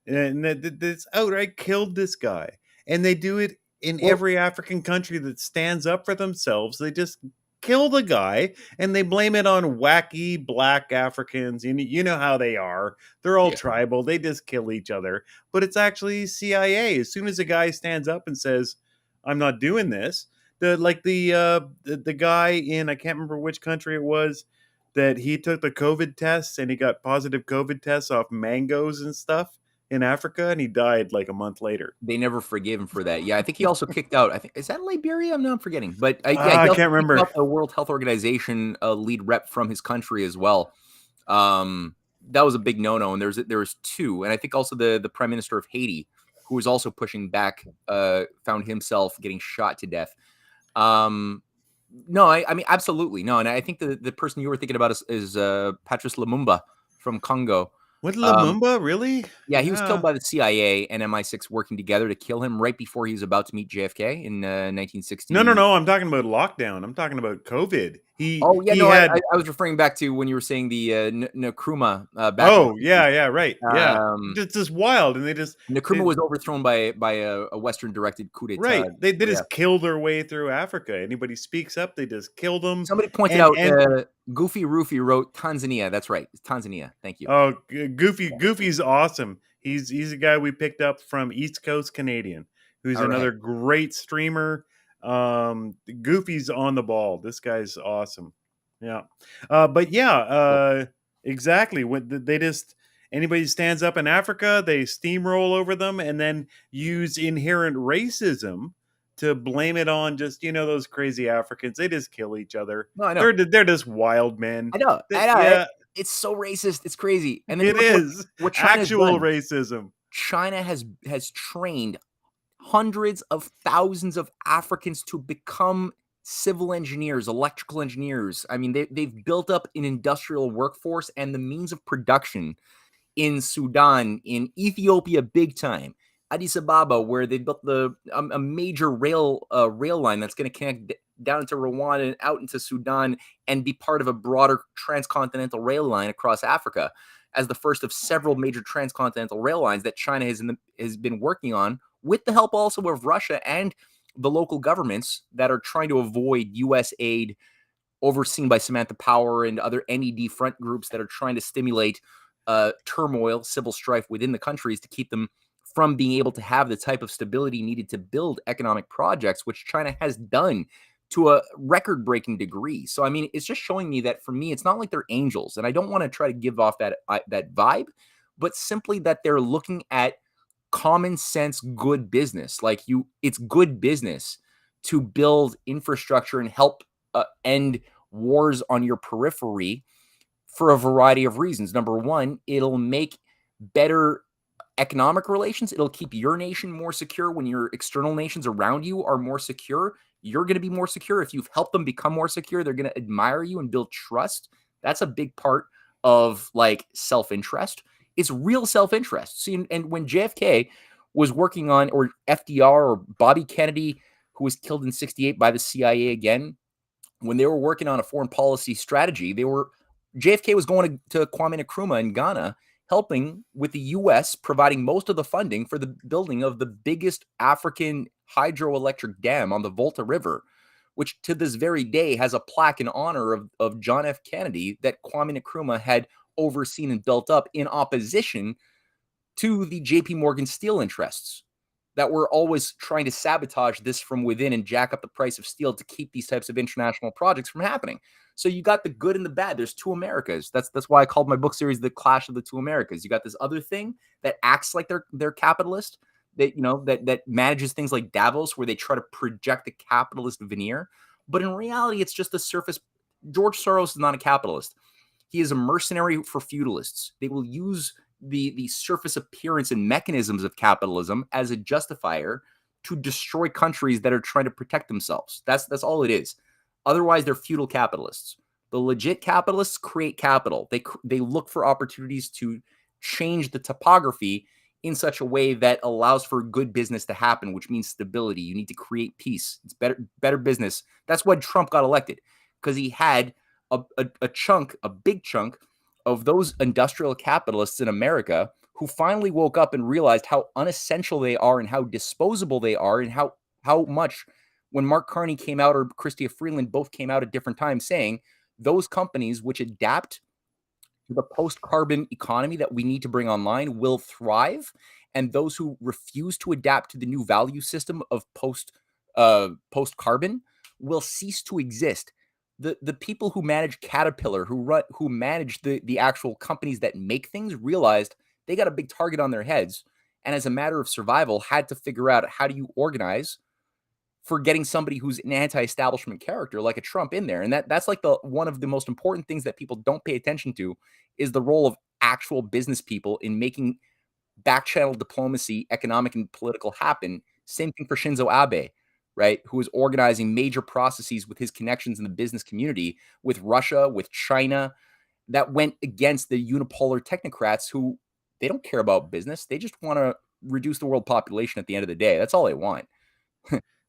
and this outright killed this guy. And they do it in every African country that stands up for themselves. They just kill the guy, and they blame it on wacky black Africans. You know how they are. They're all tribal. They just kill each other. But it's actually CIA. As soon as a guy stands up and says, I'm not doing this, the guy in, I can't remember which country it was, that he took the COVID tests and he got positive COVID tests off mangoes and stuff in Africa, and he died like a month later. They never forgave him for that. Yeah, I think he also kicked out. I think, is that Liberia? I'm not forgetting, but I can't remember. A World Health Organization lead rep from his country as well. That was a big no-no, and there was two, and I think also the Prime Minister of Haiti, who was also pushing back, found himself getting shot to death. No, I mean absolutely no, and I think the person you were thinking about is Patrice Lumumba from Congo. What, Lumumba, really? Yeah, he was killed by the CIA and MI6 working together to kill him right before he was about to meet JFK in 1960. No, I'm talking about lockdown. I'm talking about COVID. I was referring back to when you were saying the Nkrumah. Right. Yeah, it's just wild, and Nkrumah was overthrown by a Western-directed coup d'état. Right, they just kill their way through Africa. Anybody speaks up, they just kill them. Somebody pointed out. Goofy Roofy wrote Tanzania. That's right, it's Tanzania. Thank you. Oh, Goofy's awesome. He's a guy we picked up from East Coast Canadian, who's another great streamer. Goofy's on the ball. This guy's awesome. Yeah. Exactly. When anybody stands up in Africa, they steamroll over them and then use inherent racism to blame it on just, those crazy Africans. They just kill each other. No, I know. They're just wild men. I know. Yeah. It's so racist. It's crazy. And then it is what actual racism. China has trained hundreds of thousands of Africans to become civil engineers, electrical engineers. I mean, they've built up an industrial workforce and the means of production in Sudan, in Ethiopia, big time. Addis Ababa, where they built a major rail line that's going to connect down into Rwanda and out into Sudan and be part of a broader transcontinental rail line across Africa, as the first of several major transcontinental rail lines that China has been working on, with the help also of Russia and the local governments that are trying to avoid U.S. aid overseen by Samantha Power and other NED front groups that are trying to stimulate turmoil, civil strife within the countries to keep them from being able to have the type of stability needed to build economic projects, which China has done to a record-breaking degree. So, I mean, it's just showing me that for me, it's not like they're angels, and I don't want to try to give off that vibe, but simply that they're looking at common sense, good business. Like it's good business to build infrastructure and help end wars on your periphery for a variety of reasons. Number one, it'll make better economic relations. It'll keep your nation more secure when your external nations around you are more secure. You're going to be more secure. If you've helped them become more secure, they're going to admire you and build trust. That's a big part of like self-interest. It's real self-interest. See, and when JFK was working on, or FDR or Bobby Kennedy, who was killed in 1968 by the CIA again, when they were working on a foreign policy strategy, JFK was going to Kwame Nkrumah in Ghana, helping with the U.S. providing most of the funding for the building of the biggest African hydroelectric dam on the Volta River, which to this very day has a plaque in honor of John F. Kennedy that Kwame Nkrumah had overseen and built up in opposition to the J.P. Morgan steel interests that were always trying to sabotage this from within and jack up the price of steel to keep these types of international projects from happening. So you got the good and the bad. There's two Americas. That's why I called my book series The Clash of the Two Americas. You got this other thing that acts like they're capitalist, that that manages things like Davos, where they try to project the capitalist veneer. But in reality, it's just the surface. George Soros is not a capitalist. He is a mercenary for feudalists. They will use the surface appearance and mechanisms of capitalism as a justifier to destroy countries that are trying to protect themselves. That's all it is. Otherwise, they're feudal capitalists. The legit capitalists create capital. They look for opportunities to change the topography in such a way that allows for good business to happen, which means stability. You need to create peace. It's better business. That's why Trump got elected, because he had a big chunk of those industrial capitalists in America who finally woke up and realized how unessential they are and how disposable they are, and how much, when Mark Carney came out or Chrystia Freeland both came out at different times saying those companies which adapt to the post-carbon economy that we need to bring online will thrive, and those who refuse to adapt to the new value system of post-carbon will cease to exist. The people who manage Caterpillar, who manage the actual companies that make things, realized they got a big target on their heads, and as a matter of survival, had to figure out how do you organize for getting somebody who's an anti-establishment character like a Trump in there. And that's like one of the most important things that people don't pay attention to, is the role of actual business people in making back-channel diplomacy, economic and political, happen. Same thing for Shinzo Abe, right? Who is organizing major processes with his connections in the business community with Russia, with China, that went against the unipolar technocrats who they don't care about business. They just want to reduce the world population at the end of the day. That's all they want.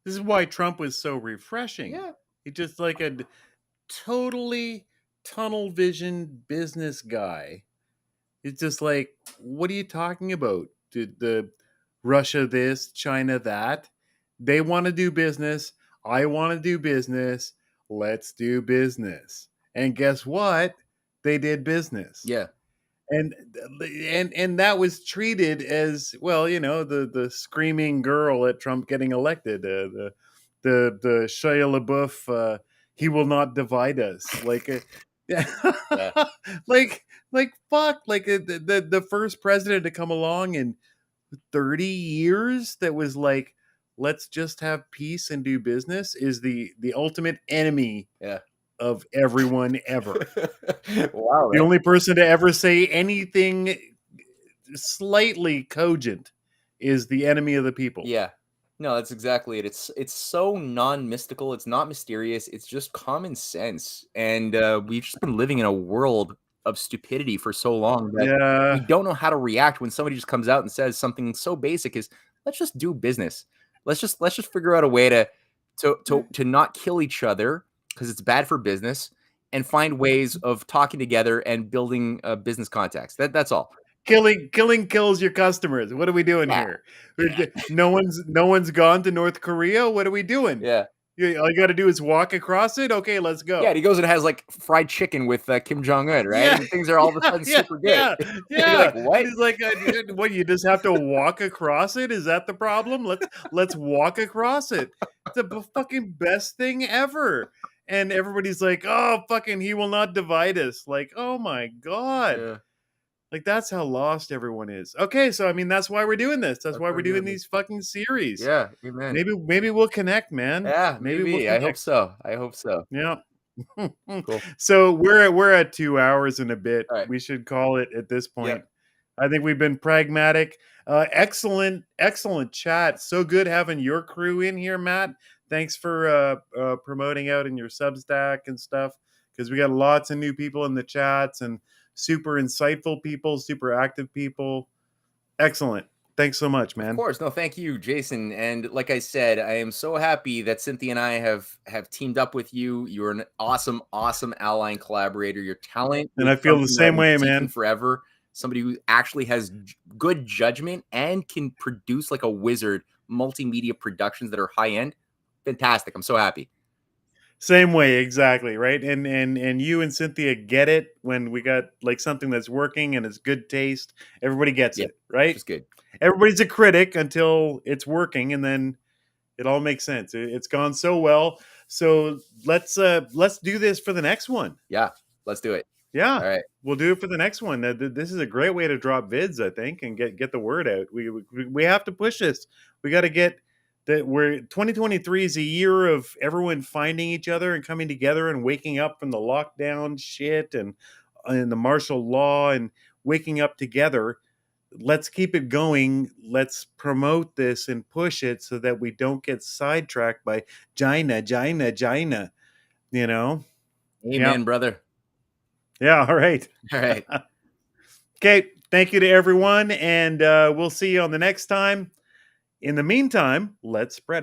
This is why Trump was so refreshing. Yeah. He's just like a totally tunnel vision business guy. It's just like, what are you talking about? Did the Russia this, China that? They want to do business. I want to do business. Let's do business. And guess what? They did business. Yeah. And that was treated as, well, the screaming girl at Trump getting elected, the Shia LaBeouf, he will not divide us, like like fuck, like the first president to come along in 30 years that was like, let's just have peace and do business, is the ultimate enemy. Yeah. Of everyone ever. Wow. The only person to ever say anything slightly cogent is the enemy of the people. Yeah. No, that's exactly it. It's so non-mystical. It's not mysterious. It's just common sense. And we've just been living in a world of stupidity for so long that we don't know how to react when somebody just comes out and says something so basic as, let's just do business. Let's just figure out a way to not kill each other, because it's bad for business, and find ways of talking together and building business contacts. That's all. Killing kills your customers. What are we doing here? No one's gone to North Korea. What are we doing? Yeah. All you got to do is walk across it. Okay, let's go. Yeah, and he goes and has like fried chicken with Kim Jong-un, right? Yeah. And things are all of a sudden super good. Yeah. Like, what? He's like, what? You just have to walk across it? Is that the problem? Let's walk across it. It's the fucking best thing ever. And everybody's like, oh, fucking, he will not divide us. Like, oh my God. Yeah. Like, that's how lost everyone is. Okay, so I mean, that's why we're doing this. That's why we're doing these fucking series. Yeah, amen. Maybe we'll connect, man. Yeah, maybe. We'll I hope so. Yeah. Cool. So we're at 2 hours and a bit. Right. We should call it at this point. I think we've been pragmatic. Excellent chat. So good having your crew in here, Matt. Thanks for promoting out in your Substack and stuff, because we got lots of new people in the chats and super insightful people, super active people. Excellent. Thanks so much, man. Of course. No, thank you, Jason. And like I said, I am so happy that Cynthia and I have teamed up with you. You're an awesome ally and collaborator. Your talent, and I feel the same way, man. Forever. Somebody who actually has good judgment and can produce like a wizard multimedia productions that are high end. Fantastic. I'm so happy. Same way, exactly, right? And you and Cynthia get it when we got like something that's working and it's good taste. Everybody gets it, right? It's good. Everybody's a critic until it's working, and then it all makes sense. It's gone so well. So let's do this for the next one. Yeah, let's do it. Yeah, all right. We'll do it for the next one. This is a great way to drop vids, I think, and get the word out. We have to push this. We got to get that. 2023 is a year of everyone finding each other and coming together and waking up from the lockdown shit and the martial law and waking up together. Let's keep it going. Let's promote this and push it so that we don't get sidetracked by JYNA. You know? Amen, brother. Yeah, all right. All right. Okay, thank you to everyone, and we'll see you on the next time. In the meantime, let's spread it.